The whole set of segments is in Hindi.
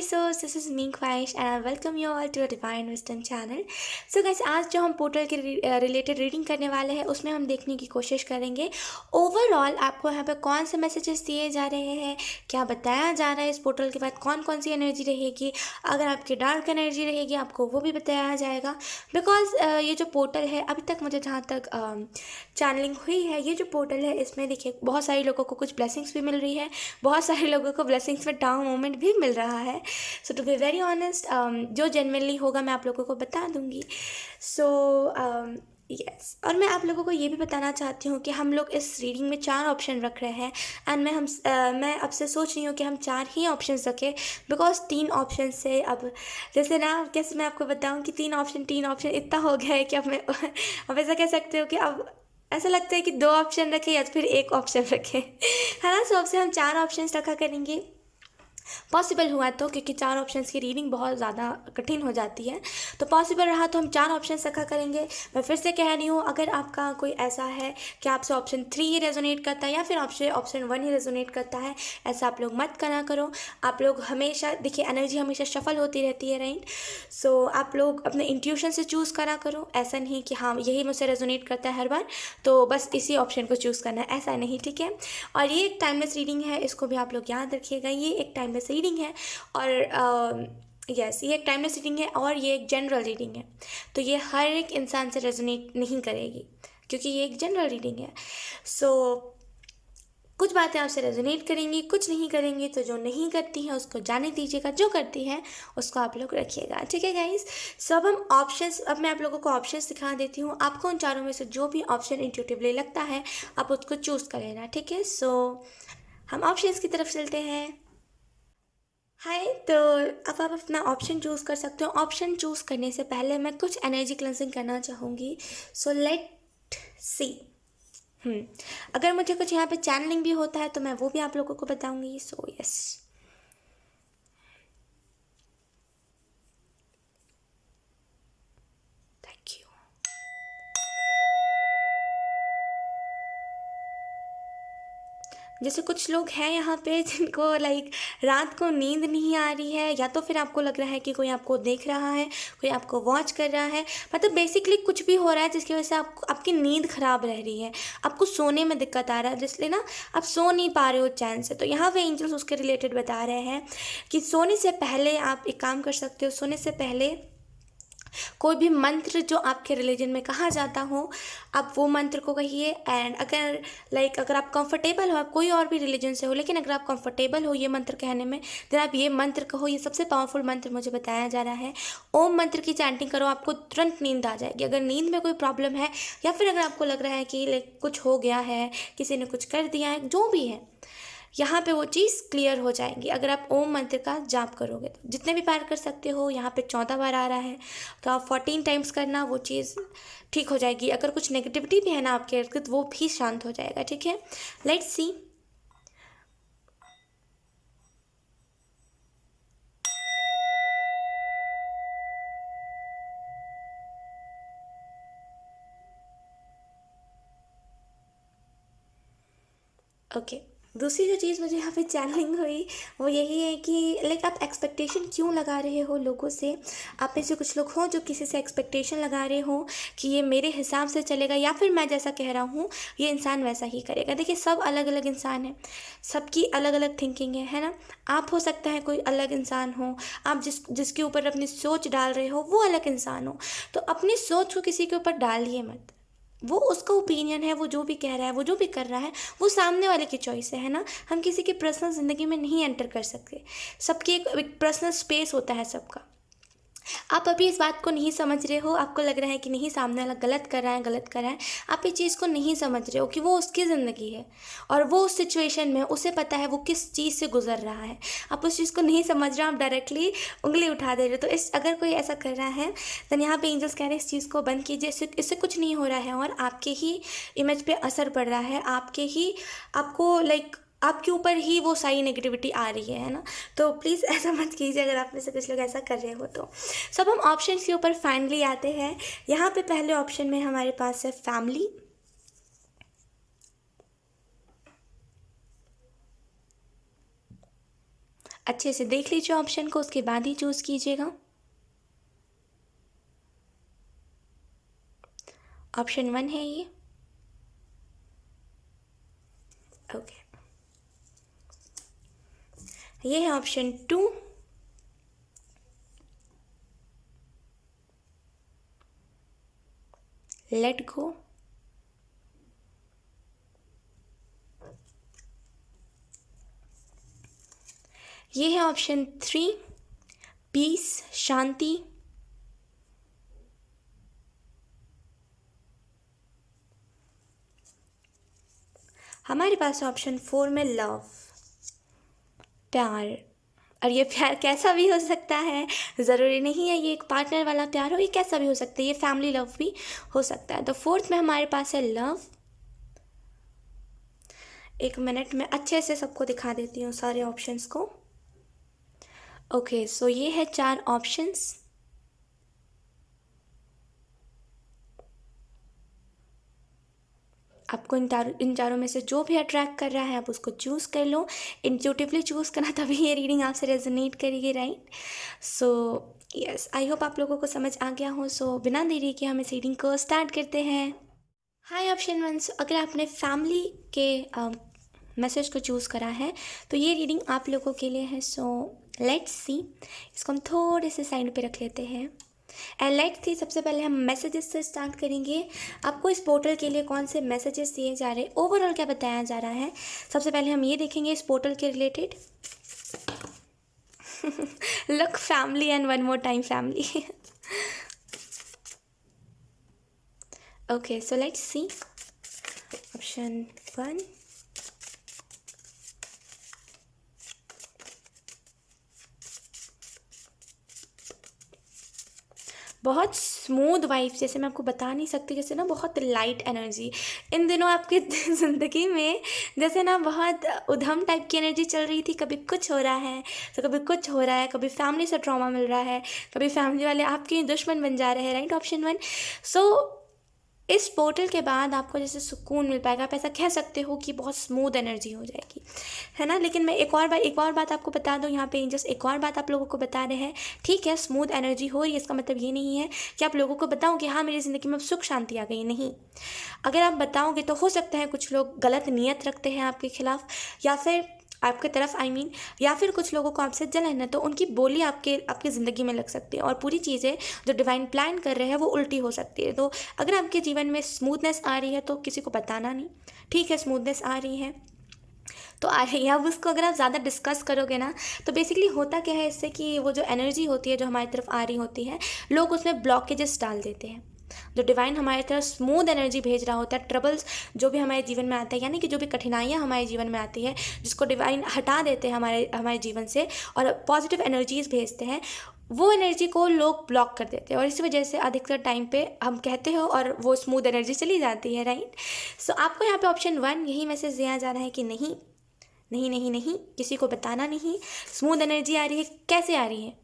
dear souls, this is me ख्वाहिश and I welcome you all to a Divine Wisdom channel. So guys, आज जो हम पोर्टल के रिलेटेड रीडिंग करने वाले हैं उसमें हम देखने की कोशिश करेंगे ओवरऑल आपको यहाँ पे कौन से मैसेजेस दिए जा रहे हैं, क्या बताया जा रहा है, इस पोर्टल के बाद कौन कौन सी एनर्जी रहेगी, अगर आपकी डार्क एनर्जी रहेगी आपको वो भी बताया जाएगा। बिकॉज ये जो पोर्टल है अभी तक मुझे जहाँ तक चैनलिंग हुई है, ये जो पोर्टल है इसमें देखिए बहुत सारे लोगों को कुछ ब्लेसिंग्स भी मिल रही है, बहुत सारे लोगों को ब्लेसिंग्स में डाउन मोमेंट भी मिल रहा है। सो टू बी वेरी ऑनेस्ट, जो जेन्युइनली होगा मैं आप लोगों को बता दूंगी। सो यस, और मैं आप लोगों को ये भी बताना चाहती हूँ कि हम लोग इस रीडिंग में 4 ऑप्शन रख रहे हैं एंड मैं अब से सोच रही हूँ कि हम 4 ही ऑप्शन रखें। बिकॉज 3 ऑप्शन से अब जैसे ना कैसे मैं आपको बताऊँ कि 3 ऑप्शन इतना हो गया है कि अब मैं अब ऐसा कह सकते हो कि अब ऐसा लगता है कि 2 ऑप्शन रखें या फिर 1 ऑप्शन रखें, है ना। सो अब से हम 4 ऑप्शन रखा करेंगे, पॉसिबल हुआ तो, क्योंकि 4 ऑप्शंस की रीडिंग बहुत ज़्यादा कठिन हो जाती है। तो पॉसिबल रहा तो हम 4 ऑप्शंस रखा करेंगे। मैं फिर से कह रही हूँ, अगर आपका कोई ऐसा है कि आपसे ऑप्शन 3 ही रेजोनेट करता है या फिर आपसे ऑप्शन 1 ही रेजोनेट करता है, ऐसा आप लोग मत करना करो। आप लोग हमेशा देखिए, एनर्जी हमेशा शफल होती रहती है, राइट। सो आप लोग अपने इंट्यूशन से चूज़ करा करो। ऐसा नहीं कि हाँ यही मुझसे रेजोनेट करता है हर बार तो बस इसी ऑप्शन को चूज़ करना है, ऐसा नहीं, ठीक है। और ये एक टाइमलेस रीडिंग है, इसको भी आप लोग याद रखिएगा। ये एक टाइमलेस रीडिंग है और यस ये एक टाइमलेस रीडिंग है और ये एक जनरल रीडिंग है। तो ये हर एक इंसान से रेजोनेट नहीं करेगी क्योंकि ये एक जनरल रीडिंग है। सो कुछ बातें आपसे रेजोनेट करेंगी, कुछ नहीं करेंगी। तो जो नहीं करती है उसको जाने दीजिएगा, जो करती है उसको आप लोग रखिएगा, ठीक है गाइस। सो अब हम ऑप्शंस, अब मैं आप लोगों को ऑप्शंस दिखा देती हूँ। आपको उन चारों में से जो भी ऑप्शन इंट्यूटिवली लगता है आप उसको चूज़ कर लेना, ठीक है। सो हम ऑप्शंस की तरफ चलते हैं। हाय, तो अब आप अपना ऑप्शन चूज़ कर सकते हो। ऑप्शन चूज़ करने से पहले मैं कुछ एनर्जी क्लेंजिंग करना चाहूँगी। So let see. अगर मुझे कुछ यहाँ पे चैनलिंग भी होता है तो मैं वो भी आप लोगों को बताऊँगी। So yes, thank you. जैसे कुछ लोग हैं यहाँ पे जिनको लाइक रात को नींद नहीं आ रही है, या तो फिर आपको लग रहा है कि कोई आपको देख रहा है, कोई आपको वॉच कर रहा है, मतलब बेसिकली कुछ भी हो रहा है जिसकी वजह से आपकी नींद ख़राब रह रही है, आपको सोने में दिक्कत आ रहा है, जिसलिए ना आप सो नहीं पा रहे हो चैन से। तो यहाँ पे एंजल्स उसके रिलेटेड बता रहे हैं कि सोने से पहले आप एक काम कर सकते हो। सोने से पहले कोई भी मंत्र जो आपके रिलीजन में कहा जाता हो आप वो मंत्र को कहिए। एंड अगर आप कंफर्टेबल हो, आप कोई और भी रिलीजन से हो, लेकिन अगर आप कंफर्टेबल हो ये मंत्र कहने में, देन आप ये मंत्र कहो। ये सबसे पावरफुल मंत्र मुझे बताया जा रहा है। ओम मंत्र की चैंटिंग करो, आपको तुरंत नींद आ जाएगी। अगर नींद में कोई प्रॉब्लम है या फिर अगर आपको लग रहा है कि लाइक कुछ हो गया है, किसी ने कुछ कर दिया है, जो भी है, यहाँ पे वो चीज़ क्लियर हो जाएगी अगर आप ओम मंत्र का जाप करोगे। तो जितने भी बार कर सकते हो, यहाँ पे 14 बार आ रहा है तो आप 14 टाइम्स करना, वो चीज़ ठीक हो जाएगी। अगर कुछ नेगेटिविटी भी है ना आपके इर्द गिर्द, वो भी शांत हो जाएगा, ठीक है। Let's C. ओके, दूसरी जो चीज़ मुझे यहाँ पे चैनलिंग हुई वो यही है कि लाइक आप एक्सपेक्टेशन क्यों लगा रहे हो लोगों से। आप में से कुछ लोग हों जो किसी से एक्सपेक्टेशन लगा रहे हो कि ये मेरे हिसाब से चलेगा या फिर मैं जैसा कह रहा हूँ ये इंसान वैसा ही करेगा। देखिए, सब अलग अलग इंसान हैं, सबकी अलग अलग थिंकिंग है ना। आप हो सकता है कोई अलग इंसान हो, आप जिसके ऊपर अपनी सोच डाल रहे हो वो अलग इंसान हो। तो अपनी सोच को किसी के ऊपर डालिए मत। वो उसका ओपिनियन है, वो जो भी कह रहा है, वो जो भी कर रहा है, वो सामने वाले की चॉइस है ना। हम किसी की पर्सनल ज़िंदगी में नहीं एंटर कर सकते। सबकी एक पर्सनल स्पेस होता है सबका। आप अभी इस बात को नहीं समझ रहे हो, आपको लग रहा है कि नहीं सामने वाला गलत कर रहा है, गलत कर रहा है। आप इस चीज़ को नहीं समझ रहे हो कि वो उसकी ज़िंदगी है और वो उस सिचुएशन में उसे पता है वो किस चीज़ से गुजर रहा है। आप उस चीज़ को नहीं समझ रहे हो, आप डायरेक्टली उंगली उठा दे रहे हो। तो इस अगर कोई ऐसा कर रहा है तो यहाँ पे एंजल्स कह रहे हैं इस चीज़ को बंद कीजिए। इससे कुछ नहीं हो रहा है और आपके ही इमेज पे असर पड़ रहा है, आपको लाइक आपके ऊपर ही वो सारी नेगेटिविटी आ रही है ना। तो प्लीज़ ऐसा मत कीजिए अगर आप में से कुछ लोग ऐसा कर रहे हो तो। सब हम ऑप्शन के ऊपर फाइनली आते हैं। यहाँ पे पहले ऑप्शन में हमारे पास है फैमिली, अच्छे से देख लीजिए ऑप्शन को, उसके बाद ही चूज़ कीजिएगा। ऑप्शन 1 है ये। ओके, ये है ऑप्शन 2। Let go. ये है ऑप्शन 3, पीस, शांति। हमारे पास ऑप्शन 4 में लव, प्यार। और ये प्यार कैसा भी हो सकता है, ज़रूरी नहीं है ये एक पार्टनर वाला प्यार हो, ये कैसा भी हो सकता है, ये फैमिली लव भी हो सकता है। तो 4th में हमारे पास है लव। एक मिनट में अच्छे से सबको दिखा देती हूँ सारे ऑप्शंस को। ओके, सो ये है 4 ऑप्शंस। आपको इन चारों में से जो भी अट्रैक्ट कर रहा है आप उसको चूज़ कर लो। इंट्यूटिवली चूज़ करना, तभी ये रीडिंग आपसे रेजोनेट करेगी, राइट। सो यस, आई होप आप लोगों को समझ आ गया हो। सो बिना देरी के हम इस रीडिंग को स्टार्ट करते हैं। हाय ऑप्शन 1, अगर आपने फैमिली के मैसेज को चूज़ करा है तो ये रीडिंग आप लोगों के लिए है। सो लेट्स सी, इसको हम थोड़े से साइड पे रख लेते हैं। एंड लेट्स सी, सबसे पहले हम मैसेजेस से स्टार्ट करेंगे। आपको इस पोर्टल के लिए कौन से मैसेजेस दिए जा रहे हैं, ओवरऑल क्या बताया जा रहा है, सबसे पहले हम ये देखेंगे इस पोर्टल के related. Luck, family and one more time family. Okay, so let's see option 1। बहुत स्मूथ वाइफ, जैसे मैं आपको बता नहीं सकती, जैसे ना बहुत लाइट एनर्जी इन दिनों आपकी ज़िंदगी में, जैसे ना बहुत उधम टाइप की एनर्जी चल रही थी। कभी कुछ हो रहा है तो कभी कुछ हो रहा है, कभी फैमिली से ट्रॉमा मिल रहा है, कभी फैमिली वाले आपके दुश्मन बन जा रहे हैं, राइट। ऑप्शन 1। सो इस पोर्टल के बाद आपको जैसे सुकून मिल पाएगा, आप ऐसा कह सकते हो कि बहुत स्मूथ एनर्जी हो जाएगी, है ना। लेकिन मैं एक और बात आपको बता दूं, यहाँ पे एंजल्स एक और बात आप लोगों को बता रहे हैं। ठीक है, स्मूथ एनर्जी हो रही है, इसका मतलब ये नहीं है कि आप लोगों को बताऊं कि हाँ मेरी ज़िंदगी में अब सुख शांति आ गई, नहीं। अगर आप बताओगे तो हो सकता है कुछ लोग गलत नीयत रखते हैं आपके खिलाफ, या फिर आपके तरफ या फिर कुछ लोगों को आपसे जलन है, तो उनकी बोली आपकी ज़िंदगी में लग सकती है और पूरी चीज़ें जो डिवाइन प्लान कर रहे हैं वो उल्टी हो सकती है। तो अगर आपके जीवन में स्मूथनेस आ रही है तो किसी को बताना नहीं, ठीक है, स्मूथनेस आ रही है तो आ रही है। अब उसको अगर आप ज़्यादा डिस्कस करोगे ना, तो बेसिकली होता क्या है इससे कि वो जो एनर्जी होती है जो हमारी तरफ आ रही होती है, लोग उसमें ब्लॉकेजेस डाल देते हैं। जो डिवाइन हमारी तरफ स्मूथ एनर्जी भेज रहा होता है, ट्रबल्स जो भी हमारे जीवन में आते हैं, यानी कि जो भी कठिनाइयाँ हमारे जीवन में आती है, जिसको डिवाइन हटा देते हैं हमारे जीवन से और पॉजिटिव एनर्जीज भेजते हैं, वो एनर्जी को लोग ब्लॉक कर देते हैं और इसी वजह से अधिकतर टाइम पे हम कहते हो और वो स्मूथ एनर्जी चली जाती है, राइट। सो आपको यहाँ पे ऑप्शन 1 यही मैसेज दिया जा रहा है कि नहीं नहीं नहीं नहीं, किसी को बताना नहीं। स्मूथ एनर्जी आ रही है, कैसे आ रही है,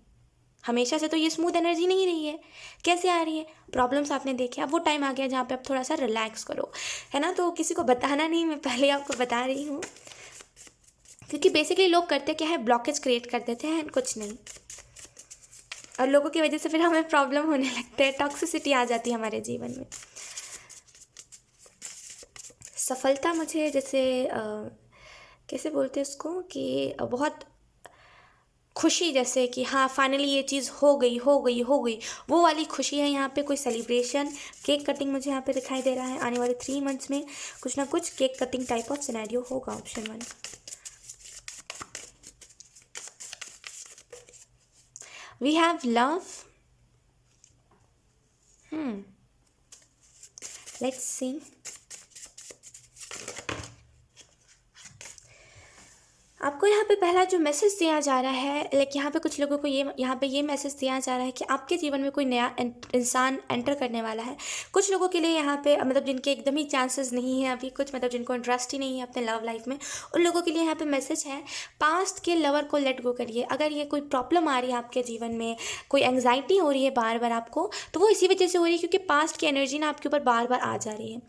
हमेशा से तो ये स्मूथ एनर्जी नहीं रही है, कैसे आ रही है, प्रॉब्लम्स आपने देखे, अब वो टाइम आ गया जहाँ पे आप थोड़ा सा रिलैक्स करो, है ना। तो किसी को बताना नहीं, मैं पहले आपको बता रही हूँ, क्योंकि बेसिकली लोग करते क्या है, ब्लॉकेज क्रिएट कर देते हैं, कुछ नहीं, और लोगों की वजह से फिर हमें प्रॉब्लम होने लगते हैं, टॉक्सिसिटी आ जाती है हमारे जीवन में। सफलता मुझे जैसे कैसे बोलते हैं उसको, कि बहुत खुशी, जैसे कि हाँ फाइनली ये चीज़ हो गई हो गई हो गई, वो वाली खुशी है यहाँ पे। कोई सेलिब्रेशन, केक कटिंग मुझे यहाँ पे दिखाई दे रहा है। आने वाले 3 मंथ्स में कुछ ना कुछ cake cutting type of scenario होगा। Option 1। We have love. Let's see, आपको यहाँ पे पहला जो मैसेज दिया जा रहा है, लाइक यहाँ पे कुछ लोगों को यहाँ पे ये मैसेज दिया जा रहा है कि आपके जीवन में कोई नया इंसान एंटर करने वाला है। कुछ लोगों के लिए यहाँ पे मतलब जिनके एकदम ही चांसेस नहीं है अभी कुछ, मतलब जिनको इंटरेस्ट ही नहीं है अपने लव लाइफ में, उन लोगों के लिए यहाँ पे मैसेज है, पास्ट के लवर को लेट गो करिए। अगर ये कोई प्रॉब्लम आ रही है आपके जीवन में, कोई एंग्जाइटी हो रही है बार बार आपको, तो वो इसी वजह से हो रही है क्योंकि पास्ट की एनर्जी ना आपके ऊपर बार बार आ जा रही है।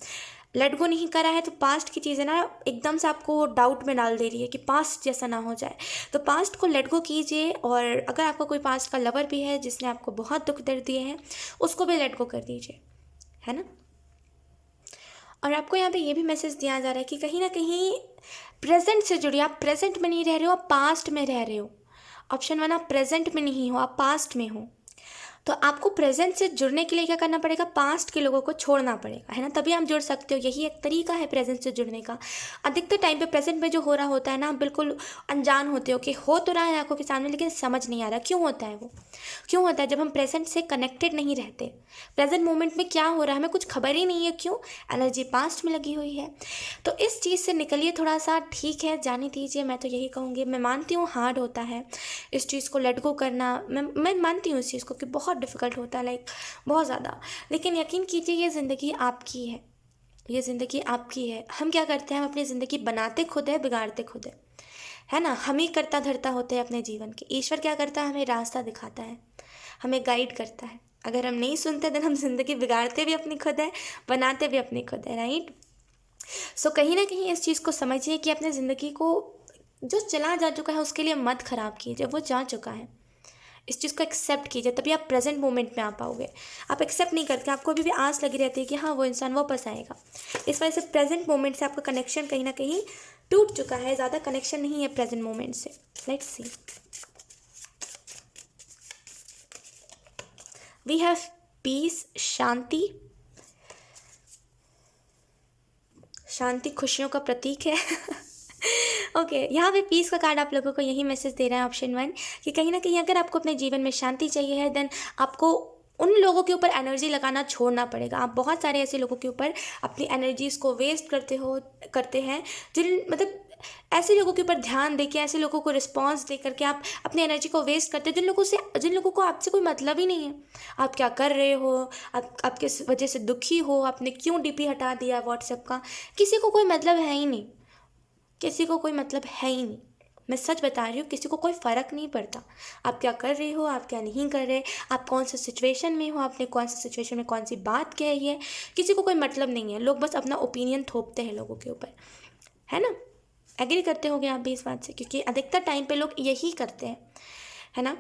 लेट गो नहीं करा है तो पास्ट की चीज़ें ना एकदम से आपको डाउट में डाल दे रही है कि पास्ट जैसा ना हो जाए। तो पास्ट को लेट गो कीजिए, और अगर आपका कोई पास्ट का लवर भी है जिसने आपको बहुत दुख दर्द दिए हैं, उसको भी लेट गो कर दीजिए, है ना। और आपको यहाँ पे ये भी मैसेज दिया जा रहा है कि कहीं ना कहीं प्रेजेंट से जुड़िए। आप प्रेजेंट में नहीं रह रहे हो, आप पास्ट में रह रहे हो। ऑप्शन 1, आप प्रेजेंट में नहीं हो, आप पास्ट में हो। तो आपको प्रेजेंट से जुड़ने के लिए क्या करना पड़ेगा, पास्ट के लोगों को छोड़ना पड़ेगा, है ना, तभी आप जुड़ सकते हो। यही एक तरीका है प्रेजेंट से जुड़ने का। अधिकतर टाइम पे प्रेजेंट में जो हो रहा होता है ना, आप बिल्कुल अनजान होते हो कि हो तो रहा है आंखों के सामने, लेकिन समझ नहीं आ रहा क्यों होता है वो। क्यों होता है, जब हम प्रेजेंट से कनेक्टेड नहीं रहते, प्रेजेंट मोमेंट में क्या हो रहा है हमें कुछ खबर ही नहीं है, क्यों, एनर्जी पास्ट में लगी हुई है। तो इस चीज़ से निकलिए थोड़ा सा, ठीक है, जाने दीजिए। मैं तो यही कहूँगी, मैं मानती हूँ हार्ड होता है इस चीज़ को लेट गो करना, मैं मानती हूँ इस चीज़ को कि बहुत डिफ़िकल्ट होता है, लाइक बहुत ज़्यादा। लेकिन यकीन कीजिए ये ज़िंदगी आपकी है, ये ज़िंदगी आपकी है। हम क्या करते हैं, हम अपनी ज़िंदगी बनाते खुद है, बिगाड़ते खुद है ना। हम ही करता धरता होते हैं अपने जीवन के। ईश्वर क्या करता है, हमें रास्ता दिखाता है, हमें गाइड करता है। अगर हम नहीं सुनते देन हम ज़िंदगी बिगाड़ते भी अपनी खुद है, बनाते भी अपनी खुद है, राइट। सो कहीं ना कहीं इस चीज़ को समझिए कि अपने ज़िंदगी को जो चला जा चुका है उसके लिए मत ख़राब कीजिए, वो जा चुका है। इस चीज़ को एक्सेप्ट कीजिए, तभी आप प्रेजेंट मोमेंट में आ पाओगे। आप एक्सेप्ट नहीं करके, आपको अभी भी आस लगी रहती है कि हाँ वो इंसान वापस आएगा। इस वजह से प्रेजेंट मोमेंट से आपका कनेक्शन कहीं ना कहीं टूट चुका है, ज़्यादा कनेक्शन नहीं है प्रेजेंट मोमेंट से। Let's see, we have peace, शांति। शांति खुशियों का प्रतीक है। ओके, यहाँ पे पीस का कार्ड आप लोगों को यही मैसेज दे रहा है, ऑप्शन 1, कि कहीं ना कहीं अगर आपको अपने जीवन में शांति चाहिए है, देन आपको उन लोगों के ऊपर एनर्जी लगाना छोड़ना पड़ेगा। आप बहुत सारे ऐसे लोगों के ऊपर अपनी एनर्जीज़ को वेस्ट करते हैं, जिन मतलब ऐसे लोगों के ऊपर ध्यान दे के, ऐसे लोगों को रिस्पॉन्स दे करके आप अपनी एनर्जी को वेस्ट करते हैं, जिन लोगों को आपसे कोई मतलब ही नहीं है। आप क्या कर रहे हो, आप किस वजह से दुखी हो, आपने क्यों डीपी हटा दिया व्हाट्सएप का, किसी को कोई मतलब है ही नहीं, किसी को कोई मतलब है ही नहीं। मैं सच बता रही हूँ, किसी को कोई फ़र्क नहीं पड़ता आप क्या कर रहे हो, आप क्या नहीं कर रहे, आप कौन सा सिचुएशन में हो, आपने कौन सा सिचुएशन में कौन सी बात कही है, किसी को कोई मतलब नहीं है। लोग बस अपना ओपिनियन थोपते हैं लोगों के ऊपर, है ना। एग्री करते होंगे आप भी इस बात से, क्योंकि अधिकतर टाइम पे लोग यही करते हैं, है ना।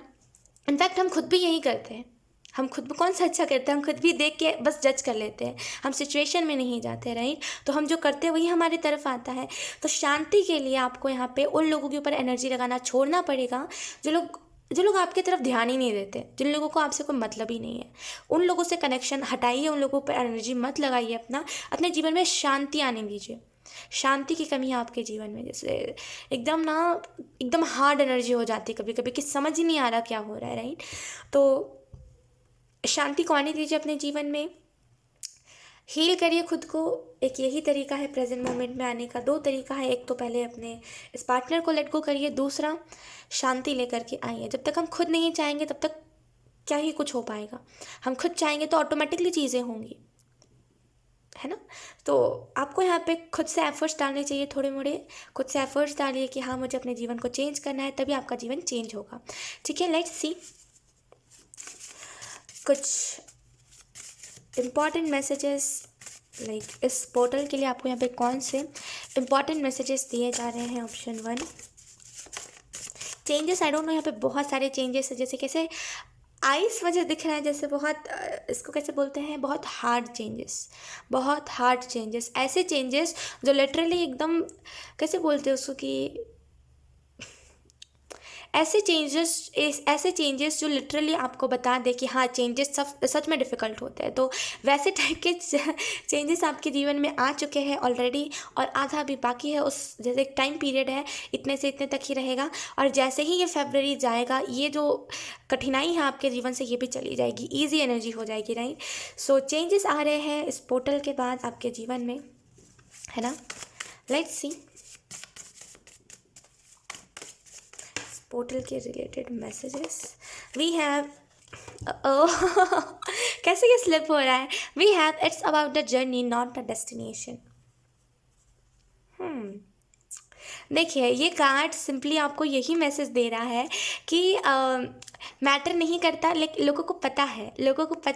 इनफैक्ट हम खुद भी यही करते हैं। हम खुद कौन सा अच्छा करते हैं, हम खुद भी देख के बस जज कर लेते हैं, हम सिचुएशन में नहीं जाते, राइट। तो हम जो करते हैं वही हमारी तरफ आता है। तो शांति के लिए आपको यहाँ पे उन लोगों के ऊपर एनर्जी लगाना छोड़ना पड़ेगा जो लोग आपकी तरफ ध्यान ही नहीं देते, जिन लोगों को आपसे कोई मतलब ही नहीं है। उन लोगों से कनेक्शन हटाइए, उन लोगों पर एनर्जी मत लगाइए, अपने जीवन में शांति आने दीजिए। शांति की कमी है आपके जीवन में, जैसे एकदम हार्ड एनर्जी हो जाती है कभी कभी कि समझ ही नहीं आ रहा क्या हो रहा है, राइट। तो शांति को आने दीजिए अपने जीवन में, हील करिए खुद को। एक यही तरीका है प्रेजेंट मोमेंट में आने का। 2 तरीका है, एक तो पहले अपने इस पार्टनर को लेट गो करिए, दूसरा शांति लेकर के आइए। जब तक हम खुद नहीं चाहेंगे तब तक क्या ही कुछ हो पाएगा। हम खुद चाहेंगे तो ऑटोमेटिकली चीज़ें होंगी, है ना। तो आपको यहाँ पे खुद से एफर्ट्स डालने चाहिए, थोड़े मोड़े खुद से एफर्ट्स डालिए कि हाँ मुझे अपने जीवन को चेंज करना है, तभी आपका जीवन चेंज होगा, ठीक है। लेट्स सी कुछ इम्पॉर्टेंट मैसेजेस, लाइक इस पोर्टल के लिए आपको यहाँ पे कौन से इम्पॉर्टेंट मैसेजेस दिए जा रहे हैं। Option 1, changes, I don't no, यहाँ पे बहुत सारे चेंजेस है। जैसे कैसे आइस मुझे दिख रहा है, जैसे बहुत इसको कैसे बोलते हैं, बहुत हार्ड चेंजेस, बहुत हार्ड चेंजेस, ऐसे चेंजेस जो लिटरली एकदम कैसे बोलते हैं उसको कि ऐसे चेंजेस जो लिटरली आपको बता दे कि हाँ चेंजेस सच में डिफ़िकल्ट होते हैं। तो वैसे टाइप के चेंजेस आपके जीवन में आ चुके हैं ऑलरेडी, और आधा भी बाकी है। उस जैसे एक टाइम पीरियड है, इतने से इतने तक ही रहेगा, और जैसे ही ये फरवरी जाएगा, ये जो कठिनाई है आपके जीवन से ये भी चली जाएगी, ईजी एनर्जी हो जाएगी, राइट। सो चेंजेस आ रहे हैं इस पोर्टल के बाद आपके जीवन में, है ना। लेट्स सी पोर्टल के रिलेटेड मैसेजेस। वी हैव कैसे ये स्लिप हो रहा है। We have it's about the journey not the destination. देखिए ये कार्ड सिंपली आपको यही मैसेज दे रहा है कि मैटर नहीं करता, लेकिन लोगों को पता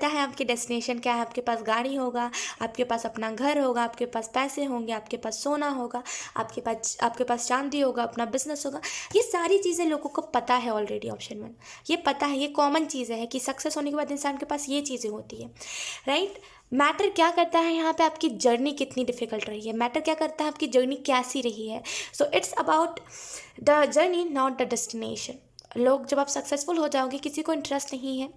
है आपकी डेस्टिनेशन क्या है। आपके पास गाड़ी होगा, आपके पास अपना घर होगा, आपके पास पैसे होंगे, आपके पास सोना होगा, आपके पास चांदी होगा, अपना बिजनेस होगा। ये सारी चीज़ें लोगों को पता है ऑलरेडी। ऑप्शन 1 ये पता है, ये कॉमन चीज़ है कि सक्सेस होने के बाद इंसान के पास ये चीज़ें होती है, राइट। मैटर क्या करता है यहाँ पे, आपकी जर्नी कितनी डिफिकल्ट रही है। मैटर क्या करता है, आपकी जर्नी कैसी रही है। So it's about the journey, not the destination. लोग, जब आप सक्सेसफुल हो जाओगे, किसी को इंटरेस्ट नहीं है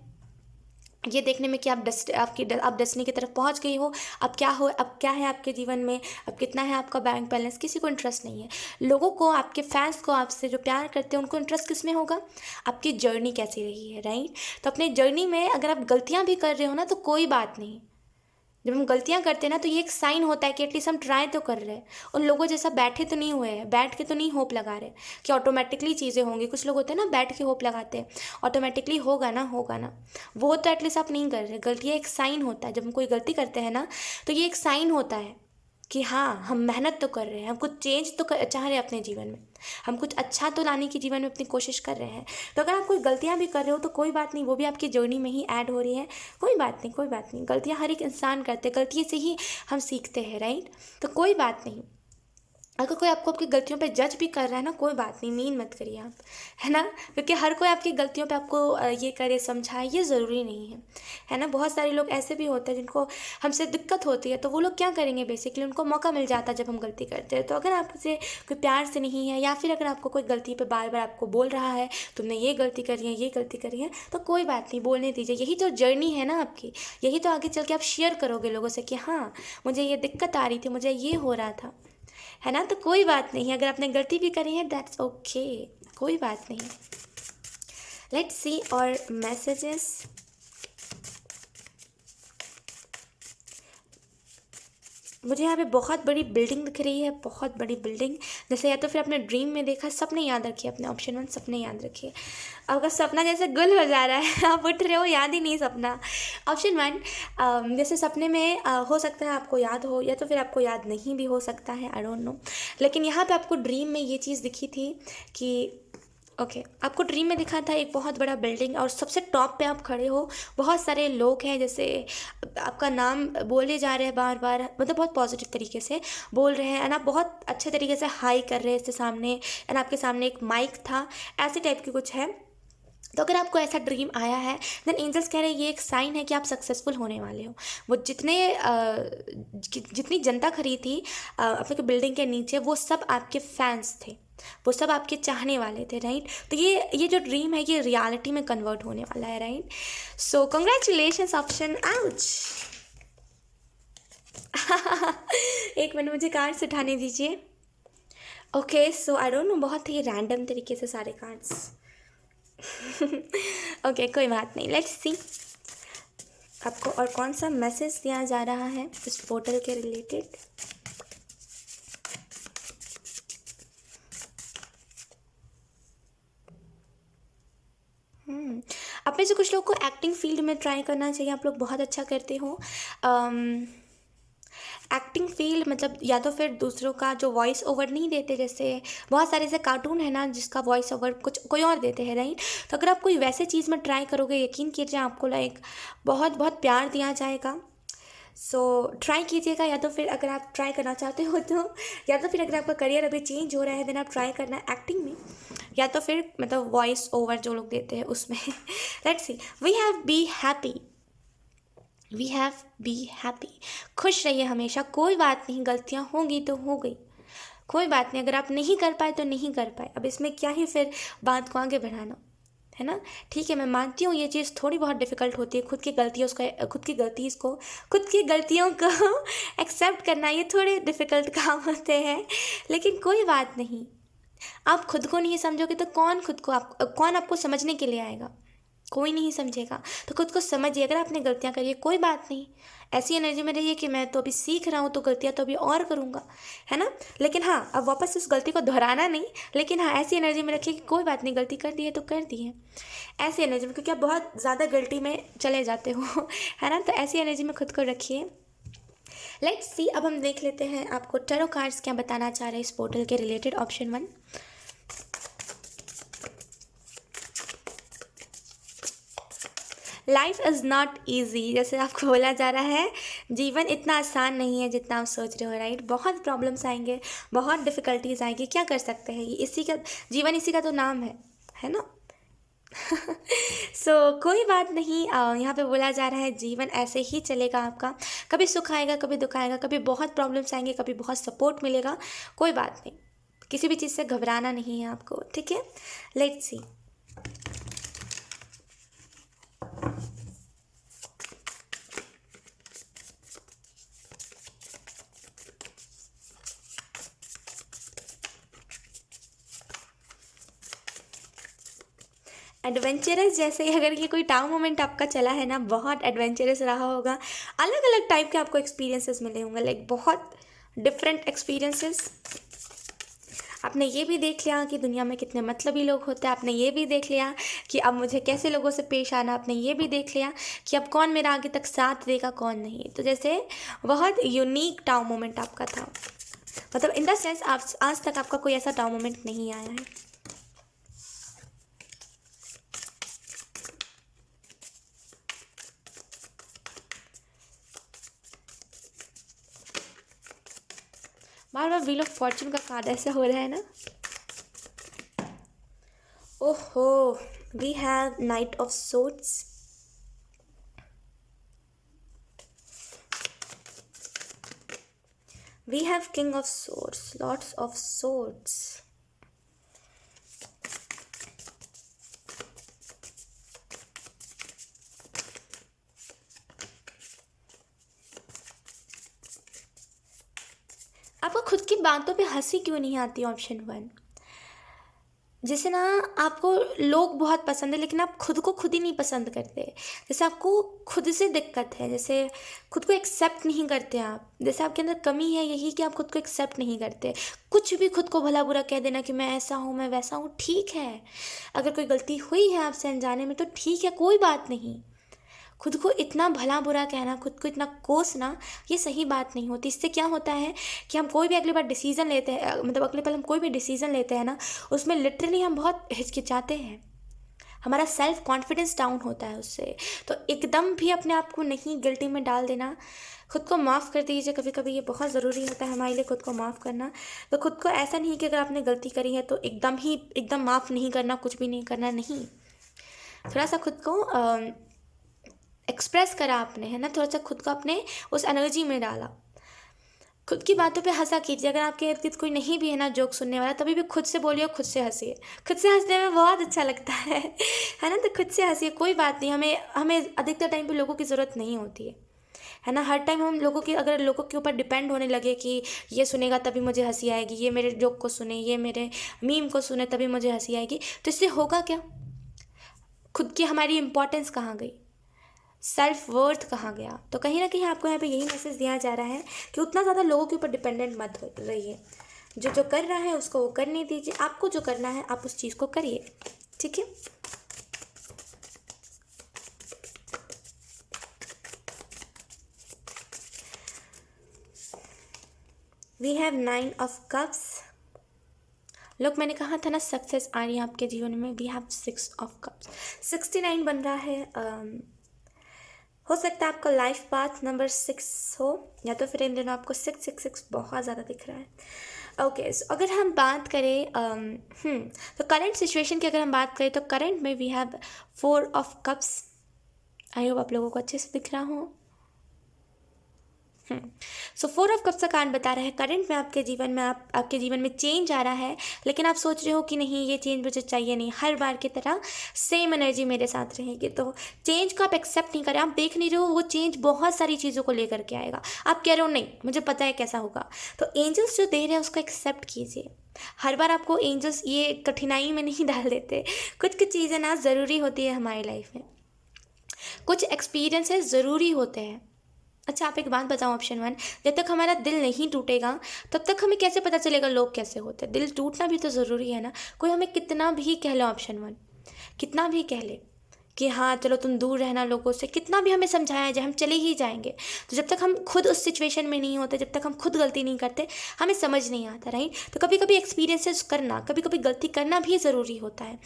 ये देखने में कि आप डेस्टिनी की तरफ पहुंच गई हो। अब क्या है आपके जीवन में, अब कितना है आपका बैंक बैलेंस, किसी को इंटरेस्ट नहीं है। लोगों को, आपके फैंस को, आपसे जो प्यार करते हैं, उनको इंटरेस्ट किस में होगा, आपकी जर्नी कैसी रही है, राइट। तो अपने जर्नी में अगर आप गलतियां भी कर रहे हो ना, तो कोई बात नहीं। जब हम गलतियां करते हैं ना, तो ये एक साइन होता है कि एटलीस्ट हम ट्राई तो कर रहे हैं। उन लोगों जैसा बैठे तो नहीं हुए हैं, बैठ के तो नहीं होप लगा रहे कि ऑटोमेटिकली चीज़ें होंगी। कुछ लोग होते हैं ना, बैठ के होप लगाते हैं, ऑटोमेटिकली होगा ना, होगा ना। वो तो एटलीस्ट आप नहीं कर रहे। गलतियाँ एक साइन होता है। जब हम कोई गलती करते हैं ना, तो ये एक साइन होता है कि हाँ, हम मेहनत तो कर रहे हैं, हम कुछ चेंज तो चाह रहे हैं अपने जीवन में, हम कुछ अच्छा तो लाने की जीवन में अपनी कोशिश कर रहे हैं। तो अगर आप कोई गलतियां भी कर रहे हो तो कोई बात नहीं, वो भी आपकी जर्नी में ही ऐड हो रही है। कोई बात नहीं, कोई बात नहीं। गलतियां हर एक इंसान करते हैं, गलती से ही हम सीखते हैं, राइट। तो कोई बात नहीं। अगर कोई आपको आपकी गलतियों पे जज भी कर रहा है ना, कोई बात नहीं, मीन मत करिए आप, है ना। क्योंकि हर कोई आपकी गलतियों पे आपको ये करे, समझाए, ये ज़रूरी नहीं है ना। बहुत सारे लोग ऐसे भी होते हैं जिनको हमसे दिक्कत होती है, तो वो लोग क्या करेंगे, बेसिकली उनको मौका मिल जाता है जब हम गलती करते हैं। तो अगर आपसे कोई प्यार से नहीं है, या फिर अगर आपको कोई गलती पे बार बार आपको बोल रहा है, तुमने ये गलती करी है, ये गलती करी है, तो कोई बात नहीं, बोलने दीजिए। यही तो जर्नी है ना आपकी। यही तो आगे चल के आप शेयर करोगे लोगों से कि हाँ, मुझे ये दिक्कत आ रही थी, मुझे ये हो रहा था, है ना। तो कोई बात नहीं, अगर आपने गलती भी करी है, दैट्स ओके, कोई बात नहीं। लेट्स सी और मैसेजेस। मुझे यहाँ पे बहुत बड़ी बिल्डिंग दिख रही है, बहुत बड़ी बिल्डिंग। जैसे या तो फिर आपने ड्रीम में देखा, सपने याद रखिए अपने। ऑप्शन 1 सपने याद रखिए। अगर सपना जैसे गुल हो जा रहा है, आप उठ रहे हो, याद ही नहीं सपना। ऑप्शन 1 जैसे सपने में हो सकता है आपको याद हो, या तो फिर आपको याद नहीं भी हो सकता है, आई डोंट नो। लेकिन यहाँ पे आपको ड्रीम में ये चीज़ दिखी थी कि आपको ड्रीम में दिखा था एक बहुत बड़ा बिल्डिंग, और सबसे टॉप पे आप खड़े हो, बहुत सारे लोग हैं, जैसे आपका नाम बोले जा रहे हैं बार बार, मतलब बहुत पॉजिटिव तरीके से बोल रहे हैं, एंड आप बहुत अच्छे तरीके से हाई कर रहे हैं इसके सामने, एंड आपके सामने एक माइक था, ऐसे टाइप की कुछ है। तो अगर आपको ऐसा ड्रीम आया है, देन एंजल्स कह रहे हैं ये एक साइन है कि आप सक्सेसफुल होने वाले हो। वो जितनी जनता खड़ी थी आपके बिल्डिंग के नीचे, वो सब आपके फैंस थे, वो सब आपके चाहने वाले थे, राइट। तो ये जो ड्रीम है, ये रियलिटी में कन्वर्ट होने वाला है, राइट। सो कंग्रेचुलेशंस ऑप्शन आउच। एक मिनट, मुझे कार्ड्स उठाने दीजिए। Okay, so I don't know, बहुत ही रैंडम तरीके से सारे कार्ड्स। ओके, कोई बात नहीं। लेट्स सी आपको और कौन सा मैसेज दिया जा रहा है इस पोर्टल के रिलेटेड। आप में से कुछ लोग को एक्टिंग फील्ड में ट्राई करना चाहिए, आप लोग बहुत अच्छा करते हो। एक्टिंग फील्ड मतलब या तो फिर दूसरों का जो वॉइस ओवर नहीं देते, जैसे बहुत सारे ऐसे कार्टून है ना जिसका वॉइस ओवर कुछ कोई और देते हैं, राइट। तो अगर आप कोई वैसे चीज़ में ट्राई करोगे, यकीन कीजिए आपको लाइक बहुत बहुत प्यार दिया जाएगा। सो ट्राई कीजिएगा। या तो फिर अगर आप ट्राई करना चाहते हो तो, या तो फिर अगर आपका करियर अभी चेंज हो रहा है, देन आप ट्राई करना एक्टिंग में, या तो फिर मतलब वॉइस ओवर जो लोग देते हैं उसमें। Let's see. We have be happy. खुश रहिए हमेशा। कोई बात नहीं, गलतियाँ होंगी तो हो गई, कोई बात नहीं। अगर आप नहीं कर पाए तो नहीं कर पाए, अब इसमें क्या ही फिर बात को आगे बढ़ाना, है ना। ठीक है, मैं मानती हूँ ये चीज़ थोड़ी बहुत डिफ़िकल्ट होती है, खुद की गलतियों को एक्सेप्ट करना, ये थोड़े डिफ़िकल्ट काम होते हैं। लेकिन कोई बात नहीं, आप खुद को नहीं समझोगे तो कौन आपको समझने के लिए आएगा। कोई नहीं समझेगा, तो खुद को समझिए। अगर आपने गलतियाँ करी है, कोई बात नहीं, ऐसी एनर्जी में रहिए कि मैं तो अभी सीख रहा हूँ, तो गलतियाँ तो अभी और करूँगा, है ना। लेकिन हाँ, अब वापस उस गलती को दोहराना नहीं, लेकिन हाँ ऐसी एनर्जी में रखिए कि कोई बात नहीं, गलती कर दी है तो कर दी है, ऐसी एनर्जी में, क्योंकि आप बहुत ज़्यादा गलती में चले जाते हो, है ना। तो ऐसी एनर्जी में खुद को रखिए। लेट्स सी, अब हम देख लेते हैं आपको टैरो कार्ड्स क्या बताना चाह रहे हैं इस पोर्टल के related. Option 1, life is not easy, जैसे आपको बोला जा रहा है जीवन इतना आसान नहीं है जितना आप सोच रहे हो, राइट। बहुत प्रॉब्लम्स आएंगे, बहुत डिफ़िकल्टीज आएंगी, क्या कर सकते हैं, ये इसी का जीवन, इसी का तो नाम है ना। कोई बात नहीं, यहाँ पे बोला जा रहा है जीवन ऐसे ही चलेगा आपका, कभी सुख आएगा, कभी दुख आएगा, कभी बहुत प्रॉब्लम्स आएंगे, कभी बहुत सपोर्ट मिलेगा। कोई बात नहीं, किसी भी चीज़ से घबराना नहीं है आपको, ठीक है। Let's C. एडवेंचरस, जैसे अगर ये कोई टाउ मोमेंट आपका चला है ना, बहुत एडवेंचरस रहा होगा, अलग अलग टाइप के आपको एक्सपीरियंसेस मिले होंगे, लाइक बहुत डिफरेंट एक्सपीरियंसेस। आपने ये भी देख लिया कि दुनिया में कितने मतलबी लोग होते हैं, आपने ये भी देख लिया कि अब मुझे कैसे लोगों से पेश आना, आपने ये भी देख लिया कि अब कौन मेरा आगे तक साथ देगा, कौन नहीं। तो जैसे बहुत यूनिक टाउ मोमेंट आपका था, मतलब इन द सेंस आप आज तक आपका कोई ऐसा टाउ मोमेंट नहीं आया है। बार बार व्हील ऑफ फॉर्चून का कार्ड ऐसा हो रहा है ना। ओहो, we have knight of swords, we have king of swords, lords of swords. आपको खुद की बातों पे हंसी क्यों नहीं आती, ऑप्शन 1। जैसे ना आपको लोग बहुत पसंद है लेकिन आप खुद को खुद ही नहीं पसंद करते, जैसे आपको खुद से दिक्कत है, जैसे खुद को एक्सेप्ट नहीं करते आप, जैसे आपके अंदर कमी है यही कि आप खुद को एक्सेप्ट नहीं करते। कुछ भी खुद को भला बुरा कह देना कि मैं ऐसा हूँ, मैं वैसा हूँ, ठीक है। अगर कोई गलती हुई है आपसे अनजाने में तो ठीक है, कोई बात नहीं। खुद को इतना भला बुरा कहना, खुद को इतना कोसना, ये सही बात नहीं होती। इससे क्या होता है कि हम कोई भी अगली बार डिसीज़न लेते हैं, मतलब अगले पल हम कोई भी डिसीज़न लेते हैं ना, उसमें लिटरली हम बहुत हिचकिचाते हैं, हमारा सेल्फ कॉन्फिडेंस डाउन होता है उससे। तो एकदम भी अपने आप को नहीं गिल्टी में डाल देना, खुद को माफ़ कर दीजिए। कभी कभी ये बहुत ज़रूरी होता है हमारे लिए, खुद को माफ़ करना। तो खुद को ऐसा नहीं कि अगर आपने गलती करी है तो एकदम माफ़ नहीं करना, कुछ भी नहीं करना, नहीं। थोड़ा सा खुद को एक्सप्रेस करा आपने, है ना, थोड़ा सा खुद को अपने उस एनर्जी में डाला। खुद की बातों पे हंसा कीजिए। अगर आपके इर्द गिर्द कोई नहीं भी है ना जोक सुनने वाला, तभी भी खुद से बोलिए, खुद से हंसिए। खुद से हंसने में बहुत अच्छा लगता है ना। तो खुद से हंसिए, कोई बात नहीं। हमें अधिकतर टाइम पे लोगों की ज़रूरत नहीं होती है ना। हर टाइम हम अगर लोगों के ऊपर डिपेंड होने लगे कि ये सुनेगा तभी मुझे हंसी आएगी, ये मेरे जोक को सुने, ये मेरे मीम को सुने तभी मुझे हंसी आएगी, तो इससे होगा क्या? खुद की हमारी इम्पोर्टेंस कहाँ गई, सेल्फ वर्थ कहाँ गया? तो कहीं ना कहीं आपको यहाँ पे यही मैसेज दिया जा रहा है कि उतना ज़्यादा लोगों के ऊपर डिपेंडेंट मत हो रहिए। जो कर रहा है उसको वो करने दीजिए, आपको जो करना है आप उस चीज़ को करिए, ठीक है। We have 9 of cups. लोग, मैंने कहा था ना सक्सेस आ रही है आपके जीवन में। वी हैव 6 ऑफ कप्स, 69 बन रहा है। हो सकता है आपका लाइफ पाथ नंबर 6 हो, या तो फिर इन दिनों आपको 666 बहुत ज़्यादा दिख रहा है। ओके, सो अगर हम बात करें तो करंट सिचुएशन की अगर हम बात करें तो करंट में we have 4 of cups. I hope आप लोगों को अच्छे से दिख रहा हो। सो 4 ऑफ कप्स का कार्ड बता रहा है करंट में आपके जीवन में चेंज आ रहा है, लेकिन आप सोच रहे हो कि नहीं ये चेंज मुझे चाहिए नहीं, हर बार की तरह सेम एनर्जी मेरे साथ रहेगी। तो चेंज को आप एक्सेप्ट नहीं करें। आप देख नहीं रहे हो वो चेंज बहुत सारी चीज़ों को लेकर के आएगा, आप कह रहे हो नहीं मुझे पता है कैसा होगा। तो एंजल्स जो दे रहे हैं उसको एक्सेप्ट कीजिए। हर बार आपको एंजल्स ये कठिनाई में नहीं डाल देते। कुछ चीज़ें ना ज़रूरी होती है हमारी लाइफ में, कुछ एक्सपीरियंसेस ज़रूरी होते हैं। अच्छा, आप एक बात बताओ ऑप्शन 1, जब तक हमारा दिल नहीं टूटेगा तब तक हमें कैसे पता चलेगा लोग कैसे होते हैं? दिल टूटना भी तो ज़रूरी है ना। कोई हमें कितना भी कह ले, ऑप्शन 1 कितना भी कह ले कि हाँ चलो तुम दूर रहना लोगों से, कितना भी हमें समझाया जाए हम चले ही जाएंगे। तो जब तक हम खुद उस सिचुएशन में नहीं होते, जब तक हम खुद गलती नहीं करते, हमें समझ नहीं आता, राइट। तो कभी कभी एक्सपीरियंसेस करना, कभी कभी गलती करना भी ज़रूरी होता है।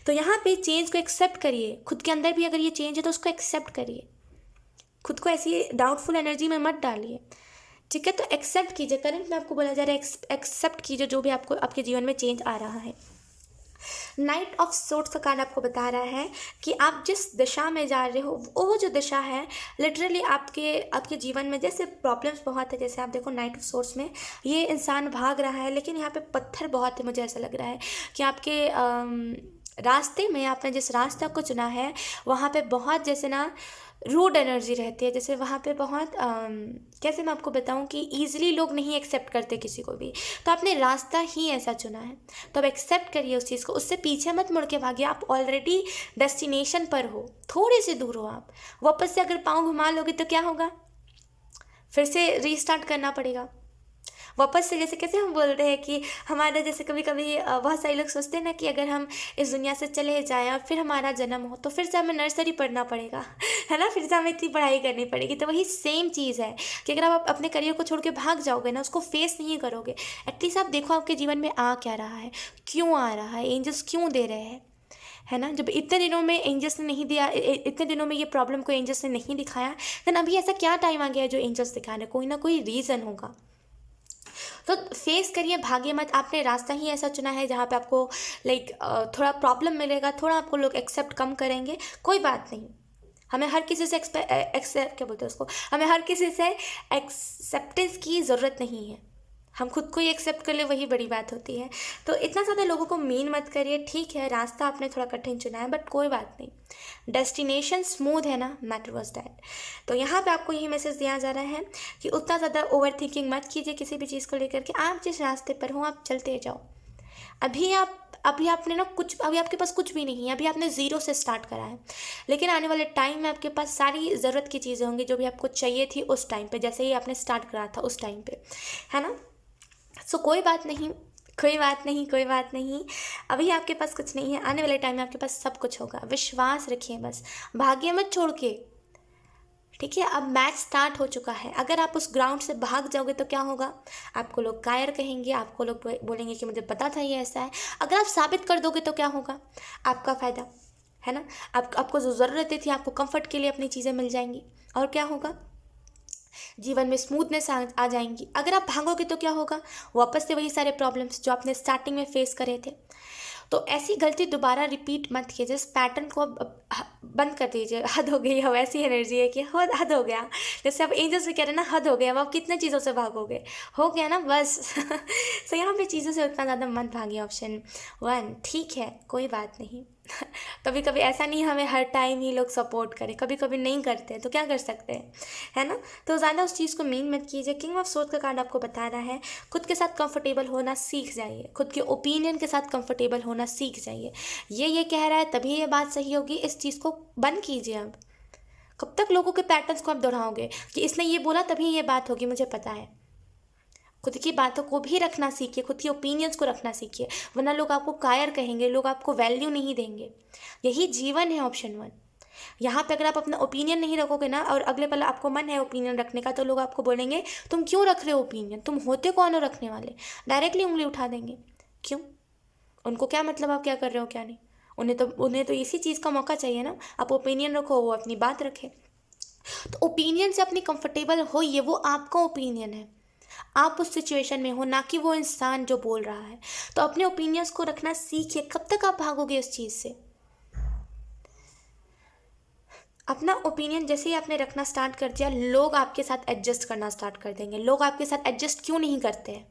तो यहाँ पे चेंज को एक्सेप्ट करिए, खुद के अंदर भी अगर ये चेंज है तो उसको एक्सेप्ट करिए, खुद को ऐसी डाउटफुल एनर्जी में मत डालिए, ठीक है। तो एक्सेप्ट कीजिए, करंट में आपको बोला जा रहा है एक्सेप्ट कीजिए जो भी आपको आपके जीवन में चेंज आ रहा है। नाइट ऑफ सोर्ट्स का कार्ड आपको बता रहा है कि आप जिस दिशा में जा रहे हो वो जो दिशा है लिटरली आपके जीवन में जैसे प्रॉब्लम्स बहुत है, जैसे आप देखो नाइट ऑफ सोर्ट्स में ये इंसान भाग रहा है लेकिन यहाँ पे पत्थर बहुत है। मुझे ऐसा लग रहा है कि आपके रास्ते में आपने जिस रास्ता को चुना है वहाँ पे बहुत जैसे ना रूड एनर्जी रहती है, जैसे वहाँ पे बहुत कैसे मैं आपको बताऊँ कि ईजिली लोग नहीं एक्सेप्ट करते किसी को भी। तो आपने रास्ता ही ऐसा चुना है, तो अब एक्सेप्ट करिए उस चीज़ को, उससे पीछे मत मुड़ के भागिए। आप ऑलरेडी डेस्टिनेशन पर हो, थोड़े से दूर हो आप। वापस से अगर पाँव घुमा लोगे तो क्या होगा, फिर से रीस्टार्ट करना पड़ेगा वापस से। जैसे कैसे हम बोल रहे हैं कि हमारा जैसे कभी कभी बहुत सारे लोग सोचते हैं ना कि अगर हम इस दुनिया से चले जाएं और फिर हमारा जन्म हो तो फिर से हमें नर्सरी पढ़ना पड़ेगा, है ना, फिर से हमें इतनी पढ़ाई करनी पड़ेगी। तो वही सेम चीज़ है कि अगर आप अपने करियर को छोड़ के भाग जाओगे ना, उसको फेस नहीं करोगे, एटलीस्ट आप देखो आपके जीवन में आ क्या रहा है, क्यों आ रहा है, एंजल्स क्यों दे रहे हैं, है ना। जब इतने दिनों में एंजल्स ने नहीं दिया, इतने दिनों में ये प्रॉब्लम को एंजल्स ने नहीं दिखाया, देन अभी ऐसा क्या टाइम आ गया है जो एंजल्स दिखा रहे हैं, कोई ना कोई रीज़न होगा। तो फेस करिए, भागिए मत। आपने रास्ता ही ऐसा चुना है जहाँ पे आपको लाइक थोड़ा प्रॉब्लम मिलेगा, थोड़ा आपको लोग एक्सेप्ट कम करेंगे, कोई बात नहीं। हमें हर किसी से एक्सेप्ट क्या बोलते हैं उसको, हमें हर किसी से एक्सेप्टेंस की ज़रूरत नहीं है, हम खुद को ही एक्सेप्ट कर ले वही बड़ी बात होती है। तो इतना ज़्यादा लोगों को मीन मत करिए, ठीक है रास्ता आपने थोड़ा कठिन चुना है बट कोई बात नहीं, डेस्टिनेशन स्मूथ है ना, मैटर वॉज दैट। तो यहाँ पे आपको यही मैसेज दिया जा रहा है कि उतना ज़्यादा ओवर थिंकिंग मत कीजिए किसी भी चीज़ को लेकर के, आप जिस रास्ते पर हो आप चलते जाओ। अभी आपने ना कुछ, अभी आपके पास कुछ भी नहीं है, अभी आपने ज़ीरो से स्टार्ट करा है, लेकिन आने वाले टाइम में आपके पास सारी ज़रूरत की चीज़ें होंगी जो भी आपको चाहिए थी उस टाइम पे, जैसे ही आपने स्टार्ट करा था उस टाइम पे, है ना। सो कोई बात नहीं, कोई बात नहीं, कोई बात नहीं। अभी आपके पास कुछ नहीं है, आने वाले टाइम में आपके पास सब कुछ होगा, विश्वास रखिए बस, भाग्य मत छोड़ के, ठीक है। अब मैच स्टार्ट हो चुका है, अगर आप उस ग्राउंड से भाग जाओगे तो क्या होगा, आपको लोग कायर कहेंगे, आपको लोग बोलेंगे कि मुझे पता था ये ऐसा है। अगर आप साबित कर दोगे तो क्या होगा, आपका फ़ायदा, है ना। आपको जो ज़रूरतें थी, आपको कंफर्ट के लिए अपनी चीज़ें मिल जाएंगी, और क्या होगा, जीवन में स्मूथनेस आ जाएंगी। अगर आप भागोगे तो क्या होगा, वापस से वही सारे प्रॉब्लम्स जो आपने स्टार्टिंग में फेस करे थे। तो ऐसी गलती दोबारा रिपीट मत कीजिए, इस पैटर्न को अब बंद कर दीजिए। हद हो गई, अब ऐसी एनर्जी है कि हद हो गया, जैसे आप एंजल्स से कह रहे हैं ना, हद हो गया, अब आप कितने चीज़ों से भागोगे, हो गया ना बस। तो यहाँ पे चीज़ों से उतना ज़्यादा मत भागिए, ऑप्शन 1, ठीक है कोई बात नहीं। कभी कभी ऐसा नहीं हमें हर टाइम ही लोग सपोर्ट करें, कभी कभी नहीं करते तो क्या कर सकते हैं, है ना। तो ज़्यादा उस चीज़ को मीन मत कीजिए। किंग ऑफ सोर्ड का कार्ड आपको बता रहा है खुद के साथ कंफर्टेबल होना सीख जाइए, खुद के ओपिनियन के साथ कंफर्टेबल होना सीख जाइए। ये कह रहा है तभी ये बात सही होगी, इस चीज़ को बंद कीजिए। अब कब तक लोगों के पैटर्न्स को आप दोहराओगे कि इसने ये बोला तभी ये बात होगी, मुझे पता है। खुद की बातों को भी रखना सीखिए, खुद की ओपिनियंस को रखना सीखिए, वरना लोग आपको कायर कहेंगे, लोग आपको वैल्यू नहीं देंगे। यही जीवन है, ऑप्शन 1। यहाँ पे अगर आप अपना ओपिनियन नहीं रखोगे ना, और अगले पल आपको मन है ओपिनियन रखने का, तो लोग आपको बोलेंगे तुम क्यों रख रहे हो ओपिनियन, तुम होते कौन हो रखने वाले, डायरेक्टली उंगली उठा देंगे। क्यों, उनको क्या मतलब आप क्या कर रहे हो क्या नहीं, उन्हें तो इसी चीज़ का मौका चाहिए ना, आप ओपिनियन रखो, वो अपनी बात रखे। तो ओपिनियन से अपनी कंफर्टेबल होइए, वो आपका ओपिनियन है, आप उस सिचुएशन में हो, ना कि वो इंसान जो बोल रहा है। तो अपने ओपिनियंस को रखना सीखिए, कब तक आप भागोगे इस चीज़ से। अपना ओपिनियन जैसे ही आपने रखना स्टार्ट कर दिया, लोग आपके साथ एडजस्ट करना स्टार्ट कर देंगे। लोग आपके साथ एडजस्ट क्यों नहीं करते हैं,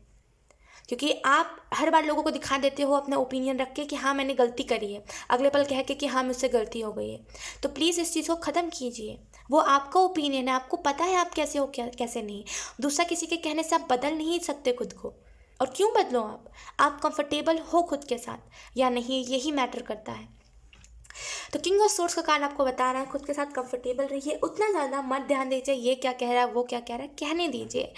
क्योंकि आप हर बार लोगों को दिखा देते हो अपना ओपिनियन रख के कि हाँ मैंने गलती करी है, अगले पल कह के कि हाँ मुझसे गलती हो गई है। तो प्लीज़ इस चीज़ को ख़त्म कीजिए, वो आपका ओपिनियन है, आपको पता है आप कैसे हो क्या कैसे नहीं। दूसरा किसी के कहने से आप बदल नहीं सकते खुद को, और क्यों बदलो आप कंफर्टेबल हो खुद के साथ या नहीं, यही मैटर करता है। तो किंग ऑफ सोर्ड्स का कार्ड आपको बता रहा है खुद के साथ कंफर्टेबल रहिए, उतना ज़्यादा मत ध्यान दीजिए ये क्या कह रहा है वो क्या कह रहा है, कहने दीजिए।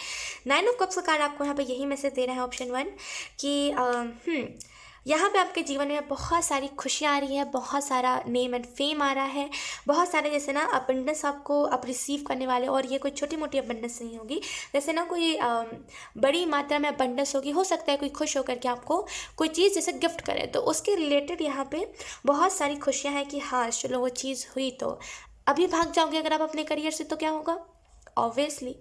9 ऑफ कप्स का कार्ड आपको यहाँ पे यही मैसेज दे रहा है, ऑप्शन 1, कि यहाँ पे आपके जीवन में बहुत सारी खुशियाँ आ रही है, बहुत सारा नेम एंड फेम आ रहा है, बहुत सारे जैसे ना अबंडेंस आपको आप रिसीव करने वाले हो। और ये कोई छोटी मोटी अबंडेंस नहीं होगी, जैसे ना कोई बड़ी मात्रा में अबंडेंस होगी। हो सकता है कोई खुश होकर के आपको कोई चीज़ जैसे गिफ्ट करे, तो उसके रिलेटेड यहाँ पे बहुत सारी खुशियाँ हैं कि हाँ चलो वो चीज़ हुई। तो अभी भाग जाओगे अगर आप अपने करियर से तो क्या होगा, ऑब्वियसली,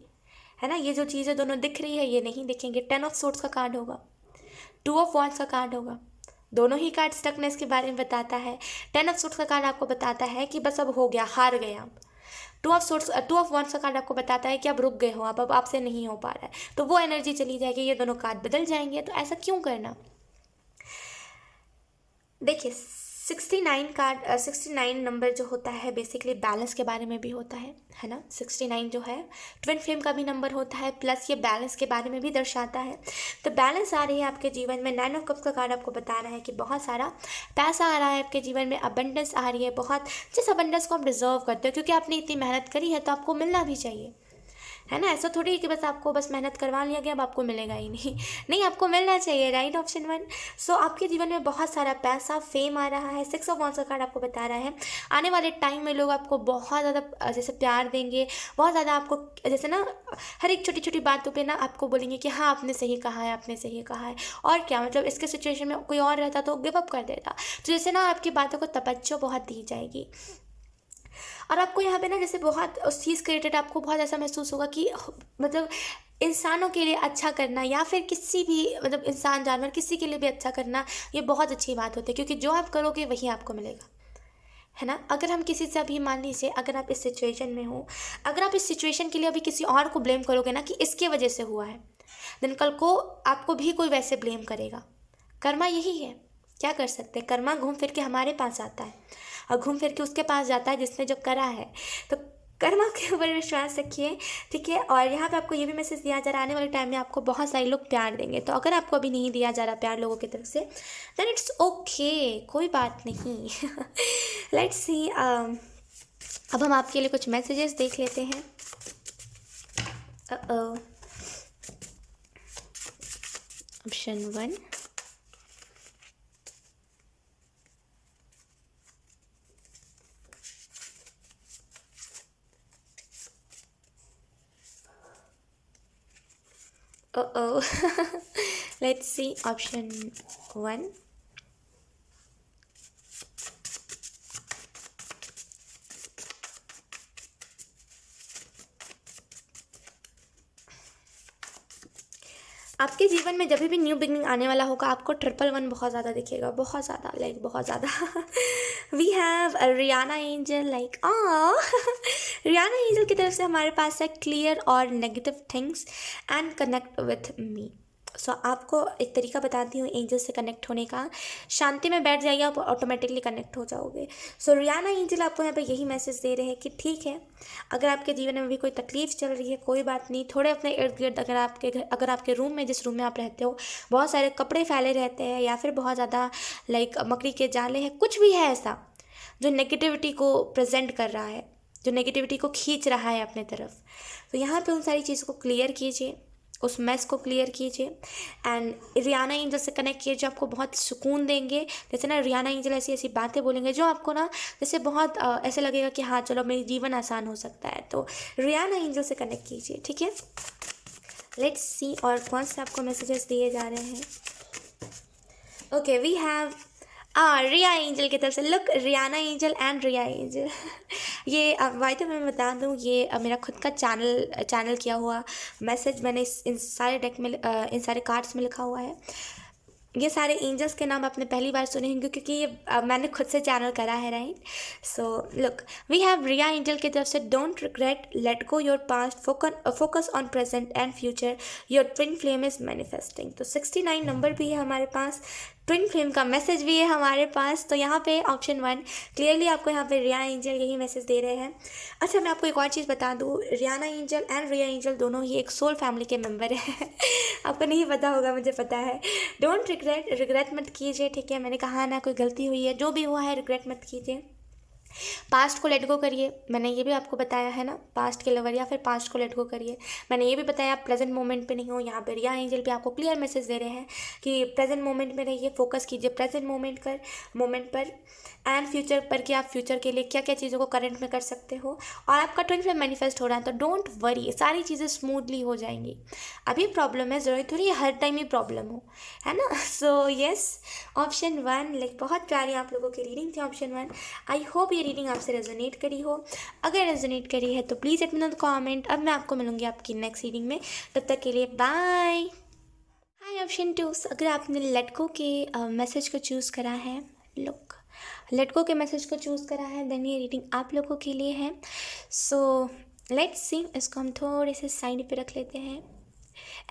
है ना। ये जो चीज़ें दोनों दिख रही है ये नहीं दिखेंगे। 10 ऑफ सोर्ट्स का कार्ड होगा, 2 ऑफ वॉन्ड्स का कार्ड होगा। दोनों ही कार्ड स्टकनेस के बारे में बताता है। 10 ऑफ सोर्ट्स का कार्ड आपको बताता है कि बस अब हो गया, हार गए आप। 2 ऑफ वॉन्ड्स का कार्ड आपको बताता है कि आप रुक गए हो, अब आपसे नहीं हो पा रहा है, तो वो एनर्जी चली जाएगी, ये दोनों कार्ड बदल जाएंगे। तो ऐसा क्यों करना। देखिए 69 नंबर जो होता है बेसिकली बैलेंस के बारे में भी होता है ना। 69 जो है ट्विन फ्लेम का भी नंबर होता है, प्लस ये बैलेंस के बारे में भी दर्शाता है। तो बैलेंस आ रही है आपके जीवन में। 9 ऑफ कप्स का कार्ड आपको बता रहा है कि बहुत सारा पैसा आ रहा है आपके जीवन में, अबंडेंस आ रही है बहुत, जिस अबंडेंस को आप डिजर्व करते हो, क्योंकि आपने इतनी मेहनत करी है तो आपको मिलना भी चाहिए, है ना। ऐसा थोड़ी है कि बस आपको बस मेहनत करवा लिया गया अब आपको मिलेगा ही नहीं, नहीं आपको मिलना चाहिए, राइट। ऑप्शन 1। सो आपके जीवन में बहुत सारा पैसा फेम आ रहा है। 6 ऑफ वॉन्ड्स का कार्ड आपको बता रहा है आने वाले टाइम में लोग आपको बहुत ज़्यादा जैसे प्यार देंगे, बहुत ज़्यादा आपको जैसे ना हर एक छोटी छोटी बातों पे ना आपको बोलेंगे कि हाँ आपने सही कहा है, आपने सही कहा है। और क्या मतलब इसके सिचुएशन में कोई और रहता तो गिव अप कर देता। तो जैसे ना आपकी बातों को तवज्जो बहुत दी जाएगी। और आपको यहाँ पे ना जैसे बहुत उस चीज़ के रिलेटेड आपको बहुत ऐसा महसूस होगा कि मतलब इंसानों के लिए अच्छा करना, या फिर किसी भी मतलब इंसान जानवर किसी के लिए भी अच्छा करना, ये बहुत अच्छी बात होती है, क्योंकि जो आप करोगे वही आपको मिलेगा, है ना। अगर हम किसी से अभी मान लीजिए अगर आप इस सिचुएशन में हो, अगर आप इस सिचुएशन के लिए अभी किसी और को ब्लेम करोगे ना कि इसके वजह से हुआ है, देन कल को आपको भी कोई वैसे ब्लेम करेगा। कर्मा यही है, क्या कर सकते हैं। कर्मा घूम फिर के हमारे पास आता है और घूम फिर के उसके पास जाता है जिसने जो करा है। तो कर्मा के ऊपर विश्वास रखिए, ठीक है। और यहाँ पे आपको ये भी मैसेज दिया जा रहा है आने वाले टाइम में आपको बहुत सारे लोग प्यार देंगे। तो अगर आपको अभी नहीं दिया जा रहा प्यार लोगों की तरफ से, देन इट्स ओके, कोई बात नहीं। लेट्स सी, अब हम आपके लिए कुछ मैसेजेस देख लेते हैं। ऑप्शन 1। Let's see option 1. आपके जीवन में जब भी न्यू बिगनिंग आने वाला होगा आपको 111 बहुत ज़्यादा दिखेगा, बहुत ज़्यादा, लाइक बहुत ज़्यादा। We have Riana angel, like Riana angel की तरफ से हमारे पास है क्लियर और negative things and connect with me. So आपको एक तरीका बताती हूँ एंजल से कनेक्ट होने का। शांति में बैठ जाइए, आप ऑटोमेटिकली कनेक्ट हो जाओगे। सो रियाना एंजल आपको यहाँ पे यही मैसेज दे रहे हैं कि ठीक है, अगर आपके जीवन में भी कोई तकलीफ चल रही है कोई बात नहीं, थोड़े अपने इर्द गिर्द अगर आपके रूम में, जिस रूम में आप रहते हो, बहुत सारे कपड़े फैले रहते हैं या फिर बहुत ज़्यादा लाइक मकड़ी के जाले हैं, कुछ भी है ऐसा जो नेगेटिविटी को प्रेजेंट कर रहा है, जो नेगेटिविटी को खींच रहा है अपने तरफ, तो यहाँ पे उन सारी चीज़ों को क्लियर कीजिए, उस मैस को क्लियर कीजिए एंड रियाना एंजल से कनेक्ट कीजिए जो आपको बहुत सुकून देंगे। जैसे ना रियाना एंजल ऐसी ऐसी बातें बोलेंगे जो आपको ना जैसे बहुत ऐसे लगेगा कि हाँ चलो मेरी जीवन आसान हो सकता है। तो रियाना एंजल से कनेक्ट कीजिए, ठीक है। लेट्स सी और कौन से आपको मैसेजेस दिए जा रहे हैं। Okay, we have Riya angel की तरफ से, look Riyana angel and Riya angel. ये वाई तो मैं बता दूँ, ये मेरा खुद का चैनल किया हुआ मैसेज मैंने इन सारे डेक में इन सारे कार्ड्स में लिखा हुआ है। ये सारे एंजल्स के नाम आपने पहली बार सुने होंगे क्योंकि ये मैंने खुद से चैनल करा है, right. So look, we have Riya angel की तरफ से don't regret, let go your past, focus on present and future, your twin flame is manifesting. तो 69 नंबर भी है हमारे पास, ट्विन फ्लेम का मैसेज भी है हमारे पास। तो यहाँ पे ऑप्शन 1 क्लियरली आपको यहाँ पे रिया एंजल यही मैसेज दे रहे हैं। अच्छा, मैं आपको एक और चीज़ बता दूँ, Riyana angel and Riya angel दोनों ही एक सोल फैमिली के मेंबर हैं। आपको नहीं पता होगा, मुझे पता है। डोंट रिग्रेट मत कीजिए, ठीक है। मैंने कहा ना कोई गलती हुई है, जो भी हुआ है रिग्रेट मत कीजिए। पास्ट को लेट गो करिए, मैंने ये भी आपको बताया है ना, पास्ट के लवर या फिर पास्ट को लेट गो करिए। मैंने ये भी बताया आप प्रेजेंट मोमेंट पे नहीं हो। यहाँ पे रिया एंजल भी आपको क्लियर मैसेज दे रहे हैं कि प्रेजेंट मोमेंट में रहिए, फोकस कीजिए प्रेजेंट मोमेंट पर एंड फ्यूचर पर कि आप फ्यूचर के लिए क्या क्या चीज़ों को करंट में कर सकते हो। और आपका 25 मैनिफेस्ट हो रहा है तो डोंट वरी, सारी चीज़ें स्मूथली हो जाएंगी। अभी प्रॉब्लम है, ज़रूरी थोड़ी हर टाइम ही प्रॉब्लम हो, है ना। सो यस, ऑप्शन 1 लाइक बहुत प्यारी आप लोगों की रीडिंग थी ऑप्शन 1। आई होप ये रीडिंग आपसे रेजोनेट करी हो। अगर रेजोनेट करी है तो please let me know the comment. अब मैं आपको मिलूंगी आपकी नेक्स्ट रीडिंग में, तब तक के लिए बाय। हाय ऑप्शन 2, अगर आपने लेट गो के मैसेज को चूज़ करा है, लुक लेट गो के मैसेज को चूज़ करा है, देन ये रीडिंग आप लोगों के लिए है। सो लेट्स सी, इसको हम थोड़े से साइड पे रख लेते हैं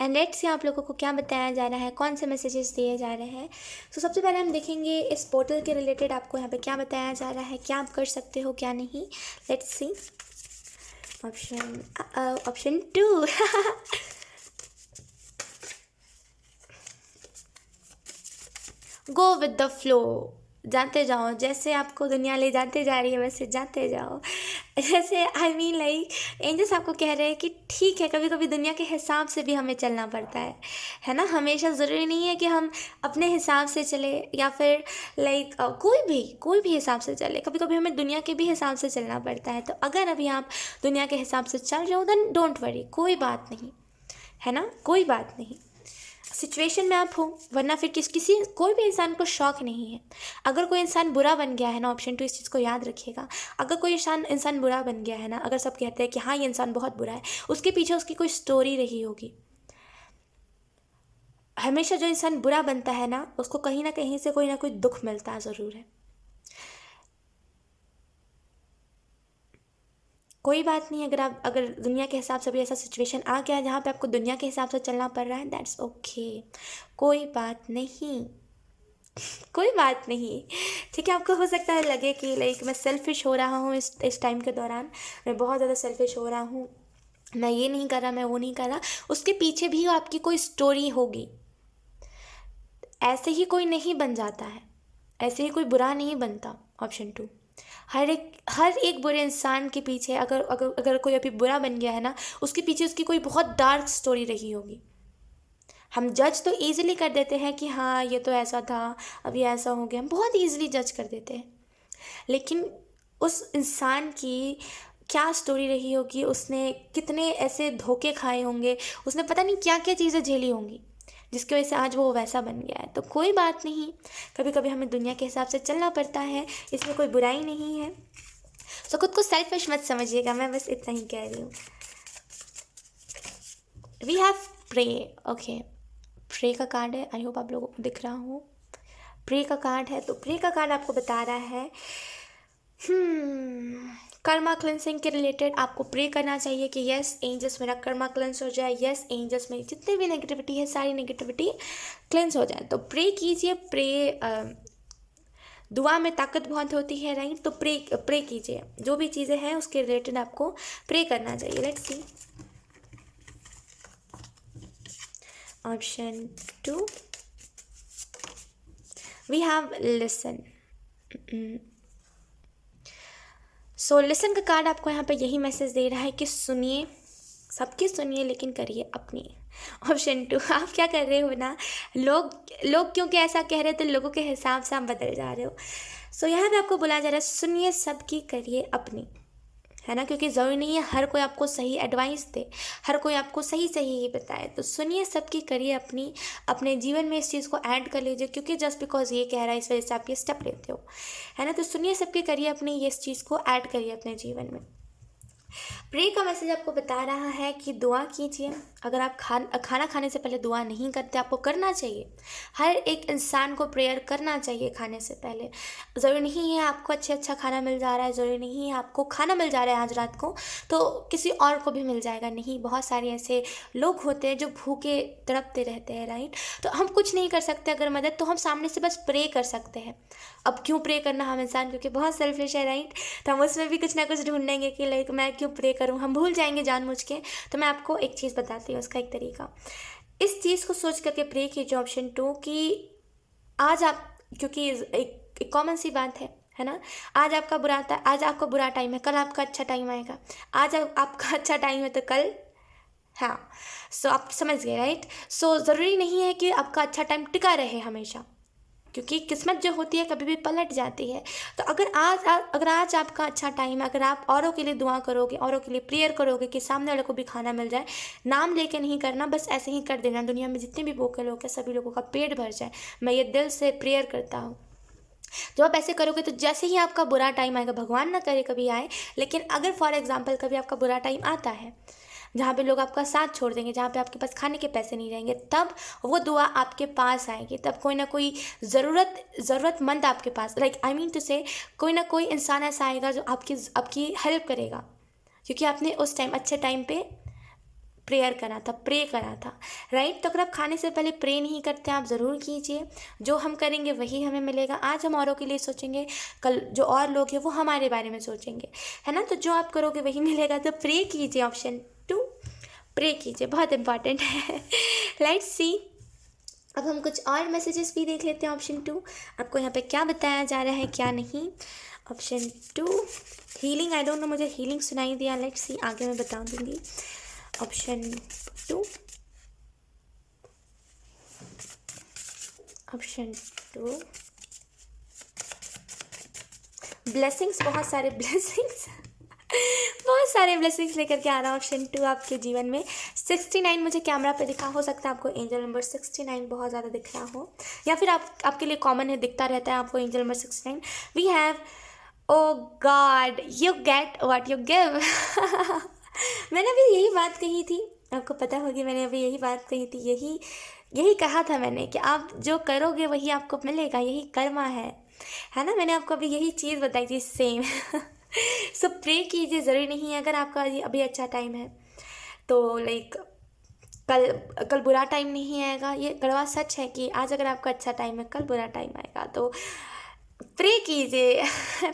एंड लेट्स सी आप लोगों को क्या बताया जा रहा है, कौन से मैसेजेस दिए जा रहे हैं। तो सबसे पहले हम देखेंगे इस पोर्टल के रिलेटेड आपको यहाँ पे क्या बताया जा रहा है, क्या आप कर सकते हो क्या नहीं। Let's see option 2 go with the flow, जाते जाओ, जैसे आपको दुनिया ले जाते जा रही है वैसे जाते जाओ। जैसे आई मीन लाइक एंजल्स आपको कह रहे हैं कि ठीक है, कभी कभी दुनिया के हिसाब से भी हमें चलना पड़ता है ना। हमेशा ज़रूरी नहीं है कि हम अपने हिसाब से चले या फिर लाइक कोई भी हिसाब से चले, कभी कभी हमें दुनिया के भी हिसाब से चलना पड़ता है। तो अगर अभी आप दुनिया के हिसाब से चल रहे हो देन डोंट वरी, कोई बात नहीं, है ना, कोई बात नहीं। सिचुएशन में आप हो, वरना फिर किसी कोई भी इंसान को शौक नहीं है। अगर कोई इंसान बुरा बन गया है ना, ऑप्शन 2 इस चीज़ को याद रखिएगा, अगर कोई इंसान बुरा बन गया है ना, अगर सब कहते हैं कि हाँ ये इंसान बहुत बुरा है, उसके पीछे उसकी कोई स्टोरी रही होगी। हमेशा जो इंसान बुरा बनता है ना, उसको कहीं ना कहीं से कोई ना कोई दुख मिलता ज़रूर है। कोई बात नहीं, अगर दुनिया के हिसाब से भी ऐसा सिचुएशन आ गया है जहाँ पे आपको दुनिया के हिसाब से चलना पड़ रहा है, दैट्स ओके, कोई बात नहीं, कोई बात नहीं। ठीक है, आपको हो सकता है लगे कि लाइक मैं सेल्फिश हो रहा हूँ इस टाइम के दौरान, मैं बहुत ज़्यादा सेल्फिश हो रहा हूँ, मैं ये नहीं कर रहा, मैं वो नहीं कर रहा। उसके पीछे भी आपकी कोई स्टोरी होगी। ऐसे ही कोई नहीं बन जाता है, ऐसे ही कोई बुरा नहीं बनता। ऑप्शन 2, हर एक बुरे इंसान के पीछे अगर कोई अभी बुरा बन गया है ना, उसके पीछे उसकी कोई बहुत डार्क स्टोरी रही होगी। हम जज तो ईजिली कर देते हैं कि हाँ ये तो ऐसा था, अभी ऐसा हो गया, हम बहुत ईजिली जज कर देते हैं। लेकिन उस इंसान की क्या स्टोरी रही होगी, उसने कितने ऐसे धोखे खाए होंगे, उसने पता नहीं क्या क्या चीज़ें झेली होंगी जिसकी वजह से आज वो वैसा बन गया है। तो कोई बात नहीं, कभी कभी हमें दुनिया के हिसाब से चलना पड़ता है, इसमें कोई बुराई नहीं है। तो खुद को सेल्फिश मत समझिएगा, मैं बस इतना ही कह रही हूँ। We have pray, okay, pray का कार्ड है, आई होप आप लोगों को दिख रहा हो। प्रे का कार्ड है, तो प्रे का कार्ड आपको बता रहा है कर्मा क्लेंसिंग के रिलेटेड आपको प्रे करना चाहिए कि यस एंजल्स मेरा कर्मा क्लेंस हो जाए, यस एंजल्स मेरी जितनी भी नेगेटिविटी है सारी नेगेटिविटी क्लेंस हो जाए। तो प्रे कीजिए, दुआ में ताकत बहुत होती है, राइट। तो प्रे कीजिए, जो भी चीज़ें हैं उसके रिलेटेड आपको प्रे करना चाहिए। Let's see option 2, we have listen. So listen का कार्ड आपको यहाँ पे यही मैसेज दे रहा है कि सुनिए, सबकी सुनिए लेकिन करिए अपनी। ऑप्शन 2, आप क्या कर रहे हो ना, लोग क्योंकि ऐसा कह रहे थे लोगों के हिसाब से आप बदल जा रहे हो। सो यहाँ पे आपको बोला जा रहा है सुनिए सबकी, करिए अपनी, है ना, क्योंकि ज़रूरी नहीं है हर कोई आपको सही एडवाइस दे, हर कोई आपको सही ही बताए। तो सुनिए सबकी, करिए अपनी, अपने जीवन में इस चीज़ को ऐड कर लीजिए, क्योंकि जस्ट बिकॉज ये कह रहा है इस वजह से आप ये स्टेप लेते हो, है ना। तो सुनिए सबकी, करिए अपनी, ये इस चीज़ को ऐड करिए अपने जीवन में। प्रे का मैसेज आपको बता रहा है कि दुआ कीजिए। अगर आप खाना खाने से पहले दुआ नहीं करते, आपको करना चाहिए। हर एक इंसान को प्रेयर करना चाहिए खाने से पहले। ज़रूरी नहीं है आपको अच्छा खाना मिल जा रहा है, ज़रूरी नहीं है आपको खाना मिल जा रहा है आज रात को तो किसी और को भी मिल जाएगा, नहीं। बहुत सारे ऐसे लोग होते हैं जो भूखे तड़पते रहते हैं, राइट। तो हम कुछ नहीं कर सकते अगर मदद, तो हम सामने से बस प्रे कर सकते हैं। अब क्यों प्रे करना हम इंसान, क्योंकि बहुत सेल्फिश है, राइट। तो हम उसमें भी कुछ ना कुछ ढूंढेंगे कि लाइक मैं क्यों प्रे करूँ, हम भूल जाएंगे जानबूझ के। तो मैं आपको एक चीज़ बताती हूँ, उसका एक तरीका। इस चीज़ को सोच करके प्रे कीजिए ऑप्शन 2 कि आज आप, क्योंकि एक कॉमन सी बात है है ना। आज आपका बुरा टाइम है, कल आपका अच्छा टाइम आएगा। आज आपका अच्छा टाइम है तो कल, हाँ। सो आप समझ गए, राइट। सो ज़रूरी नहीं है कि आपका अच्छा टाइम टिका रहे हमेशा, क्योंकि किस्मत जो होती है कभी भी पलट जाती है। तो अगर आज आपका अच्छा टाइम है, अगर आप औरों के लिए दुआ करोगे, औरों के लिए प्रेयर करोगे कि सामने वाले को भी खाना मिल जाए, नाम लेके नहीं करना, बस ऐसे ही कर देना, दुनिया में जितने भी भूखे लोग हैं सभी लोगों का पेट भर जाए, मैं ये दिल से प्रेयर करता हूँ। जब आप ऐसे करोगे तो जैसे ही आपका बुरा टाइम आएगा, भगवान ना करे कभी आए, लेकिन अगर फॉर एग्जाम्पल कभी आपका बुरा टाइम आता है जहाँ पे लोग आपका साथ छोड़ देंगे, जहाँ पे आपके पास खाने के पैसे नहीं रहेंगे, तब वो दुआ आपके पास आएगी। तब कोई ना कोई ज़रूरतमंद आपके पास, लाइक आई मीन टू से, कोई ना कोई इंसान ऐसा आएगा जो आपकी हेल्प करेगा, क्योंकि आपने उस टाइम अच्छे टाइम पे प्रे करा था, राइट। तो अगर आप खाने से पहले प्रे नहीं करते, आप ज़रूर कीजिए। जो हम करेंगे वही हमें मिलेगा। आज हम औरों के लिए सोचेंगे, कल जो और लोग हैं वो हमारे बारे में सोचेंगे, है ना। तो जो आप करोगे वही मिलेगा। तो प्रे कीजिए, ऑप्शन 2 प्रे कीजिए, बहुत इंपॉर्टेंट है। लेट्स सी, अब हम कुछ और मैसेजेस भी देख लेते हैं। ऑप्शन 2 आपको यहाँ पे क्या बताया जा रहा है क्या नहीं। Option 2 healing, I don't no, मुझे हीलिंग सुनाई दिया। लेट्स सी, आगे मैं बता दूंगी। ऑप्शन 2 ब्लेसिंग्स, बहुत सारे ब्लेसिंग्स बहुत सारे ब्लेसिंग्स लेकर के आ रहा है ऑप्शन 2 आपके जीवन में। 69 मुझे कैमरा पे दिखा, हो सकता है आपको एंजल नंबर 69 बहुत ज़्यादा दिख रहा हो, या फिर आपके लिए कॉमन है, दिखता रहता है आपको angel number 69। We have, oh God, you get what you give. मैंने अभी यही बात कही थी, आपको पता होगी, मैंने अभी यही बात कही थी, यही कहा था मैंने कि आप जो करोगे वही आपको मिलेगा, यही कर्मा है ना। मैंने आपको अभी यही चीज़ बताई थी, सेम। सो प्रे कीजिए, ज़रूरी नहीं है अगर आपका अभी अच्छा टाइम है तो लाइक कल बुरा टाइम नहीं आएगा। ये कड़वा सच है कि आज अगर आपका अच्छा टाइम है, कल बुरा टाइम आएगा। तो प्रे कीजिए,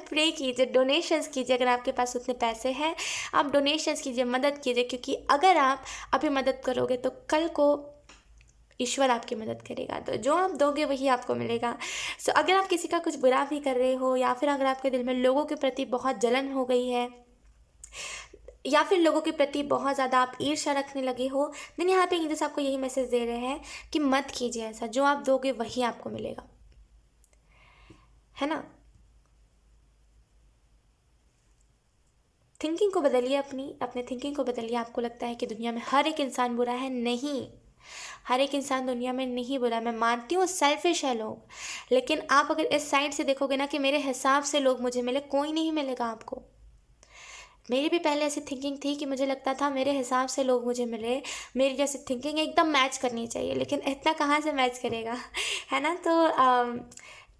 प्रे कीजिए, डोनेशंस कीजिए। अगर आपके पास उतने पैसे हैं, आप डोनेशंस कीजिए, मदद कीजिए, क्योंकि अगर आप अभी मदद करोगे तो कल को ईश्वर आपकी मदद करेगा। तो जो आप दोगे वही आपको मिलेगा। सो अगर आप किसी का कुछ बुरा भी कर रहे हो, या फिर अगर आपके दिल में लोगों के प्रति बहुत जलन हो गई है, या फिर लोगों के प्रति बहुत ज़्यादा आप ईर्ष्या रखने लगे हो, देन यहाँ पे इंग्लिश आपको यही मैसेज दे रहे हैं कि मत कीजिए ऐसा। जो आप दोगे वही आपको मिलेगा, है ना। थिंकिंग को बदलिए, अपने थिंकिंग को बदलिए। आपको लगता है कि दुनिया में हर एक इंसान बुरा है, नहीं, हर एक इंसान दुनिया में नहीं बुरा। मैं मानती हूँ सेल्फिश है लोग, लेकिन आप अगर इस साइड से देखोगे ना कि मेरे हिसाब से लोग मुझे मिले, कोई नहीं मिलेगा आपको। मेरी भी पहले ऐसी थिंकिंग थी कि मुझे लगता था मेरे हिसाब से लोग मुझे मिले, मेरी जैसी थिंकिंग एकदम मैच करनी चाहिए, लेकिन इतना कहाँ से मैच करेगा, है ना। तो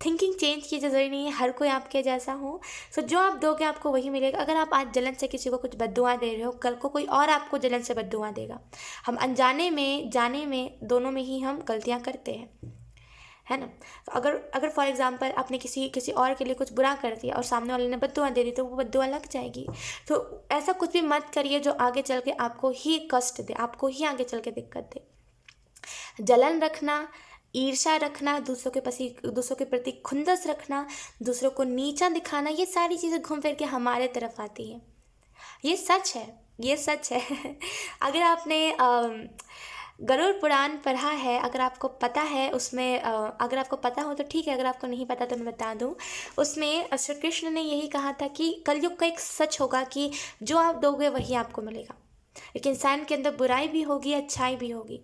थिंकिंग चेंज की ज़रूरी नहीं है, हर कोई आपके जैसा हो। सो जो आप दोगे आपको वही मिलेगा। अगर आप आज जलन से किसी को कुछ बद्दुआ दे रहे हो, कल को कोई और आपको जलन से बद्दुआ देगा। हम अनजाने में, जाने में, दोनों में ही हम गलतियाँ करते हैं, है ना। तो अगर फॉर एग्जांपल आपने किसी और के लिए कुछ बुरा कर दिया और सामने वाले ने बद्दुआ दे दी, तो वो बद्दुआ लग जाएगी। तो ऐसा कुछ भी मत करिए जो आगे चल के आपको ही कष्ट दे, आपको ही आगे चल के दिक्कत दे। जलन रखना, ईर्ष्या रखना, दूसरों के प्रति खुंदस रखना, दूसरों को नीचा दिखाना, ये सारी चीज़ें घूम फिर के हमारे तरफ आती हैं। ये सच है, ये सच है। अगर आपने गरुड़ पुराण पढ़ा है, अगर आपको पता है उसमें, अगर आपको पता हो तो ठीक है, अगर आपको नहीं पता तो मैं बता दूं। उसमें श्री कृष्ण ने यही कहा था कि कलयुग का एक सच होगा कि जो आप दोगे वही आपको मिलेगा। एक इंसान के अंदर बुराई भी होगी, अच्छाई भी होगी,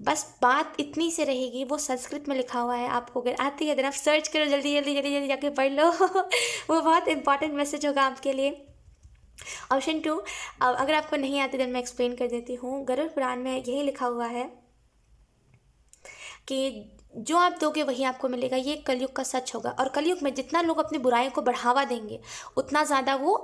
बस बात इतनी से रहेगी। वो संस्कृत में लिखा हुआ है, आपको अगर आती है देन आप सर्च करो, जल्दी जल्दी जल्दी जल्दी जाके पढ़ लो। वो बहुत इंपॉर्टेंट मैसेज होगा आपके लिए। ऑप्शन 2, अगर आपको नहीं आती देन मैं एक्सप्लेन कर देती हूँ। गरुड़ पुराण में यही लिखा हुआ है कि जो आप दोगे वही आपको मिलेगा। ये कलयुग का सच होगा, और कलयुग में जितना लोग अपनी बुराई को बढ़ावा देंगे उतना ज़्यादा वो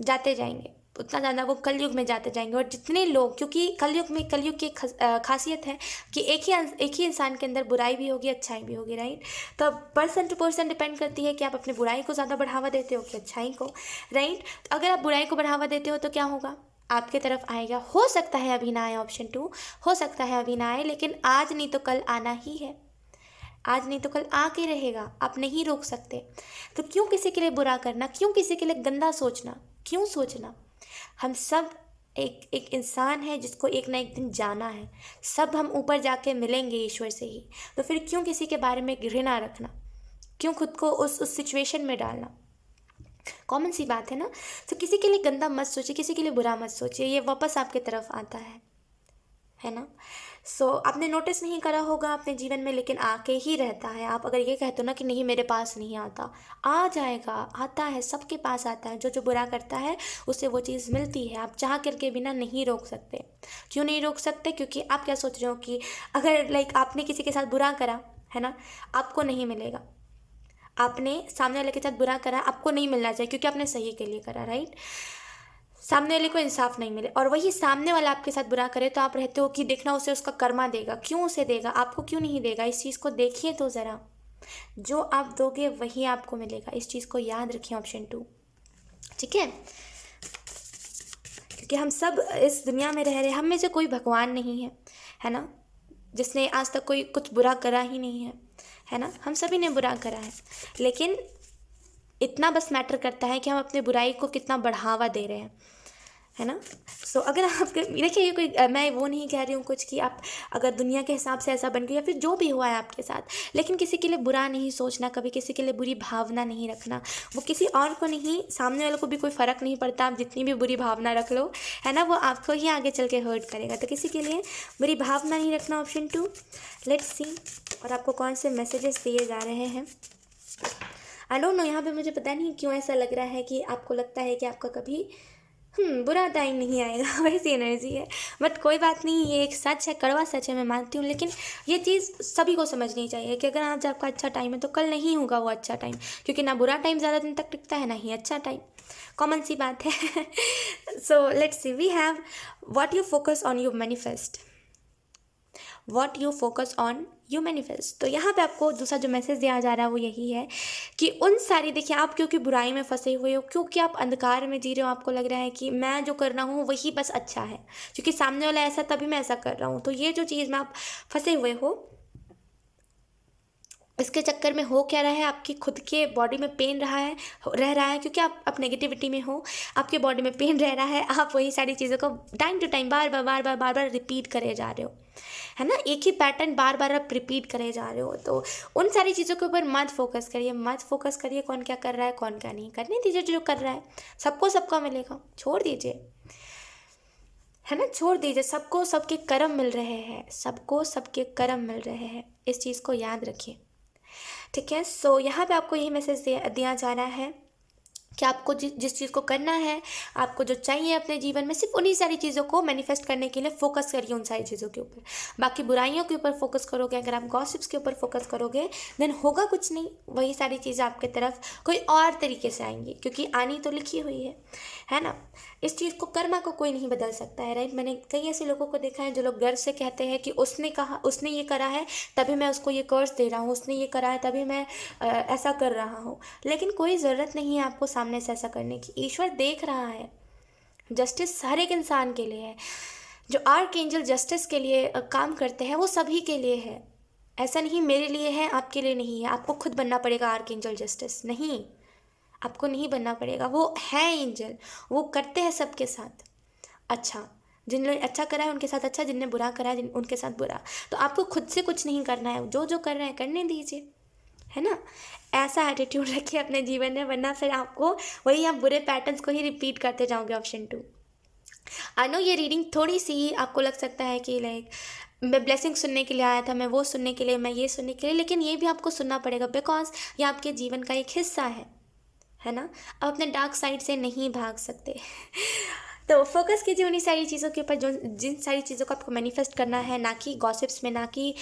जाते जाएंगे, उतना ज़्यादा वो कलयुग में जाते जाएंगे। और जितने लोग, क्योंकि कलयुग की खासियत है कि एक ही इंसान के अंदर बुराई भी होगी, अच्छाई भी होगी, राइट। तो पर्सन टू पर्सन डिपेंड करती है कि आप अपनी बुराई को ज़्यादा बढ़ावा देते हो कि अच्छाई को, राइट। तो अगर आप बुराई को बढ़ावा देते हो तो क्या होगा, आपके तरफ आएगा। हो सकता है अभी ना आए, ऑप्शन 2 हो सकता है अभी ना आए, लेकिन आज नहीं तो कल आना ही है। आज नहीं तो कल आके रहेगा, आप नहीं रोक सकते। तो क्यों किसी के लिए बुरा करना, क्यों किसी के लिए गंदा सोचना, क्यों सोचना। हम सब एक एक इंसान है जिसको एक ना एक दिन जाना है। सब हम ऊपर जाके मिलेंगे ईश्वर से ही। तो फिर क्यों किसी के बारे में घृणा रखना, क्यों खुद को उस सिचुएशन में डालना। कॉमन सी बात है ना। तो किसी के लिए गंदा मत सोचिए, किसी के लिए बुरा मत सोचिए, ये वापस आपके तरफ आता है ना। आपने नोटिस नहीं करा होगा अपने जीवन में, लेकिन आके ही रहता है। आप अगर ये कहते हो ना कि नहीं मेरे पास नहीं आता, आ जाएगा, आता है, सबके पास आता है। जो जो बुरा करता है उसे वो चीज़ मिलती है। आप चाह करके बिना नहीं रोक सकते। क्यों नहीं रोक सकते? क्योंकि आप क्या सोच रहे हो कि अगर आपने किसी के साथ बुरा करा है ना, आपको नहीं मिलेगा। आपने सामने वाले के साथ बुरा करा, आपको नहीं मिलना चाहिए क्योंकि आपने सही के लिए करा, राइट। सामने वाले को इंसाफ नहीं मिले और वही सामने वाला आपके साथ बुरा करे तो आप रहते हो कि देखना उसे उसका कर्मा देगा। क्यों उसे देगा? आपको क्यों नहीं देगा? इस चीज़ को देखिए तो ज़रा। जो आप दोगे वही आपको मिलेगा। इस चीज़ को याद रखिए, ऑप्शन 2, ठीक है। क्योंकि हम सब इस दुनिया में रह रहे हैं, हम में से कोई भगवान नहीं है ना, जिसने आज तक कोई कुछ बुरा करा ही नहीं है ना। हम सभी ने बुरा करा है, लेकिन इतना बस मैटर करता है कि हम अपने बुराई को कितना बढ़ावा दे रहे हैं, है ना। अगर आप देखिए, ये कोई मैं वो नहीं कह रही हूँ कुछ कि आप अगर दुनिया के हिसाब से ऐसा बन गया या फिर जो भी हुआ है आपके साथ, लेकिन किसी के लिए बुरा नहीं सोचना, कभी किसी के लिए बुरी भावना नहीं रखना। वो किसी और को नहीं, सामने वाले को भी कोई फ़र्क नहीं पड़ता। आप जितनी भी बुरी भावना रख लो, है ना, वो आपको ही आगे चल के हर्ट करेगा। तो किसी के लिए बुरी भावना नहीं रखना, ऑप्शन 2। लेट्स सी और आपको कौन से मैसेजेस दिए जा रहे हैं। आई डोंट नो, यहाँ पे मुझे पता नहीं क्यों ऐसा लग रहा है कि आपको लगता है कि आपका कभी बुरा टाइम नहीं आएगा, वैसी एनर्जी है। बट कोई बात नहीं, ये एक सच है, कड़वा सच है, मैं मानती हूँ। लेकिन ये चीज़ सभी को समझनी चाहिए कि अगर आज आपका अच्छा टाइम है तो कल नहीं होगा वो अच्छा टाइम, क्योंकि ना बुरा टाइम ज़्यादा दिन तक टिकता है, ना ही अच्छा टाइम। कॉमन सी बात है। Let's see, we have what you focus on, you manifest. What you focus on, you manifest. तो यहाँ पे आपको दूसरा जो मैसेज दिया जा रहा है वो यही है कि उन सारी, देखिए आप क्योंकि बुराई में फंसे हुए हो, क्योंकि आप अंधकार में जी रहे हो, आपको लग रहा है कि मैं जो कर रहा हूँ वही बस अच्छा है, क्योंकि सामने वाला ऐसा तभी मैं ऐसा कर रहा हूँ। तो ये जो चीज़ में आप फंसे हुए हो, इसके चक्कर में हो क्या रहा है, आपकी खुद के बॉडी में पेन रह रहा है, क्योंकि आप नेगेटिविटी में हो, आपके बॉडी में पेन रह रहा है। आप वही सारी चीज़ों को टाइम टू टाइम बार बार रिपीट करे जा रहे हो, है ना। एक ही पैटर्न बार बार आप रिपीट करे जा रहे हो। तो उन सारी चीज़ों के ऊपर मत फोकस करिए, कौन क्या कर रहा है, कौन क्या नहीं। करने दीजिए जो कर रहा है, सबको सबका मिलेगा, छोड़ दीजिए, है ना, छोड़ दीजिए। सबको सबके कर्म मिल रहे हैं, सबको सबके कर्म मिल रहे हैं। इस चीज़ को याद रखिए, ठीक है। यहाँ पे आपको यही मैसेज दिया जा रहा है कि आपको जिस चीज़ को करना है, आपको जो चाहिए अपने जीवन में, सिर्फ उन्हीं सारी चीज़ों को मैनिफेस्ट करने के लिए फोकस करिए, उन सारी चीज़ों के ऊपर। बाकी बुराइयों के ऊपर फोकस करोगे, अगर आप गॉसिप्स के ऊपर फोकस करोगे, देन होगा कुछ नहीं। वही सारी चीज़ें आपके तरफ कोई और तरीके से आएंगी, क्योंकि आनी तो लिखी हुई है ना। इस चीज़ को, कर्मा को कोई नहीं बदल सकता है, राइट। मैंने कई ऐसे लोगों को देखा है जो लोग गर्व से कहते हैं कि उसने ये करा है तभी मैं उसको ये कर्ज दे रहा हूँ, उसने ये करा है तभी मैं ऐसा कर रहा हूँ। लेकिन कोई ज़रूरत नहीं है आपको सामने से ऐसा करने की। ईश्वर देख रहा है। जस्टिस हर एक इंसान के लिए है। जो आर्कएंजल जस्टिस के लिए काम करते हैं वो सभी के लिए है। ऐसा नहीं मेरे लिए है, आपके लिए नहीं है। आपको खुद बनना पड़ेगा आर्कएंजल जस्टिस, नहीं, आपको नहीं बनना पड़ेगा। वो है एंजल, वो करते हैं सबके साथ अच्छा। जिनने अच्छा करा है उनके साथ अच्छा, जिनने बुरा करा है उनके साथ बुरा। तो आपको खुद से कुछ नहीं करना है, जो जो कर रहे हैं करने दीजिए, है ना। ऐसा एटीट्यूड रखिए अपने जीवन में, वरना फिर आपको वही आप बुरे पैटर्न्स को ही रिपीट करते जाओगे, ऑप्शन 2। आई नो ये रीडिंग थोड़ी सी आपको लग सकता है कि मैं ब्लेसिंग सुनने के लिए आया था, मैं वो सुनने के लिए, मैं ये सुनने के लिए, लेकिन ये भी आपको सुनना पड़ेगा, बिकॉज ये आपके जीवन का एक हिस्सा है ना। अब अपने डार्क साइड से नहीं भाग सकते। तो फोकस कीजिए उन्हीं सारी चीज़ों के ऊपर जिन सारी चीज़ों को आपको मैनिफेस्ट करना है, ना कि गॉसिप्स में, ना कि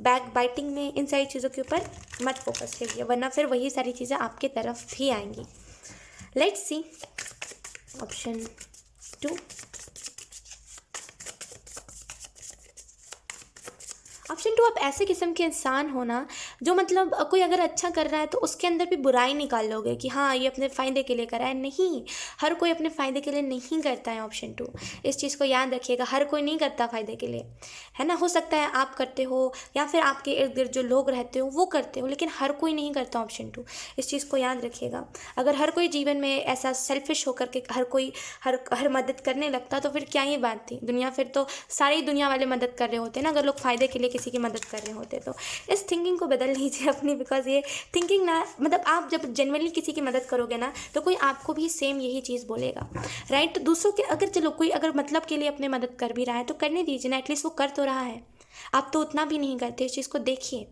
बैक बाइटिंग में। इन सारी चीज़ों के ऊपर मत फोकस कीजिए, वरना फिर वही सारी चीज़ें आपके तरफ भी आएंगी। Let's see option 2। ऑप्शन 2, आप ऐसे किस्म के इंसान हो ना जो मतलब कोई अगर अच्छा कर रहा है तो उसके अंदर भी बुराई निकाल लोगे कि हाँ ये अपने फ़ायदे के लिए कर रहा है। नहीं, हर कोई अपने फ़ायदे के लिए नहीं करता है। ऑप्शन 2, इस चीज़ को याद रखिएगा, हर कोई नहीं करता फ़ायदे के लिए, है ना। हो सकता है आप करते हो या फिर आपके इर्द गिर्द जो लोग रहते हो वो करते हो, लेकिन हर कोई नहीं करता। ऑप्शन 2, इस चीज़ को याद रखिएगा। अगर हर कोई जीवन में ऐसा सेल्फिश होकर के हर कोई हर मदद करने लगता तो फिर क्या ही बात थी दुनिया, फिर तो सारी दुनिया वाले मदद कर रहे होते ना, अगर लोग फ़ायदे के लिए किसी की मदद कर रहे होते तो। इस थिंकिंग को बदल लीजिए अपनी, बिकॉज ये थिंकिंग ना, मतलब आप जब जेन्युइनली किसी की मदद करोगे ना तो कोई आपको भी सेम यही चीज़ बोलेगा, राइट। तो दूसरों के अगर चलो कोई अगर मतलब के लिए अपने मदद कर भी रहा है तो करने दीजिए ना, एटलीस्ट वो कर तो रहा है, आप तो उतना भी नहीं करते। इस चीज़ को देखिए,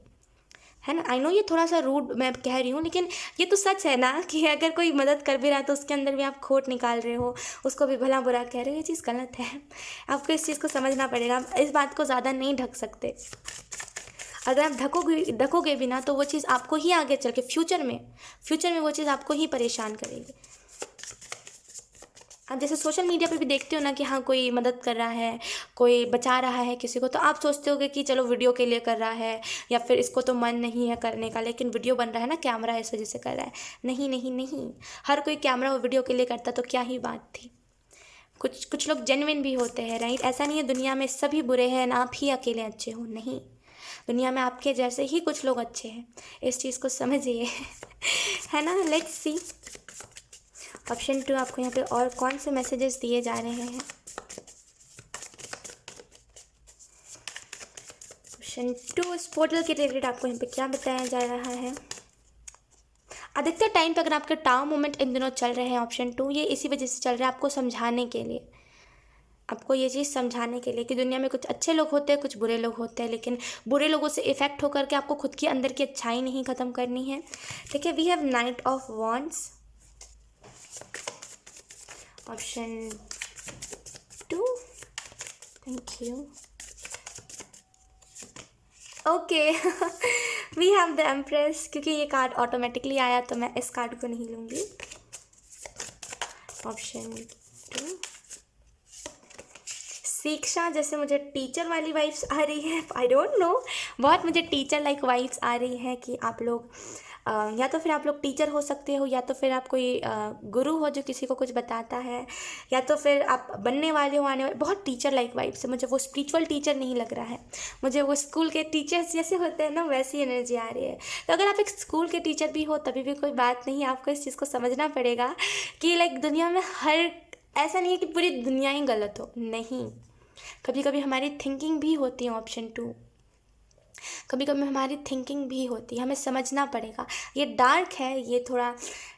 है ना। आई नो ये थोड़ा सा रूड मैं कह रही हूँ, लेकिन ये तो सच है ना कि अगर कोई मदद कर भी रहा है तो उसके अंदर भी आप खोट निकाल रहे हो, उसको भी भला बुरा कह रहे हो, ये चीज़ गलत है। आपको इस चीज़ को समझना पड़ेगा, आप इस बात को ज़्यादा नहीं ढक सकते। अगर आप ढकोगे भी ना तो वो चीज़ आपको ही आगे चल के फ्यूचर में वो चीज़ आपको ही परेशान करेगी। आप जैसे सोशल मीडिया पे भी देखते हो ना कि हाँ कोई मदद कर रहा है, कोई बचा रहा है किसी को, तो आप सोचते होगे कि चलो वीडियो के लिए कर रहा है, या फिर इसको तो मन नहीं है करने का, लेकिन वीडियो बन रहा है ना, कैमरा इस वजह से कर रहा है। नहीं नहीं नहीं, हर कोई कैमरा और वीडियो के लिए करता तो क्या ही बात थी। कुछ लोग जेन्युइन भी होते हैं, राइट। ऐसा नहीं है दुनिया में सभी बुरे हैं ना आप ही अकेले अच्छे हो, नहीं, दुनिया में आपके जैसे ही कुछ लोग अच्छे हैं, इस चीज़ को समझिए। है ना। लेट्स सी ऑप्शन 2 आपको यहाँ पे और कौन से मैसेजेस दिए जा रहे हैं। ऑप्शन 2 इस पोर्टल के रिलेटेड आपको यहाँ पे क्या बताया जा रहा है। अधिकतर टाइम पे अगर आपके टाउ मोमेंट इन दिनों चल रहे हैं ऑप्शन 2, ये इसी वजह से चल रहा है, आपको समझाने के लिए, आपको ये चीज़ समझाने के लिए कि दुनिया में कुछ अच्छे लोग होते हैं, कुछ बुरे लोग होते हैं, लेकिन बुरे लोगों से इफेक्ट होकर के आपको खुद के अंदर की अच्छाई नहीं ख़त्म करनी है। ठीक है। We have knight of wands, option 2, thank you. Okay, we have the empress, क्योंकि ये कार्ड ऑटोमेटिकली आया तो मैं इस कार्ड को नहीं लूँगी। ऑप्शन 2 शिक्षा, जैसे मुझे टीचर वाली वाइब्स आ रही है, आई डोंट नो, बहुत मुझे टीचर लाइक वाइब्स आ रही है कि आप लोग या तो फिर आप लोग टीचर हो सकते हो, या तो फिर आप कोई गुरु हो जो किसी को कुछ बताता है, या तो फिर आप बनने वाले हो, आने वाले, बहुत टीचर लाइक वाइब्स है। मुझे वो स्पिरिचुअल टीचर नहीं लग रहा है, मुझे वो स्कूल के टीचर्स जैसे होते हैं ना वैसी एनर्जी आ रही है। तो अगर आप एक स्कूल के टीचर भी हो तभी भी कोई बात नहीं, आपको इस चीज़ को समझना पड़ेगा कि लाइक दुनिया में हर, ऐसा नहीं है कि पूरी दुनिया ही गलत हो, नहीं, कभी कभी हमारी थिंकिंग भी होती है। ऑप्शन 2, कभी कभी हमारी थिंकिंग भी होती है, हमें समझना पड़ेगा। ये डार्क है, ये थोड़ा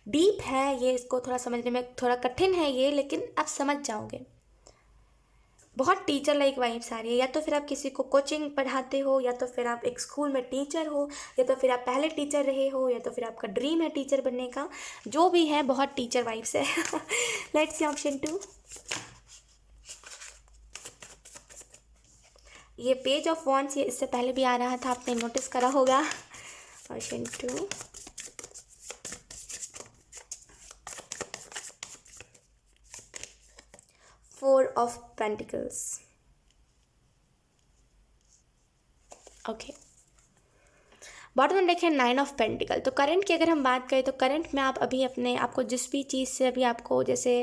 डीप है, ये इसको थोड़ा समझने में थोड़ा कठिन है ये, लेकिन आप समझ जाओगे। बहुत टीचर लाइक वाइब्स आ रही है, या तो फिर आप किसी को कोचिंग पढ़ाते हो, या तो फिर आप एक स्कूल में टीचर हो, या तो फिर आप पहले टीचर रहे हो, या तो फिर आपका ड्रीम है टीचर बनने का, जो भी है बहुत टीचर वाइब्स है। Let's see option 2। ये पेज ऑफ वॉन्ड्स, ये इससे पहले भी आ रहा था, आपने नोटिस करा होगा। Option 2 4 of pentacles, okay. Bottom में देखें 9 ऑफ पेंटिकल। तो करंट की अगर हम बात करें तो करंट में आप अभी अपने आपको जिस भी चीज़ से अभी आपको जैसे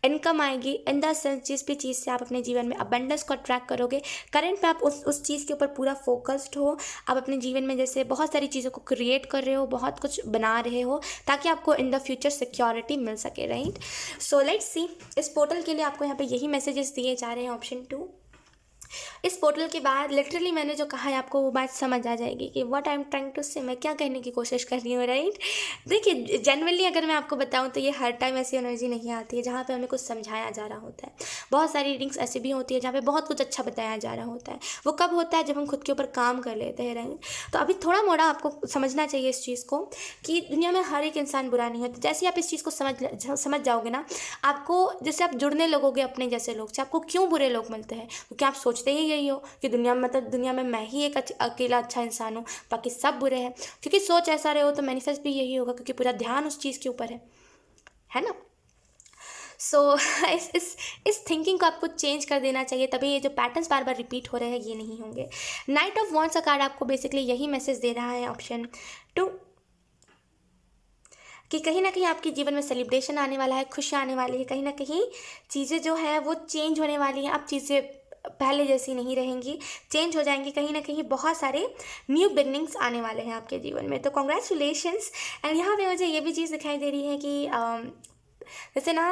इनकम आएगी, इन द सेंस जिस भी चीज़ से आप अपने जीवन में अबंडेंस को अट्रैक्ट करोगे, करंट में आप उस चीज़ के ऊपर पूरा फोकस्ड हो। आप अपने जीवन में जैसे बहुत सारी चीज़ों को क्रिएट कर रहे हो, बहुत कुछ बना रहे हो, ताकि आपको इन द फ्यूचर सिक्योरिटी मिल सके, राइट। सो लेट्स सी, इस पोर्टल के लिए आपको यहाँ पे यही मैसेजेस दिए जा रहे हैं। ऑप्शन 2, इस पोर्टल के बाद लिटरली मैंने जो कहा है आपको वो बात समझ आ जाएगी कि what I am trying to say, मैं क्या कहने की कोशिश कर रही हूँ, राइट। देखिए जनरली अगर मैं आपको बताऊँ तो ये हर टाइम ऐसी एनर्जी नहीं आती है जहाँ पे हमें कुछ समझाया जा रहा होता है। बहुत सारी रीडिंग्स ऐसी भी होती है जहाँ पे बहुत कुछ अच्छा बताया जा रहा होता है। वो कब होता है, जब हम खुद के ऊपर काम कर लेते हैं, राइट। तो अभी थोड़ा मोड़ा आपको समझना चाहिए इस चीज़ को कि दुनिया में हर एक इंसान बुरा नहीं होता। जैसे आप इस चीज़ को समझ जाओगे ना, आपको जैसे आप जुड़ने लगोगे अपने जैसे लोग से, आपको क्यों बुरे लोग मिलते हैं, क्योंकि आप सोचते ही यही हो कि दुनिया में, मतलब दुनिया में मैं ही एक अकेला अच्छा इंसान हूँ, बाकी सब बुरे हैं। क्योंकि सोच ऐसा रहे हो तो मैनिफेस्ट भी यही होगा, क्योंकि पूरा ध्यान उस चीज़ के ऊपर है ना। सो इस थिंकिंग को आपको चेंज कर देना चाहिए, तभी ये जो पैटर्न्स बार बार रिपीट हो रहे हैं ये नहीं होंगे। नाइट ऑफ वॉन्ड्स का कार्ड आपको बेसिकली यही मैसेज दे रहा है। ऑप्शन 2, कि कहीं ना कहीं आपके जीवन में सेलिब्रेशन आने वाला है, खुशियाँ आने वाली है, कहीं ना कहीं चीज़ें जो है वो चेंज होने वाली हैं। अब चीज़ें पहले जैसी नहीं रहेंगी, चेंज हो जाएंगी, कहीं ना कहीं बहुत सारे न्यू बिगनिंग्स आने वाले हैं आपके जीवन में। तो कॉन्ग्रेचुलेशंस। एंड यहाँ पे मुझे ये भी चीज़ दिखाई दे रही है कि जैसे ना,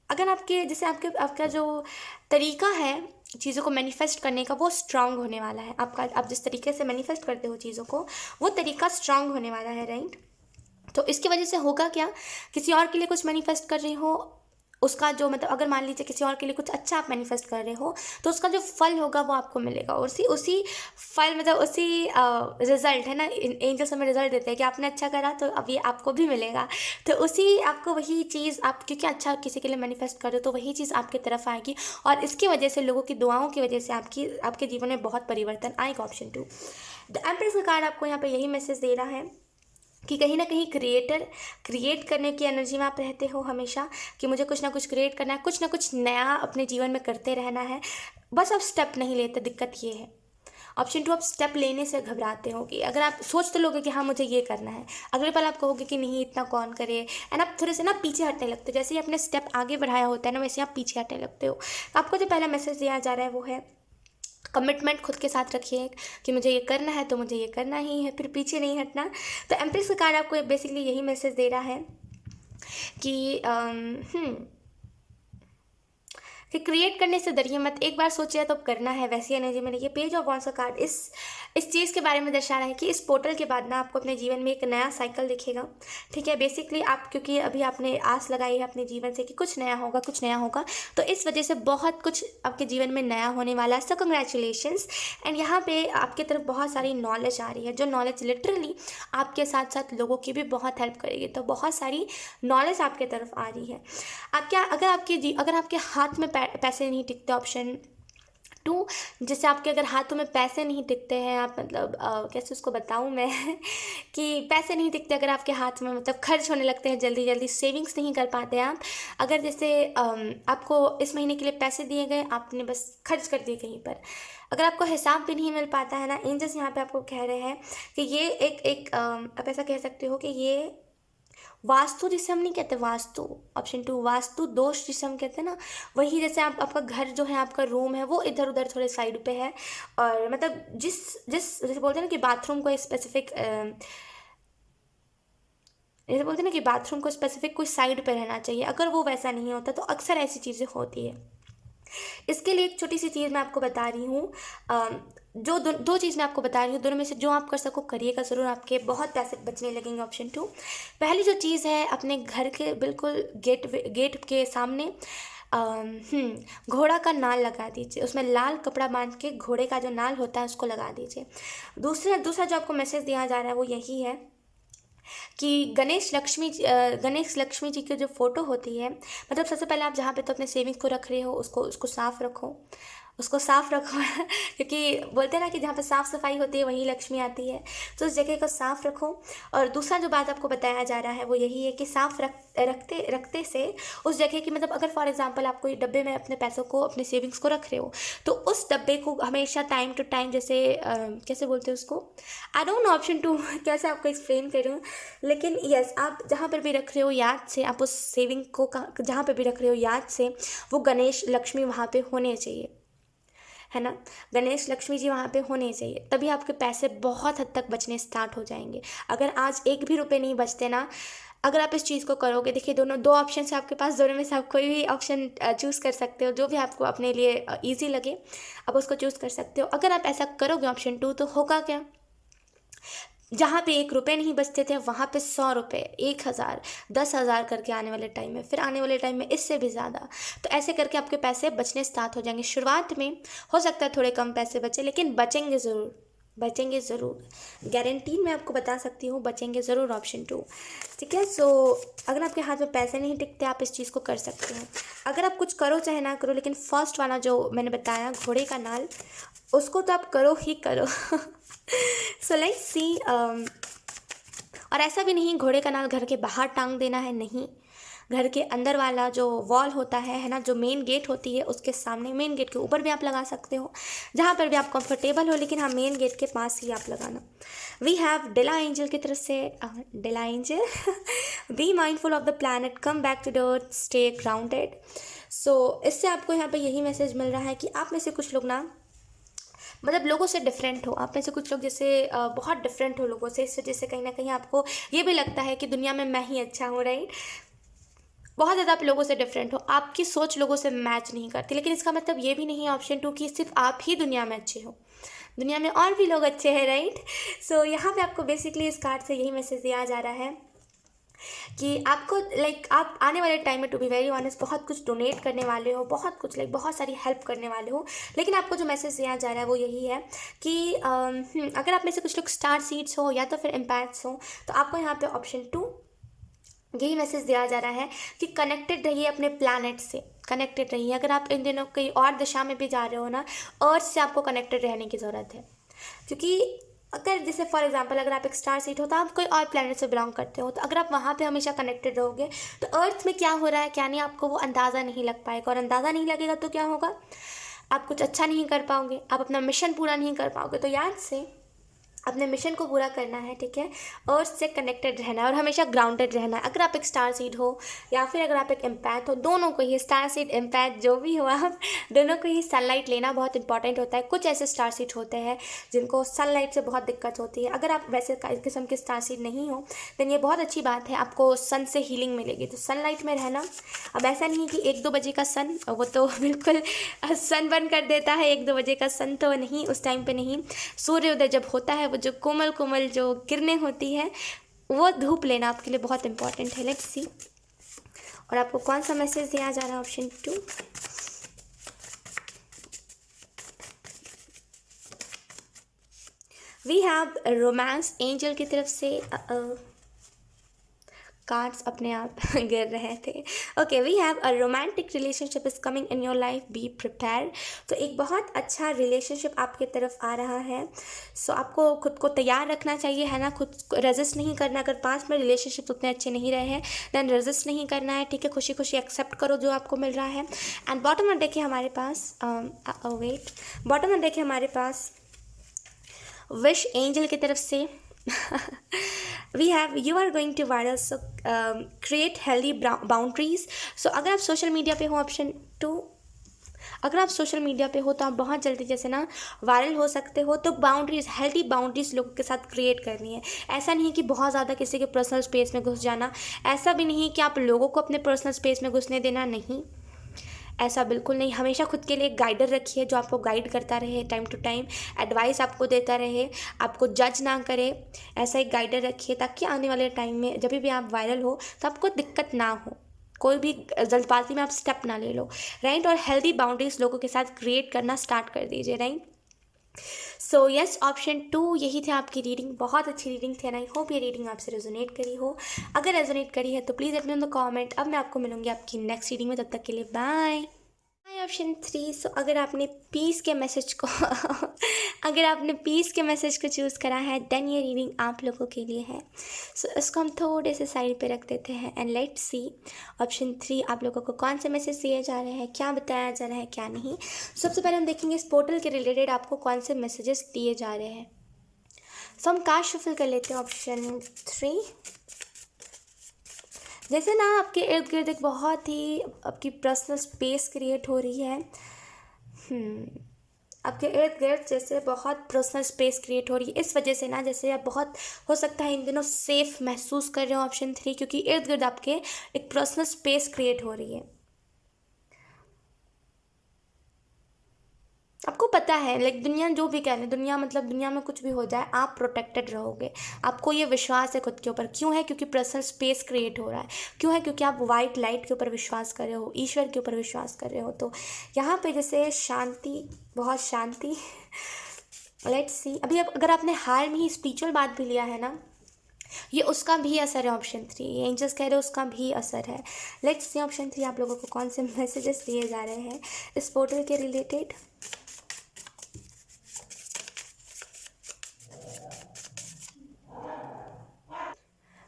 अगर आपके जैसे आपके आपका जो तरीका है चीज़ों को मैनिफेस्ट करने का वो स्ट्रांग होने वाला है। आपका आप जिस तरीके से मैनिफेस्ट करते हो चीज़ों को, वो तरीका स्ट्रांग होने वाला है, राइट। तो इसकी वजह से होगा क्या, किसी और के लिए कुछ मैनिफेस्ट कर रही हो, उसका जो मतलब अगर मान लीजिए किसी और के लिए कुछ अच्छा आप मैनिफेस्ट कर रहे हो, तो उसका जो फल होगा वो आपको मिलेगा। और उसी उसी फल मतलब उसी रिजल्ट है ना, एंजल्स हमें रिजल्ट देते हैं कि आपने अच्छा करा तो अब ये आपको भी मिलेगा। तो उसी आपको वही चीज़, आप क्योंकि अच्छा किसी के लिए मैनिफेस्ट कर रहे हो तो वही चीज़ आपकी तरफ आएगी, और इसकी वजह से लोगों की दुआओं की वजह से आपके जीवन में बहुत परिवर्तन आएगा। ऑप्शन 2 द एम्प्रेस का कार्ड आपको यहाँ पे यही मैसेज दे रहा है कि कहीं ना कहीं क्रिएट करने की एनर्जी में आप रहते हो हमेशा, कि मुझे कुछ ना कुछ क्रिएट करना है, कुछ ना कुछ नया अपने जीवन में करते रहना है, बस आप स्टेप नहीं लेते। दिक्कत ये है। ऑप्शन 2 आप स्टेप लेने से घबराते हो, कि अगर आप सोच तो लोगे कि हाँ मुझे ये करना है, अगले पल आप कहोगे कि नहीं इतना कौन करे, एंड आप थोड़े से ना पीछे हटने लगते हो। जैसे ही आपने स्टेप आगे बढ़ाया होता है ना, वैसे आप पीछे हटने लगते हो। तो आपको जो पहला मैसेज दिया जा रहा है वो है कमिटमेंट खुद के साथ रखिए, कि मुझे ये करना है तो मुझे ये करना ही है, फिर पीछे नहीं हटना। तो एम्प्रेस का कार्ड आपको बेसिकली यही मैसेज दे रहा है कि कि क्रिएट करने से डरिए मत, एक बार सोचिए तो करना है। वैसी एनर्जी में रहिए। पेज ऑफ वॉन्ड्स का कार्ड इस चीज़ के बारे में दर्शा रहा है कि इस पोर्टल के बाद ना आपको अपने जीवन में एक नया साइकिल दिखेगा, ठीक है। बेसिकली आप क्योंकि अभी आपने आस लगाई है अपने जीवन से कि कुछ नया होगा, कुछ नया होगा, तो इस वजह से बहुत कुछ आपके जीवन में नया होने वाला है। सो कंग्रेचुलेशंस। एंड यहाँ पे आपकी तरफ बहुत सारी नॉलेज आ रही है, जो नॉलेज लिटरली आपके साथ साथ लोगों की भी बहुत हेल्प करेगी। तो बहुत सारी नॉलेज आपके तरफ आ रही है। आप क्या, अगर आपके हाथ में पैसे नहीं टिकते, ऑप्शन 2 जैसे आपके अगर हाथों में पैसे नहीं टिकते हैं, आप मतलब कैसे उसको बताऊँ मैं कि पैसे नहीं टिकते अगर आपके हाथ में, मतलब खर्च होने लगते हैं जल्दी जल्दी, सेविंग्स नहीं कर पाते आप। अगर जैसे आपको इस महीने के लिए पैसे दिए गए, आपने बस खर्च कर दिए कहीं पर, अगर आपको हिसाब भी नहीं मिल पाता है ना, एंजल्स यहाँ पे आपको कह रहे हैं कि ये एक आप ऐसा कह सकते हो कि ये वास्तु जिसे हम नहीं कहते, वास्तु ऑप्शन 2 वास्तु दोष जिसे हम कहते हैं ना, वही जैसे आपका घर जो है, आपका रूम है, वो इधर उधर थोड़े साइड पे है, और मतलब जिस जिस जैसे बोलते हैं ना कि बाथरूम को स्पेसिफिक, जैसे बोलते हैं ना कि बाथरूम को स्पेसिफिक कोई साइड पे रहना चाहिए, अगर वो वैसा नहीं होता तो अक्सर ऐसी चीज़ें होती है। इसके लिए एक छोटी सी चीज़ मैं आपको बता रही हूँ, जो दो चीज़ मैं आपको बता रही हूँ, दोनों में से जो आप कर सको करिएगा ज़रूर, आपके बहुत पैसे बचने लगेंगे। ऑप्शन 2 पहली जो चीज़ है, अपने घर के बिल्कुल गेट के सामने घोड़ा का नाल लगा दीजिए, उसमें लाल कपड़ा बांध के घोड़े का जो नाल होता है उसको लगा दीजिए। दूसरा जो आपको मैसेज दिया जा रहा है वो यही है कि गणेश लक्ष्मी जी की जो फ़ोटो होती है, मतलब सबसे पहले आप जहाँ पे तो अपने सेविंग्स को रख रहे हो उसको साफ़ रखो, क्योंकि बोलते हैं ना कि जहाँ पे साफ़ सफाई होती है वहीं लक्ष्मी आती है। तो उस जगह को साफ़ रखो। और दूसरा जो बात आपको बताया जा रहा है वो यही है कि साफ़ रखते से उस जगह की, मतलब अगर फॉर एग्जांपल आप कोई डब्बे में अपने पैसों को, अपने सेविंग्स को रख रहे हो, तो उस डब्बे को हमेशा टाइम टू टाइम, जैसे कैसे बोलते हैं उसको, आई डोंट नो ऑप्शन 2 कैसे आपको एक्सप्लेन करूँ, लेकिन यस, आप जहाँ पर भी रख रहे हो याद से, आप उस सेविंग को जहाँ पर भी रख रहे हो याद से, वो गणेश लक्ष्मी वहाँ पर होने चाहिए, है ना। गणेश लक्ष्मी जी वहाँ पे होने चाहिए, तभी आपके पैसे बहुत हद तक बचने स्टार्ट हो जाएंगे। अगर आज एक भी रुपए नहीं बचते ना, अगर आप इस चीज़ को करोगे, देखिए दो ऑप्शन है आपके पास, दोनों में से आप कोई भी ऑप्शन चूज़ कर सकते हो, जो भी आपको अपने लिए ईजी लगे आप उसको चूज़ कर सकते हो। अगर आप ऐसा करोगे ऑप्शन 2, तो होगा क्या, जहाँ पे 1 रुपये नहीं बचते थे वहाँ पे 100 रुपये, 1000, 10,000 करके आने वाले टाइम में, फिर आने वाले टाइम में इससे भी ज़्यादा। तो ऐसे करके आपके पैसे बचने स्टार्ट हो जाएंगे। शुरुआत में हो सकता है थोड़े कम पैसे बचे, लेकिन बचेंगे ज़रूर, गारंटी मैं आपको बता सकती हूँ, बचेंगे ज़रूर। ऑप्शन 2, ठीक है। सो अगर आपके हाथ में पैसे नहीं टिकते, आप इस चीज़ को कर सकते हैं। अगर आप कुछ करो चाहे ना करो, लेकिन फर्स्ट वाला जो मैंने बताया घोड़े का नाल, उसको तो आप करो ही करो। सो लेट्स सी। और ऐसा भी नहीं घोड़े का नाल घर के बाहर टांग देना है, नहीं, घर के अंदर वाला जो वॉल होता है ना, जो मेन गेट होती है उसके सामने, मेन गेट के ऊपर भी आप लगा सकते हो, जहाँ पर भी आप कंफर्टेबल हो, लेकिन हाँ मेन गेट के पास ही आप लगाना। वी हैव डेला एंजल की तरफ से, Della angel be mindful of the planet, come back to the earth, stay grounded. So इससे आपको यहाँ पे यही मैसेज मिल रहा है कि आप में से कुछ लोग ना मतलब लोगों से डिफरेंट हो, आप में से कुछ लोग जैसे बहुत डिफरेंट हो लोगों से, इस वजह से कहीं ना कहीं आपको ये भी लगता है कि दुनिया में मैं ही अच्छा हूँ, राइट। बहुत ज़्यादा आप लोगों से डिफरेंट हो, आपकी सोच लोगों से मैच नहीं करती, लेकिन इसका मतलब ये भी नहीं है ऑप्शन 2 कि सिर्फ आप ही दुनिया में अच्छे हो, दुनिया में और भी लोग अच्छे हैं, राइट। सो यहाँ पे आपको बेसिकली इस कार्ड से यही मैसेज दिया जा रहा है कि आपको आप आने वाले टाइम में, टू बी वेरी ऑनेस्ट, बहुत कुछ डोनेट करने वाले हो, बहुत कुछ बहुत सारी हेल्प करने वाले हो, लेकिन आपको जो मैसेज दिया जा रहा है वो यही है कि अगर आप में से कुछ लोग स्टार सीड्स हो या तो फिर इम्पैक्ट्स हो, तो आपको यहाँ पे ऑप्शन 2 यही मैसेज दिया जा रहा है कि कनेक्टेड रहिए अपने प्लैनेट से, कनेक्टेड रहिए। अगर आप इन दिनों कहीं और दिशा में भी जा रहे हो ना, अर्थ से आपको कनेक्टेड रहने की ज़रूरत है, क्योंकि अगर जैसे फॉर एग्जांपल अगर आप एक स्टार सीट हो तो आप कोई और प्लैनेट से बिलोंग करते हो, तो अगर आप वहाँ पे हमेशा कनेक्टेड रहोगे तो अर्थ में क्या हो रहा है क्या नहीं, आपको वो अंदाज़ा नहीं लग पाएगा, और अंदाज़ा नहीं लगेगा तो क्या होगा, आप कुछ अच्छा नहीं कर पाओगे, आप अपना मिशन पूरा नहीं कर पाओगे। तो याद से अपने मिशन को पूरा करना है, ठीक है, अर्थ से कनेक्टेड रहना है और हमेशा ग्राउंडेड रहना है। अगर आप एक स्टार सीड हो या फिर अगर आप एक एम्पैथ हो, दोनों को ही, स्टार सीड एम्पैथ जो भी हो आप, दोनों को ही सनलाइट लेना बहुत इंपॉर्टेंट होता है। कुछ ऐसे स्टार सीड होते हैं जिनको सनलाइट से बहुत दिक्कत होती है, अगर आप वैसे किस्म के स्टार सीड नहीं हो देन ये बहुत अच्छी बात है, आपको सन से हीलिंग मिलेगी, तो सनलाइट में रहना। अब ऐसा नहीं कि 1-2 बजे का सन, वो तो बिल्कुल सन बन कर देता है, 1-2 बजे का सन तो नहीं, उस टाइम पे नहीं। सूर्योदय जब होता है, वो जो कोमल कोमल जो किरणें होती है, वो धूप लेना आपके लिए बहुत इंपॉर्टेंट है। लेट्स सी और आपको कौन सा मैसेज दिया जा रहा है, option 2। We have romance angel की तरफ से, कार्ड्स अपने आप गिर रहे थे। Okay, we have a romantic relationship is coming in your life, be prepare. तो एक बहुत अच्छा रिलेशनशिप आपके तरफ आ रहा है, सो आपको खुद को तैयार रखना चाहिए, है ना, खुद को रेजिस्ट नहीं करना। अगर पास में रिलेशनशिप उतने अच्छे नहीं रहे हैं देन रेजिस्ट नहीं करना है, ठीक है, खुशी खुशी एक्सेप्ट करो जो आपको मिल रहा है। एंड बॉटम में देखिए हमारे पास वेट, बॉटम में देखिए हमारे पास विश एंजल की तरफ से we have you are going to viral, so create healthy boundaries. So अगर आप सोशल मीडिया पे हो, ऑप्शन 2, अगर आप सोशल मीडिया पे हो तो आप बहुत जल्दी जैसे ना वायरल हो सकते हो, तो बाउंड्रीज, हेल्दी बाउंड्रीज लोगों के साथ क्रिएट करनी है। ऐसा नहीं कि बहुत ज़्यादा किसी के पर्सनल स्पेस में घुस जाना, ऐसा भी नहीं कि आप लोगों को अपने पर्सनल स्पेस में घुसने देना, नहीं, ऐसा बिल्कुल नहीं। हमेशा खुद के लिए एक गाइडर रखिए जो आपको गाइड करता रहे, टाइम टू टाइम एडवाइस आपको देता रहे, आपको जज ना करे, ऐसा एक गाइडर रखिए ताकि आने वाले टाइम में जब भी आप वायरल हो तो आपको दिक्कत ना हो, कोई भी जल्दबाजी में आप स्टेप ना ले लो, राइट। और हेल्दी बाउंड्रीज लोगों के साथ क्रिएट करना स्टार्ट कर दीजिए, राइट। सो यस, ऑप्शन 2 यही थे आपकी रीडिंग। बहुत अच्छी रीडिंग थी, आई होप ये रीडिंग आपसे रेजोनेट करी हो। अगर रेजोनेट करी है तो प्लीज़ अपने द कमेंट। अब मैं आपको मिलूंगी आपकी नेक्स्ट रीडिंग में, तब तक के लिए बाय। ऑप्शन 3, सो अगर आपने पीस के मैसेज को अगर आपने पीस के मैसेज को चूज़ करा है देन ये रीडिंग आप लोगों के लिए है। सो इसको हम थोड़े से साइड पे रख देते हैं एंड लेट्स सी ऑप्शन 3 आप लोगों को कौन से मैसेज दिए जा रहे हैं, क्या बताया जा रहा है, क्या नहीं। सबसे पहले हम देखेंगे इस पोर्टल के रिलेटेड आपको कौन से मैसेजेस दिए जा रहे हैं। सो हम कार्ड शफल कर लेते हैं, ऑप्शन 3। जैसे ना आपके इर्द गिर्द एक बहुत ही आपकी पर्सनल स्पेस क्रिएट हो रही है, आपके इर्द गिर्द जैसे बहुत पर्सनल स्पेस क्रिएट हो रही है, इस वजह से ना जैसे आप बहुत हो सकता है इन दिनों सेफ महसूस कर रहे हो, ऑप्शन 3, क्योंकि इर्द गिर्द आपके एक पर्सनल स्पेस क्रिएट हो रही है। आपको पता है दुनिया जो भी कह रहे, दुनिया मतलब दुनिया में कुछ भी हो जाए आप प्रोटेक्टेड रहोगे, आपको ये विश्वास है खुद के ऊपर। क्यों है? क्योंकि पर्सनल स्पेस क्रिएट हो रहा है। क्यों है? क्योंकि आप वाइट लाइट के ऊपर विश्वास कर रहे हो, ईश्वर के ऊपर विश्वास कर रहे हो। तो यहाँ पे जैसे शांति, बहुत शांति। लेट्स सी, अभी अगर आपने हाल में ही स्पिरिचुअल बात भी लिया है ना, ये उसका भी असर है, ऑप्शन 3 ये एंजल्स कह रहे हैं उसका भी असर है। लेट्स सी ऑप्शन 3 आप लोगों को कौन से मैसेजेस दिए जा रहे हैं इस पोर्टल के रिलेटेड।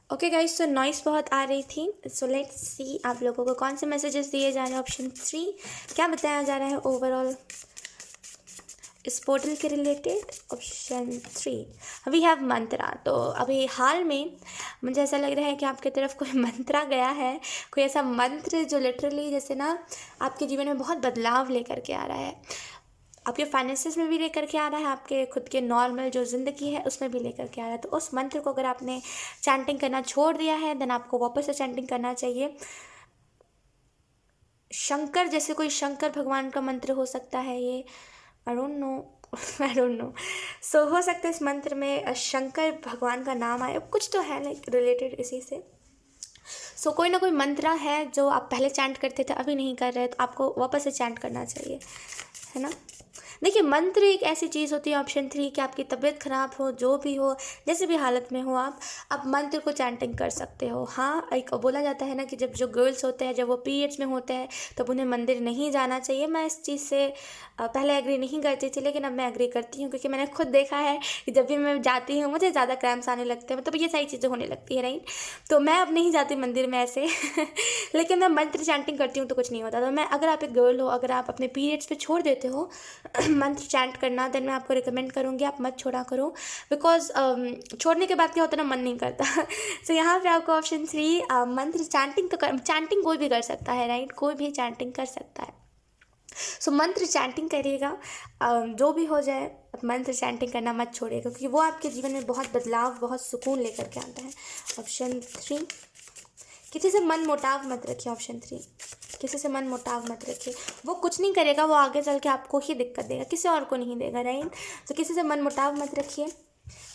ओके गाइस, तो नॉइस बहुत आ रही थी, सो लेट्स सी आप लोगों को कौन से मैसेजेस दिए जा रहे हैं। ऑप्शन 3 क्या बताया जा रहा है ओवरऑल इस पोर्टल के रिलेटेड। ऑप्शन 3 वी हैव मंत्रा। तो अभी हाल में मुझे ऐसा लग रहा है कि आपकी तरफ कोई मंत्रा गया है, कोई ऐसा मंत्र जो लिटरली जैसे ना आपके जीवन में बहुत बदलाव लेकर के आ रहा है, आपके फाइनेंसेस में भी लेकर के आ रहा है, आपके खुद के नॉर्मल जो ज़िंदगी है उसमें भी लेकर के आ रहा है। तो उस मंत्र को अगर आपने चैंटिंग करना छोड़ दिया है देन आपको वापस से चैंटिंग करना चाहिए। शंकर, जैसे कोई शंकर भगवान का मंत्र हो सकता है ये, I don't know I don't know. So हो सकता है इस मंत्र में शंकर भगवान का नाम आए, कुछ तो है लाइक रिलेटेड इसी से। सो कोई ना कोई मंत्र है जो आप पहले चैंट करते थे अभी नहीं कर रहे, तो आपको वापस से चैंट करना चाहिए, है ना। देखिए, मंत्र एक ऐसी चीज़ होती है ऑप्शन 3 कि आपकी तबीयत ख़राब हो, जो भी हो, जैसे भी हालत में हो, आप मंत्र को चैंटिंग कर सकते हो। हाँ, एक बोला जाता है ना कि जब जो गर्ल्स होते हैं जब वो पीरियड्स में होते हैं तब उन्हें मंदिर नहीं जाना चाहिए। मैं इस चीज़ से पहले एग्री नहीं करती थी, लेकिन अब मैं एग्री करती हूँ क्योंकि मैंने खुद देखा है कि जब भी मैं जाती हूँ मुझे ज़्यादा क्रैम्प्स आने लगते हैं, मतलब ये सारी चीज़ें होने लगती है, राइट। तो मैं अब नहीं जाती मंदिर में ऐसे लेकिन मैं मंत्र चैंटिंग करती हूँ तो कुछ नहीं होता। तो मैं, अगर आप एक गर्ल हो, अगर आप अपने पीरियड्स पे छोड़ देते हो मंत्र चैंट करना, देन मैं आपको रिकमेंड करूँगी आप मत छोड़ा करो, बिकॉज छोड़ने के बाद क्या होता है ना, मन नहीं करता। सो यहाँ पे आपको ऑप्शन 3 मंत्र चैंटिंग तो चैंटिंग कोई भी कर सकता है, राइट, कोई भी चैंटिंग कर सकता है। सो मंत्र चैंटिंग करिएगा, जो भी हो जाए मंत्र चैंटिंग करना मत छोड़िएगा क्योंकि वो आपके जीवन में बहुत बदलाव, बहुत सुकून लेकर के आता है। ऑप्शन 3 किसी से मन मुटाव मत रखिए। ऑप्शन 3 किसी से मन मुटाव मत रखिए, वो कुछ नहीं करेगा, वो आगे चल के आपको ही दिक्कत देगा, किसी और को नहीं देगा, राइट। तो किसी से मन मुटाव मत रखिए,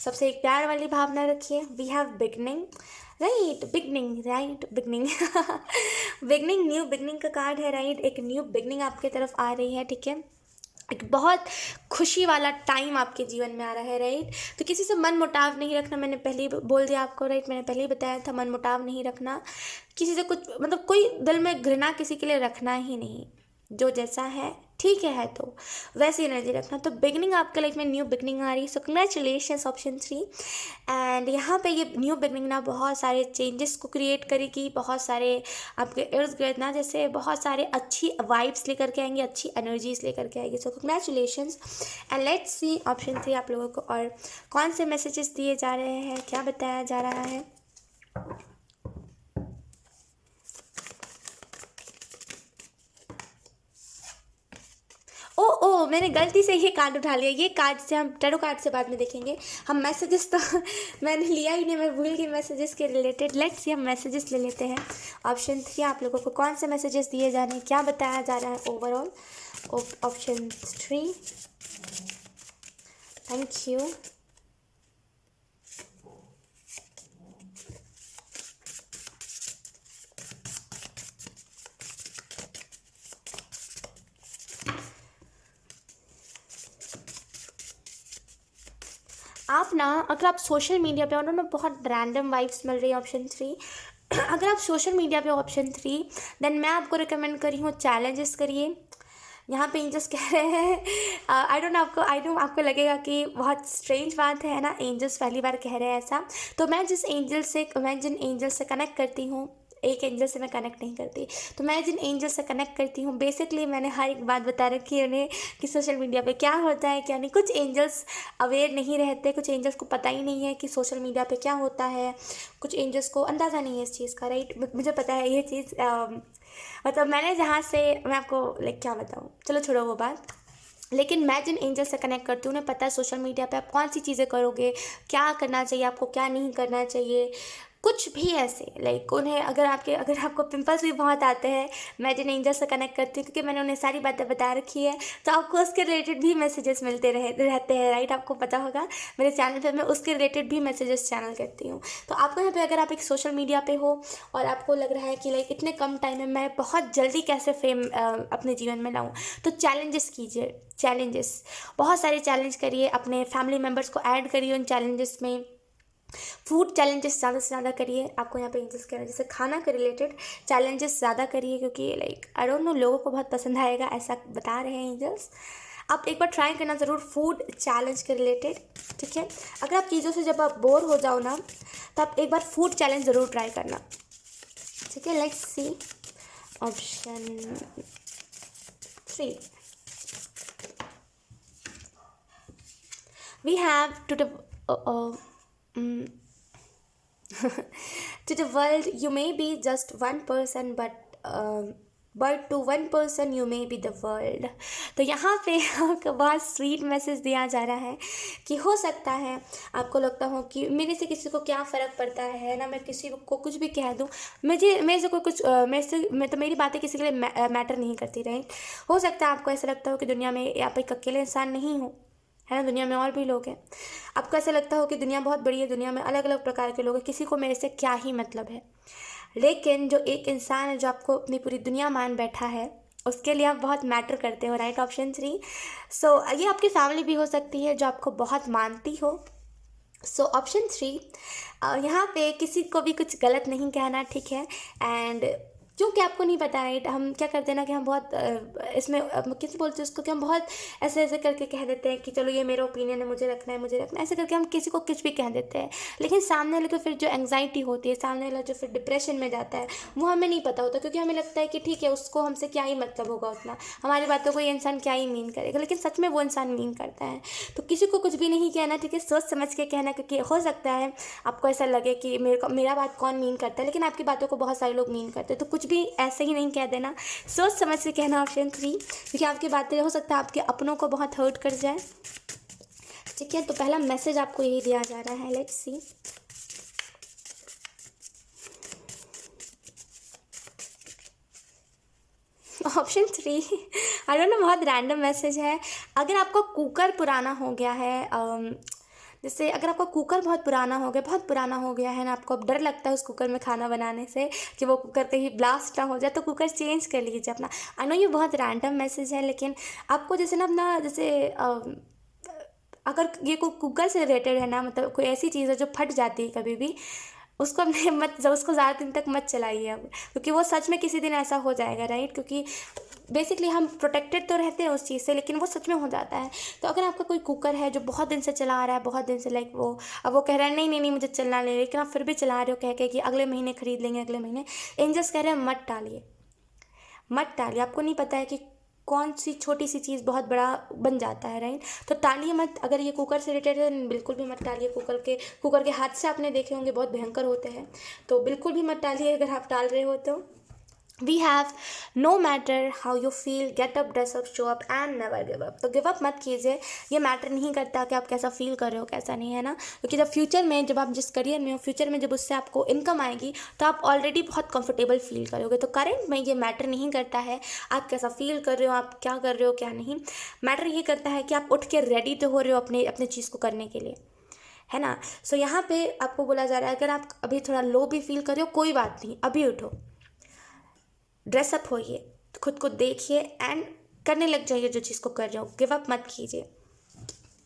सबसे एक प्यार वाली भावना रखिए। We have beginning, right, beginning, right, beginning beginning, new beginning का कार्ड है, राइट। एक न्यू बिगनिंग आपके तरफ आ रही है, ठीक है, एक बहुत खुशी वाला टाइम आपके जीवन में आ रहा है, राइट। तो किसी से मन मुटाव नहीं रखना, मैंने पहले ही बोल दिया आपको, राइट, मैंने पहले ही बताया था, मन मुटाव नहीं रखना, किसी से कुछ, मतलब कोई दिल में घृणा किसी के लिए रखना ही नहीं, जो जैसा है ठीक है तो वैसी एनर्जी रखना। तो बिगनिंग आपके लाइफ में न्यू बिगनिंग आ रही है, सो कंग्रेचुलेशंस ऑप्शन 3। एंड यहाँ पे ये न्यू बिगनिंग ना बहुत सारे चेंजेस को क्रिएट करेगी, बहुत सारे आपके इर्द गिर्द ना जैसे बहुत सारे अच्छी वाइब्स लेकर के आएंगे, अच्छी एनर्जीज लेकर के आएगी। So congratulations and let's see option 3 आप लोगों को और कौन से मैसेजेस दिए जा रहे हैं, क्या बताया जा रहा है। ओ मैंने गलती से ये कार्ड उठा लिया, ये कार्ड से हम टैरो कार्ड से बाद में देखेंगे, हम मैसेजेस तो मैंने लिया ही नहीं, मैं भूल गई मैसेजेस के रिलेटेड। लेट्स सी हम मैसेजेस ले लेते हैं। ऑप्शन 3 आप लोगों को कौन से मैसेजेस दिए जा रहे हैं, क्या बताया जा रहा है ओवरऑल। Option 3, thank you. आप ना, अगर आप सोशल मीडिया पे हो ना, बहुत रैंडम वाइब्स मिल रही है ऑप्शन 3। अगर आप सोशल मीडिया पे हो ऑप्शन 3 देन मैं आपको रिकमेंड करी हूँ चैलेंजेस करिए। यहाँ पे एंजल्स कह रहे हैं, आई डोंट आपको लगेगा कि बहुत स्ट्रेंज बात है ना, एंजल्स पहली बार कह रहे हैं ऐसा। तो मैं जिन एंजल से कनेक्ट करती हूँ, एक एंजल से मैं कनेक्ट नहीं करती, तो मैं जिन एंजल से कनेक्ट करती हूँ बेसिकली मैंने हर एक बात बता रखी है उन्हें कि सोशल मीडिया पे क्या होता है क्या नहीं। कुछ एंजल्स अवेयर नहीं रहते, कुछ एंजल्स को पता ही नहीं है कि सोशल मीडिया पे क्या होता है, कुछ एंजल्स को अंदाज़ा नहीं है इस चीज़ का, राइट। मुझे पता है ये चीज़, मतलब मैंने जहाँ से, मैं आपको लाइक क्या बताऊँ, चलो छोड़ो वो बात। लेकिन मैं जिन एंजल से कनेक्ट करती हूँ उन्हें पता है सोशल मीडिया पे आप कौन सी चीज़ें करोगे, क्या करना चाहिए आपको, क्या नहीं करना चाहिए, कुछ भी ऐसे लाइक उन्हें, अगर आपको पिंपल्स भी बहुत आते हैं, मैं जिन एंजल से कनेक्ट करती हूँ क्योंकि मैंने उन्हें सारी बातें बता रखी है, तो आपको उसके रिलेटेड भी मैसेजेस मिलते रहते हैं, राइट। आपको पता होगा मेरे चैनल पे मैं उसके रिलेटेड भी मैसेजेस चैनल करती हूँ। तो आपको यहाँ पे, अगर आप एक सोशल मीडिया पे हो और आपको लग रहा है कि लाइक इतने कम टाइम में मैं बहुत जल्दी कैसे फेम अपने जीवन में लाऊँ, तो चैलेंजेस कीजिए, चैलेंजेस, बहुत सारे चैलेंज करिए, अपने फैमिली मेम्बर्स को ऐड करिए उन चैलेंजेस में। फूड चैलेंजेस ज़्यादा से ज़्यादा करिए, आपको यहाँ पे एंजल्स कह रहे हैं जैसे खाना के रिलेटेड चैलेंजेस ज़्यादा करिए, क्योंकि लाइक आई डोंट नो लोगों को बहुत पसंद आएगा, ऐसा बता रहे हैं एंजल्स। आप एक बार ट्राई करना ज़रूर फूड चैलेंज के रिलेटेड, ठीक है। अगर आप चीज़ों से जब आप बोर हो जाओ ना, तो आप एक बार फूड चैलेंज ज़रूर ट्राई करना, ठीक है। Let's see option 3। We have to the mm, to the world you may be just one person, but to one person you may be the world। तो यहाँ पे आपको बहुत स्वीट मैसेज दिया जा रहा है कि हो सकता है आपको लगता हो कि मेरे से किसी को क्या फ़र्क पड़ता है ना, मैं किसी को कुछ भी कह दूँ, मेरे से कोई कुछ मेरी बातें किसी के लिए मैटर नहीं करती, राइट। हो सकता है आपको ऐसा लगता हो कि दुनिया में आप एक अकेले इंसान नहीं हो, है ना, दुनिया में और भी लोग हैं। आपको ऐसा लगता हो कि दुनिया बहुत बड़ी है, दुनिया में अलग अलग प्रकार के लोग हैं, किसी को मेरे से क्या ही मतलब है। लेकिन जो एक इंसान है जो आपको अपनी पूरी दुनिया मान बैठा है, उसके लिए आप बहुत मैटर करते हो, राइट। ऑप्शन 3। सो ये आपकी फैमिली भी हो सकती है जो आपको बहुत मानती हो। सो ऑप्शन 3, यहाँ पे किसी को भी कुछ गलत नहीं कहना, ठीक है। एंड क्योंकि आपको नहीं पता, राइट, हम क्या करते हैं ना कि हम बहुत इसमें किसी बोलते हैं उसको कि हम बहुत ऐसे ऐसे करके कह देते हैं कि चलो ये मेरा ओपिनियन है, मुझे रखना है, मुझे रखना है, ऐसे करके हम किसी को कुछ भी कह देते हैं। लेकिन सामने वाले को फिर जो एंग्जाइटी होती है, सामने वाला जो फिर डिप्रेशन में जाता है, वो हमें नहीं पता होता, क्योंकि हमें लगता है कि ठीक है उसको हमसे क्या ही मतलब होगा, उतना हमारी बातों को ये इंसान क्या ही मीन करेगा। लेकिन सच में वो इंसान मीन करता है। तो किसी को कुछ भी नहीं कहना, ठीक है, सोच समझ के कहना, क्योंकि हो सकता है आपको ऐसा लगे कि मेरा बात कौन मीन करता है, लेकिन आपकी बातों को बहुत सारे लोग मीन करते हैं। तो कुछ भी ऐसे ही नहीं कह देना, सोच समझ के कहना। ऑप्शन 3, क्योंकि आपकी बातें हो सकता है आपके अपनों को बहुत हर्ट कर जाए, ठीक है। तो पहला मैसेज आपको यही दिया जा रहा है। Let's see option 3। I don't know, बहुत रैंडम मैसेज है। अगर आपका कुकर पुराना हो गया है, जैसे अगर आपका कुकर बहुत पुराना हो गया है ना, आपको अब डर लगता है उस कुकर में खाना बनाने से कि वो कुकर कहीं ब्लास्ट ना हो जाए, तो कुकर चेंज कर लीजिए अपना। आई नो ये बहुत रैंडम मैसेज है, लेकिन आपको जैसे ना अपना जैसे अगर ये कोई कुकर से रिलेटेड है ना, मतलब कोई ऐसी चीज़ है जो फट जाती है कभी भी, उसको अपने उसको ज़्यादा दिन तक मत चलाइए अब, क्योंकि वो सच में किसी दिन ऐसा हो जाएगा, राइट। क्योंकि बेसिकली हम प्रोटेक्टेड तो रहते हैं उस चीज़ से, लेकिन वो सच में हो जाता है। तो अगर आपका कोई कुकर है जो बहुत दिन से चला आ रहा है, बहुत दिन से लाइक वो अब वो कह रहा है नहीं नहीं नहीं मुझे चलना नहीं, लेकिन आप फिर भी चला रहे हो कह के कि अगले महीने खरीद लेंगे, अगले महीने, एंजल्स कह रहे हैं मत टालिए, मत टालिए। आपको नहीं पता है कि कौन सी छोटी सी चीज़ बहुत बड़ा बन जाता है, राइट। तो टालिए मत। अगर ये कुकर से रिलेटेड है बिल्कुल भी मत टालिए। कुकर के हादसे आपने देखे होंगे, बहुत भयंकर होते हैं, तो बिल्कुल भी मत टालिए अगर आप टाल रहे हो तो। We have no matter how you feel, get up, dress up, show up and never give up. तो गिव अप मत कीजिए। ये मैटर नहीं करता कि आप कैसा फील कर रहे हो, कैसा नहीं, है ना। क्योंकि जब फ्यूचर में, जब आप जिस करियर में हो, फ्यूचर में जब उससे आपको इनकम आएगी, तो आप ऑलरेडी बहुत कंफर्टेबल फील करोगे। तो करंट में ये मैटर नहीं करता है आप कैसा फील कर रहे हो, आप क्या कर रहे हो क्या नहीं। मैटर ये करता है कि आप उठ के रेडी तो हो रहे हो अपने अपने चीज़ को करने के लिए, है ना। सो यहाँ पे आपको बोला जा रहा है अगर आप अभी थोड़ा लो भी फील कर रहे हो, कोई बात नहीं, अभी उठो, ड्रेसअप होइए, खुद को देखिए एंड करने लग जाइए जो चीज़ को कर रहे हो। गिव अप मत कीजिए।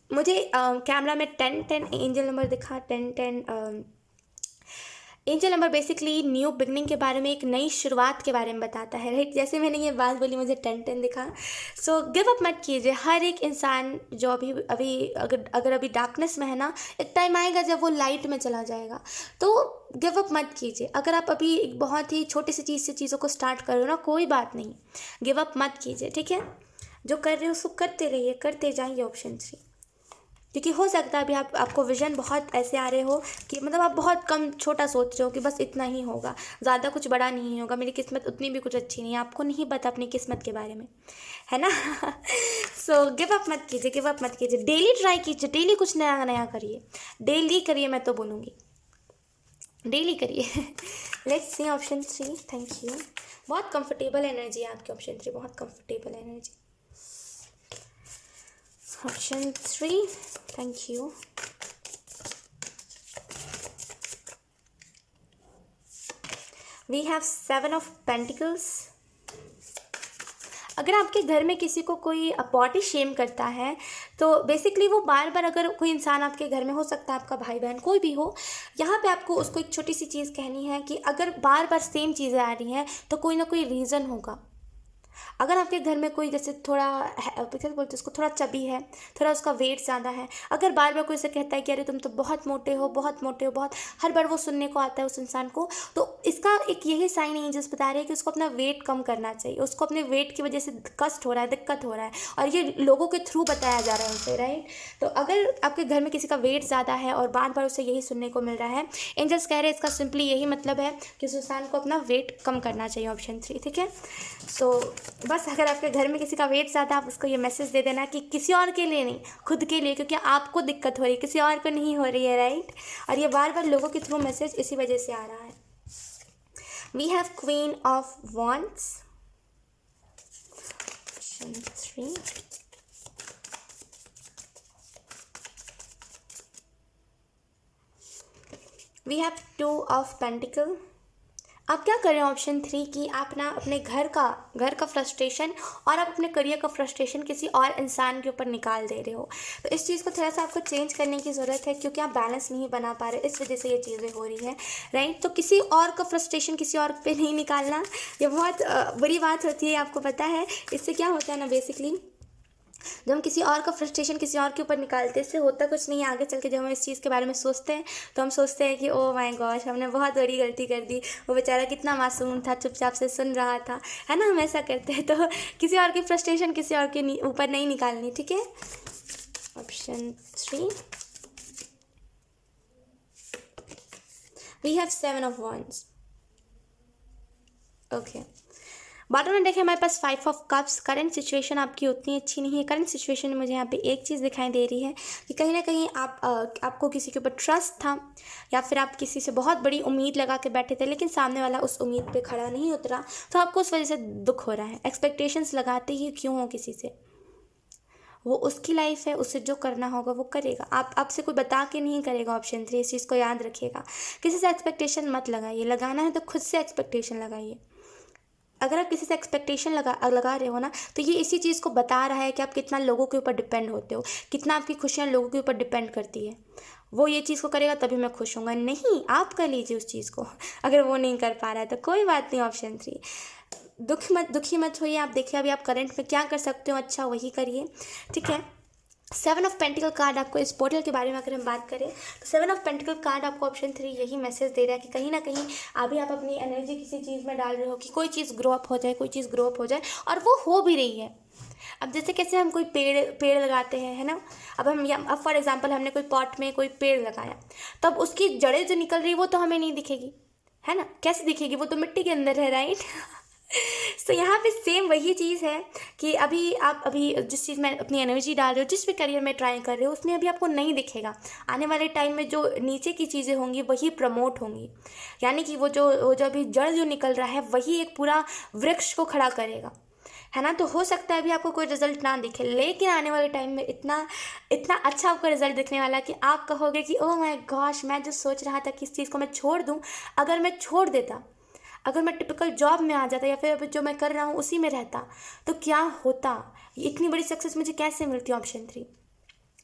मुझे कैमरा में 10-10 एंजल नंबर दिखा। 10-10 angel number basically new beginning के बारे में, एक नई शुरुआत के बारे में बताता है, राइट। जैसे मैंने ये बात बोली, मुझे 10-10 दिखा। सो गिव अप मत कीजिए। हर एक इंसान जो अभी अगर अभी डार्कनेस में है ना, एक टाइम आएगा जब वो लाइट में चला जाएगा। तो गिव अप मत कीजिए। अगर आप अभी एक बहुत ही छोटी सी चीज़ से चीज़ों को स्टार्ट कर रहे हो ना, कोई बात नहीं, गिव अप मत कीजिए, ठीक है। जो कर रहे हो उसको करते रहिए, करते जाइए। ऑप्शन 3, क्योंकि हो सकता है अभी आपको विजन बहुत ऐसे आ रहे हो कि मतलब आप बहुत कम छोटा सोच रहे हो कि बस इतना ही होगा, ज़्यादा कुछ बड़ा नहीं होगा, मेरी किस्मत उतनी भी कुछ अच्छी नहीं है। आपको नहीं पता अपनी किस्मत के बारे में, है ना। सो गिव अप मत कीजिए, गिव अप मत कीजिए। डेली ट्राई कीजिए, डेली कुछ नया नया करिए, डेली करिए, मैं तो बोलूँगी डेली करिए। Let's see option 3। Thank you. बहुत कंफर्टेबल एनर्जी है आपकी ऑप्शन 3, बहुत comfortable energy. Option 3, thank you. We have 7 of pentacles. अगर आपके घर में किसी को कोई बॉडी शेम करता है, तो बेसिकली वो बार बार, अगर कोई इंसान आपके घर में, हो सकता है आपका भाई बहन कोई भी हो, यहाँ पे आपको उसको एक छोटी सी चीज़ कहनी है कि अगर बार बार सेम चीज़ें आ रही हैं तो कोई ना कोई रीज़न होगा। अगर आपके घर में कोई जैसे थोड़ा क्या बोलते हैं उसको, थोड़ा चबी है, थोड़ा उसका वेट ज़्यादा है, अगर बार बार कोई से कहता है कि अरे तुम तो बहुत मोटे हो, बहुत मोटे हो, बहुत, हर बार वो सुनने को आता है उस इंसान को, तो इसका एक यही साइन है, एंजल्स बता रहे हैं कि उसको अपना वेट कम करना चाहिए। उसको अपने वेट की वजह से कष्ट हो रहा है, दिक्कत हो रहा है, और ये लोगों के थ्रू बताया जा रहा है उसे, राइट। तो अगर आपके घर में किसी का वेट ज़्यादा है और बार बार उसे यही सुनने को मिल रहा है, एंजल्स कह रहे हैं इसका सिंपली यही मतलब है कि उस इंसान को अपना वेट कम करना चाहिए, ऑप्शन 3, ठीक है। सो बस अगर आपके घर में किसी का वेट ज़्यादा, आप उसको ये मैसेज दे देना कि किसी और के लिए नहीं, खुद के लिए, क्योंकि आपको दिक्कत हो रही है, किसी और को नहीं हो रही है, राइट। और ये बार बार लोगों के थ्रू मैसेज इसी वजह से आ रहा है। We have queen of wands, option 3। We have 2 of pentacle. आप क्या कर रहे हो, ऑप्शन 3 कि आप ना अपने घर का फ्रस्ट्रेशन और आप अपने करियर का फ्रस्ट्रेशन किसी और इंसान के ऊपर निकाल दे रहे हो। तो इस चीज़ को थोड़ा सा आपको चेंज करने की ज़रूरत है, क्योंकि आप बैलेंस नहीं बना पा रहे, इस वजह से ये चीज़ें हो रही है, राइट। तो किसी और का फ्रस्ट्रेशन किसी और पे नहीं निकालना, ये बहुत बुरी बात होती है, आपको पता है। इससे क्या होता है ना, बेसिकली जब हम किसी और का फ्रस्ट्रेशन किसी और के ऊपर निकालते हैं, इससे होता कुछ नहीं है। आगे चल के जब हम इस चीज़ के बारे में सोचते हैं तो हम सोचते हैं कि ओ माय गॉश, हमने बहुत बड़ी गलती कर दी, वो बेचारा कितना मासूम था, चुपचाप से सुन रहा था, है ना। हम ऐसा करते हैं। तो किसी और की फ्रस्ट्रेशन किसी और के ऊपर नहीं निकालनी, ठीक है। Option 3। We have 7 of wands. Okay, bottom में देखें हमारे पास 5 ऑफ कप्स। करंट सिचुएशन आपकी उतनी अच्छी नहीं है। करंट सिचुएशन में मुझे यहाँ पे एक चीज़ दिखाई दे रही है कि कहीं ना कहीं आपको किसी के ऊपर ट्रस्ट था, या फिर आप किसी से बहुत बड़ी उम्मीद लगा के बैठे थे, लेकिन सामने वाला उस उम्मीद पे खड़ा नहीं उतरा, तो आपको उस वजह से दुख हो रहा है। एक्सपेक्टेशंस लगाते ही क्यों हो किसी से, वो उसकी लाइफ है, उसे जो करना होगा वो करेगा, आपसे कोई बता के नहीं करेगा। ऑप्शन 3, इस चीज़ को याद रखिएगा। किसी से एक्सपेक्टेशन मत लगाइए, लगाना है तो खुद से एक्सपेक्टेशन लगाइए। अगर आप किसी से एक्सपेक्टेशन लगा रहे हो ना, तो ये इसी चीज़ को बता रहा है कि आप कितना लोगों के ऊपर डिपेंड होते हो, कितना आपकी खुशियाँ लोगों के ऊपर डिपेंड करती है। वो ये चीज़ को करेगा तभी मैं खुश होऊंगा, नहीं, आप कर लीजिए उस चीज़ को। अगर वो नहीं कर पा रहा है तो कोई बात नहीं। ऑप्शन 3, दुखी मत होइए। आप देखिए अभी आप करंट में क्या कर सकते हो, अच्छा वही करिए, ठीक है। 7 ऑफ पेंटिकल कार्ड आपको इस पोर्टल के बारे में अगर हम बात करें तो 7 ऑफ पेंटिकल कार्ड आपको ऑप्शन 3 यही मैसेज दे रहा है कि कहीं ना कहीं अभी आप अपनी एनर्जी किसी चीज़ में डाल रहे हो कि कोई चीज़ ग्रो अप हो जाए, कोई चीज़ ग्रो अप हो जाए, और वो हो भी रही है। अब जैसे कैसे हम कोई पेड़ लगाते हैं, है ना। अब फॉर एग्जांपल हमने कोई पॉट में कोई पेड़ लगाया, तब उसकी जड़ें जो निकल रही है वो तो हमें नहीं दिखेगी, है ना। कैसे दिखेगी, वो तो मिट्टी के अंदर है, राइट। तो यहाँ पे सेम वही चीज़ है कि आप अभी जिस चीज़ में अपनी एनर्जी डाल रहे हो, जिस भी करियर में ट्राई कर रहे हो, उसमें अभी आपको नहीं दिखेगा। आने वाले टाइम में जो नीचे की चीज़ें होंगी वही प्रमोट होंगी, यानी कि वो जो अभी जड़ जो निकल रहा है वही एक पूरा वृक्ष को खड़ा करेगा, है ना। तो हो सकता है अभी आपको कोई रिजल्ट ना दिखे, लेकिन आने वाले टाइम में इतना अच्छा आपको रिजल्ट दिखने वाला कि आप कहोगे कि ओह माय गॉश, मैं जो सोच रहा था कि इस चीज़ को मैं छोड़ दूँ, अगर मैं छोड़ देता, अगर मैं टिपिकल जॉब में आ जाता, या फिर अभी जो मैं कर रहा हूँ उसी में रहता, तो क्या होता, इतनी बड़ी सक्सेस मुझे कैसे मिलती। Option 3,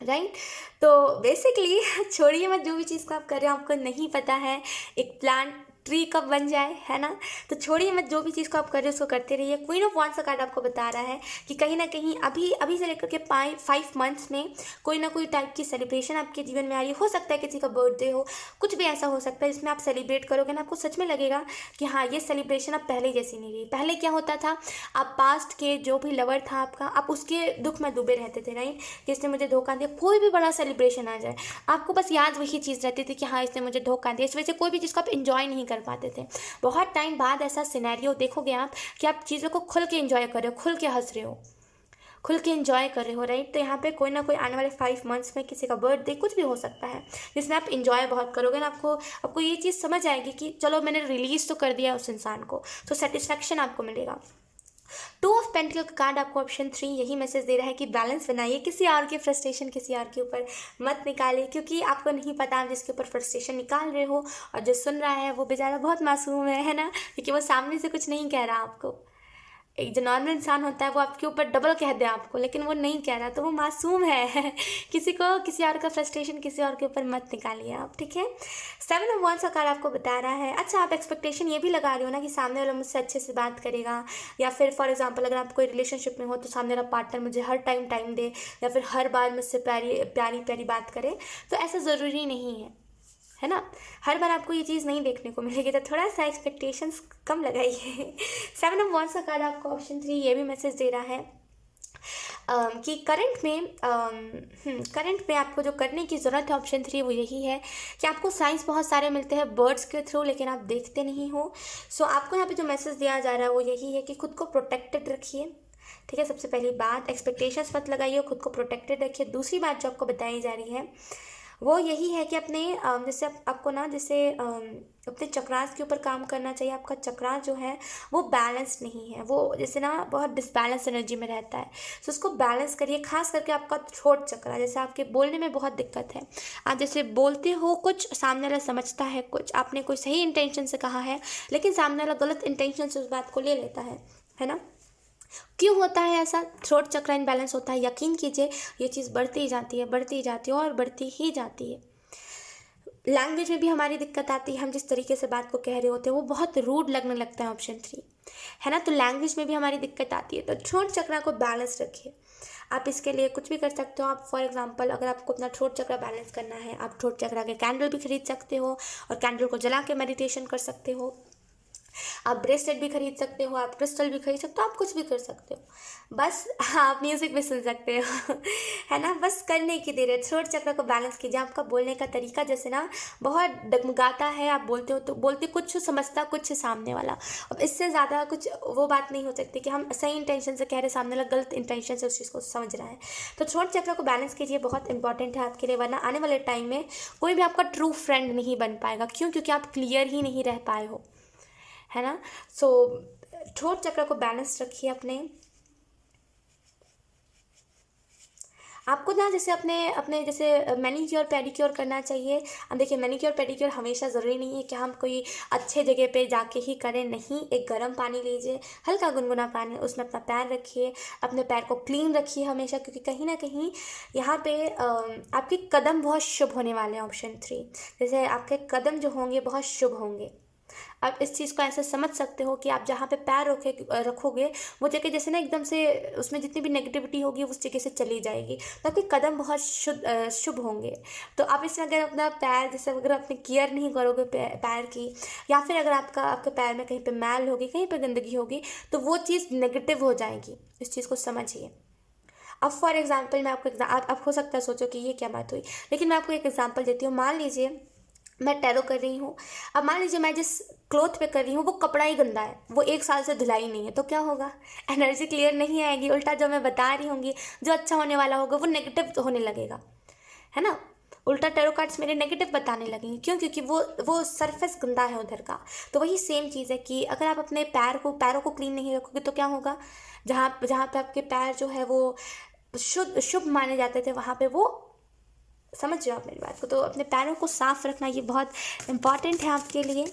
right. तो बेसिकली छोड़िए मत, जो भी चीज़ को आप कर रहे हो आपको नहीं पता है एक प्लांट ट्री कब बन जाए, है ना। तो छोड़िए मत, जो भी चीज़ को आप कर रहे हो उसको करते रहिए। क्वीन ऑफ वॉन्ड्स का कार्ड आपको बता रहा है कि कहीं ना कहीं अभी से लेकर के 5 मंथ्स में कोई ना कोई टाइप की सेलिब्रेशन आपके जीवन में आ रही हो सकता है किसी का बर्थडे हो, कुछ भी ऐसा हो सकता है जिसमें आप सेलिब्रेट करोगे ना, आपको सच में लगेगा कि हाँ, ये सेलिब्रेशन अब पहले जैसी नहीं रही। पहले क्या होता था, आप पास्ट के जो भी लवर था आपका, आप उसके दुख में डूबे रहते थे, राइट, कि इसने मुझे धोखा दिया। कोई भी बड़ा सेलिब्रेशन आ जाए, आपको बस याद वही चीज़ रहती थी कि हाँ, इसने मुझे धोखा दिया। इस वजह से कोई भी चीज़ को आप इंजॉय नहीं कर पाते थे। बहुत टाइम बाद ऐसा सिनेरियो देखोगे आप कि आप चीज़ों को खुल के एंजॉय कर रहे हो, खुल के हंस रहे हो, खुल के एंजॉय कर रहे हो, राइट। तो यहाँ पे कोई ना कोई आने वाले 5 मंथ्स में किसी का बर्थडे कुछ भी हो सकता है जिसमें आप एंजॉय बहुत करोगे ना। आपको ये चीज़ समझ आएगी कि चलो मैंने रिलीज़ तो कर दिया उस इंसान को, तो सेटिस्फैक्शन आपको मिलेगा। 2 ऑफ पेंटिकल का कार्ड आपको ऑप्शन 3 यही मैसेज दे रहा है कि बैलेंस बनाइए, किसी और की फ्रस्ट्रेशन किसी और के ऊपर मत निकालिए, क्योंकि आपको नहीं पता आप जिसके ऊपर फ्रस्ट्रेशन निकाल रहे हो और जो सुन रहा है वो बेचारा बहुत मासूम है ना, क्योंकि वो सामने से कुछ नहीं कह रहा आपको, एक जो नॉर्मल इंसान होता है वो आपके ऊपर डबल कह दे आपको, लेकिन वो नहीं कह रहा, तो वो मासूम है। किसी और का फ्रस्ट्रेशन किसी और के ऊपर मत निकालिए आप, ठीक है। 7 of Wands का कार्ड आपको बता रहा है, अच्छा आप एक्सपेक्टेशन ये भी लगा रहे हो ना कि सामने वाला मुझसे अच्छे से बात करेगा, या फिर फॉर एग्जांपल अगर आप कोई रिलेशनशिप में हो तो सामने वाला पार्टनर मुझे हर टाइम दे, या फिर हर बार मुझसे प्यारी प्यारी प्यारी बात करे। तो ऐसा ज़रूरी नहीं है ना, हर बार आपको ये चीज़ नहीं देखने को मिलेगी, तो थोड़ा सा एक्सपेक्टेशंस कम लगाइए। 7 of Wands का कार्ड आपको ऑप्शन 3 ये भी मैसेज दे रहा है कि करंट में आपको जो करने की ज़रूरत है, ऑप्शन 3 वो यही है कि आपको साइंस बहुत सारे मिलते हैं बर्ड्स के थ्रू, लेकिन आप देखते नहीं हो। सो आपको यहाँ पे जो मैसेज दिया जा रहा है वो यही है कि खुद को प्रोटेक्टेड रखिए, ठीक है। सबसे पहली बात, एक्सपेक्टेशंस मत लगाइए, खुद को प्रोटेक्टेड रखिए। दूसरी बात जो आपको बताई जा रही है वो यही है कि अपने जैसे आपको ना जैसे अपने चक्रास के ऊपर काम करना चाहिए। आपका चक्रास जो है वो बैलेंस नहीं है, वो जैसे ना बहुत डिसबैलेंस एनर्जी में रहता है, तो उसको बैलेंस करिए। खास करके आपका थ्रोट चक्रा, जैसे आपके बोलने में बहुत दिक्कत है, आप जैसे बोलते हो कुछ, सामने वाला समझता है कुछ, आपने कोई सही इंटेंशन से कहा है लेकिन सामने वाला गलत इंटेंशन से उस बात को ले लेता है ना। क्यों होता है ऐसा? थ्रोट चक्र इनबैलेंस होता है। यकीन कीजिए ये चीज़ बढ़ती ही जाती है, बढ़ती ही जाती है और बढ़ती ही जाती है। लैंग्वेज में भी हमारी दिक्कत आती है, हम जिस तरीके से बात को कह रहे होते हैं वो बहुत रूड लगने लगता है, ऑप्शन 3 है ना। तो लैंग्वेज में भी हमारी दिक्कत आती है, तो थ्रोट चक्र को बैलेंस रखिए। आप इसके लिए कुछ भी कर सकते हो। आप फॉर एग्जांपल अगर आपको अपना थ्रोट चक्र बैलेंस करना है, आप थ्रोट चक्र के कैंडल भी खरीद सकते हो और कैंडल को जला के मेडिटेशन कर सकते हो। आप ब्रेसलेट भी खरीद सकते हो, आप क्रिस्टल भी खरीद सकते हो, आप कुछ भी कर सकते हो। बस आप म्यूज़िक भी सुन सकते हो, है ना। बस करने की देर है। थ्रोट चक्र को बैलेंस कीजिए। आपका बोलने का तरीका जैसे ना बहुत डगमगाता है, आप बोलते हो तो बोलते कुछ समझता कुछ सामने वाला। अब इससे ज़्यादा कुछ वो बात नहीं हो सकती कि हम सही इंटेंशन से कह रहे, सामने वाला गलत इंटेंशन से उस चीज़ को समझ रहा है। तो थ्रोट चक्र को बैलेंस कीजिए, बहुत इंपॉर्टेंट है आपके लिए, वरना आने वाले टाइम में कोई भी आपका ट्रू फ्रेंड नहीं बन पाएगा। क्यों? क्योंकि आप क्लियर ही नहीं रह पाए हो, है ना। सो थ्रोट चक्र को बैलेंस रखिए अपने। आपको ना जैसे अपने अपने जैसे मैनीक्योर पेडिक्योर करना चाहिए। अब देखिए मैनीक्योर पेडिक्योर हमेशा ज़रूरी नहीं है कि हम कोई अच्छे जगह पे जाके ही करें, नहीं। एक गर्म पानी लीजिए, हल्का गुनगुना पानी, उसमें अपना पैर रखिए, अपने पैर को क्लीन रखिए हमेशा, क्योंकि कहीं ना कहीं यहाँ पे आपके कदम बहुत शुभ होने वाले हैं, ऑप्शन 3। जैसे आपके कदम जो होंगे बहुत शुभ होंगे। आप इस चीज़ को ऐसे समझ सकते हो कि आप जहाँ पे पैर रखोगे वो जगह जैसे ना एकदम से उसमें जितनी भी नेगेटिविटी होगी उस जगह से चली जाएगी, तो आपके कदम बहुत शुभ होंगे। तो आप इसमें अगर अपना पैर जैसे अगर अपने केयर नहीं करोगे पैर की, या फिर अगर आपके पैर में कहीं पे मैल होगी, कहीं पे गंदगी होगी, तो वो चीज़ नेगेटिव हो जाएगी। इस चीज़ को समझिए। अब फॉर एग्जाम्पल मैं आपको आप हो सकता है सोचो कि ये क्या बात हुई, लेकिन मैं आपको एक एग्जाम्पल देती हूँ। मान लीजिए मैं टैरो कर रही हूँ, अब मान लीजिए मैं जिस क्लोथ पे कर रही हूँ वो कपड़ा ही गंदा है, वो 1 साल से धुलाई नहीं है, तो क्या होगा? एनर्जी क्लियर नहीं आएगी, उल्टा जो मैं बता रही होंगी जो अच्छा होने वाला होगा वो नेगेटिव होने लगेगा, है ना। उल्टा टैरो कार्ड्स मेरे नेगेटिव बताने लगेंगे। क्यों? क्योंकि वो सरफेस गंदा है उधर का। तो वही सेम चीज़ है कि अगर आप अपने पैरों को क्लीन नहीं रखोगे तो क्या होगा? जहाँ जहाँ पे आपके पैर जो है वो शुभ माने जाते थे, वहाँ पे वो, समझ रहे हो आप मेरी बात को। तो अपने पैरों को साफ रखना ये बहुत इंपॉर्टेंट है आपके लिए।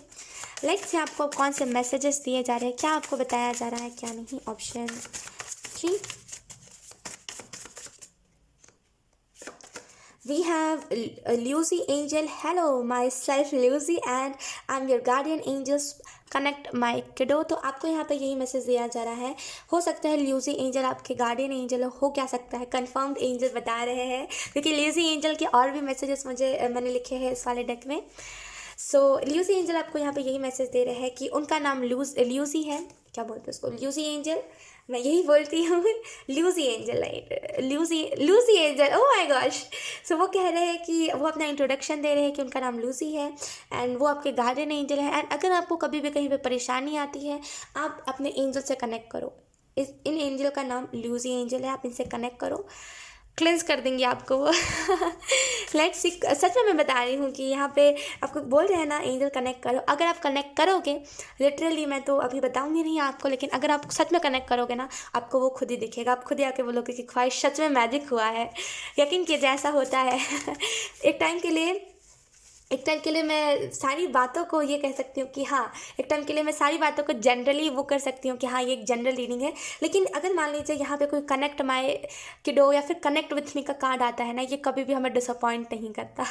लेट्स से आपको कौन से मैसेजेस दिए जा रहे हैं, क्या आपको बताया जा रहा है, क्या नहीं। Option 3 we have Lucy Angel. Hello, myself Lucy and I'm your guardian angels. Connect my किडो। तो आपको यहाँ पे यही मैसेज दिया जा रहा है। हो सकता है ल्यूसी एंजल आपके गार्डियन एंजल हो क्या सकता है, कंफर्म्ड एंजल बता रहे हैं, क्योंकि ल्यूसी एंजल के और भी मैसेजेस मैंने लिखे हैं इस वाले डेक में। सो ल्यूसी एंजल आपको यहाँ पे यही मैसेज दे रहे हैं कि उनका नाम ल्यूसी है, क्या बोलते हैं उसको, ल्यूसी एंजल, मैं यही बोलती हूँ, Lucy Angel, Lucy Angel, oh my gosh. So वो कह रहे हैं कि वो अपना इंट्रोडक्शन दे रहे हैं कि उनका नाम लूसी है एंड वो आपके गार्डियन एंजल है। एंड अगर आपको कभी भी कहीं पे परेशानी आती है, आप अपने एंजल से कनेक्ट करो। इन एंजल का नाम लूसी एंजल है, आप इनसे कनेक्ट करो, क्लेंस कर देंगे आपको वो। लेट्स सी, सच में मैं बता रही हूँ कि यहाँ पे आपको बोल रहे हैं ना एंजल कनेक्ट करो। अगर आप कनेक्ट करोगे, लिटरली मैं तो अभी बताऊँगी नहीं आपको, लेकिन अगर आप सच में कनेक्ट करोगे ना, आपको वो खुद ही दिखेगा। आप खुद ही आके बोलोगे कि ख्वाहिश सच में मैजिक हुआ है। यकीन कीजिए ऐसा होता है। एक टाइम के लिए एक टाइम के लिए मैं सारी बातों को ये कह सकती हूँ कि हाँ, एक टाइम के लिए मैं सारी बातों को जनरली वो कर सकती हूँ कि हाँ, ये एक जनरल रीडिंग है। लेकिन अगर मान लीजिए यहाँ पे कोई कनेक्ट माय किडो या फिर कनेक्ट विथ मी का कार्ड आता है ना, ये कभी भी हमें डिसअपॉइंट नहीं करता।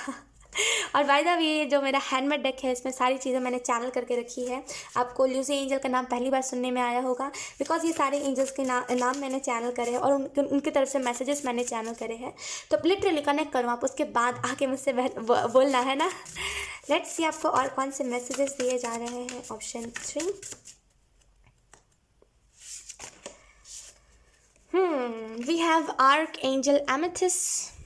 और बाय द वे, ये जो मेरा हैंडमेड डेक है, इसमें सारी चीज़ें मैंने चैनल करके रखी है। आपको ल्यूसी एंजल का नाम पहली बार सुनने में आया होगा, बिकॉज ये सारे एंजल्स के नाम मैंने चैनल करे हैं और उनकी तरफ से मैसेजेस मैंने चैनल करे हैं। तो लिटरली कनेक्ट करो आप, उसके बाद आके मुझसे बोलना है ना। लेट्स सी आपको और कौन से मैसेजेस दिए जा रहे हैं। Option 3, we have archangel amethyst.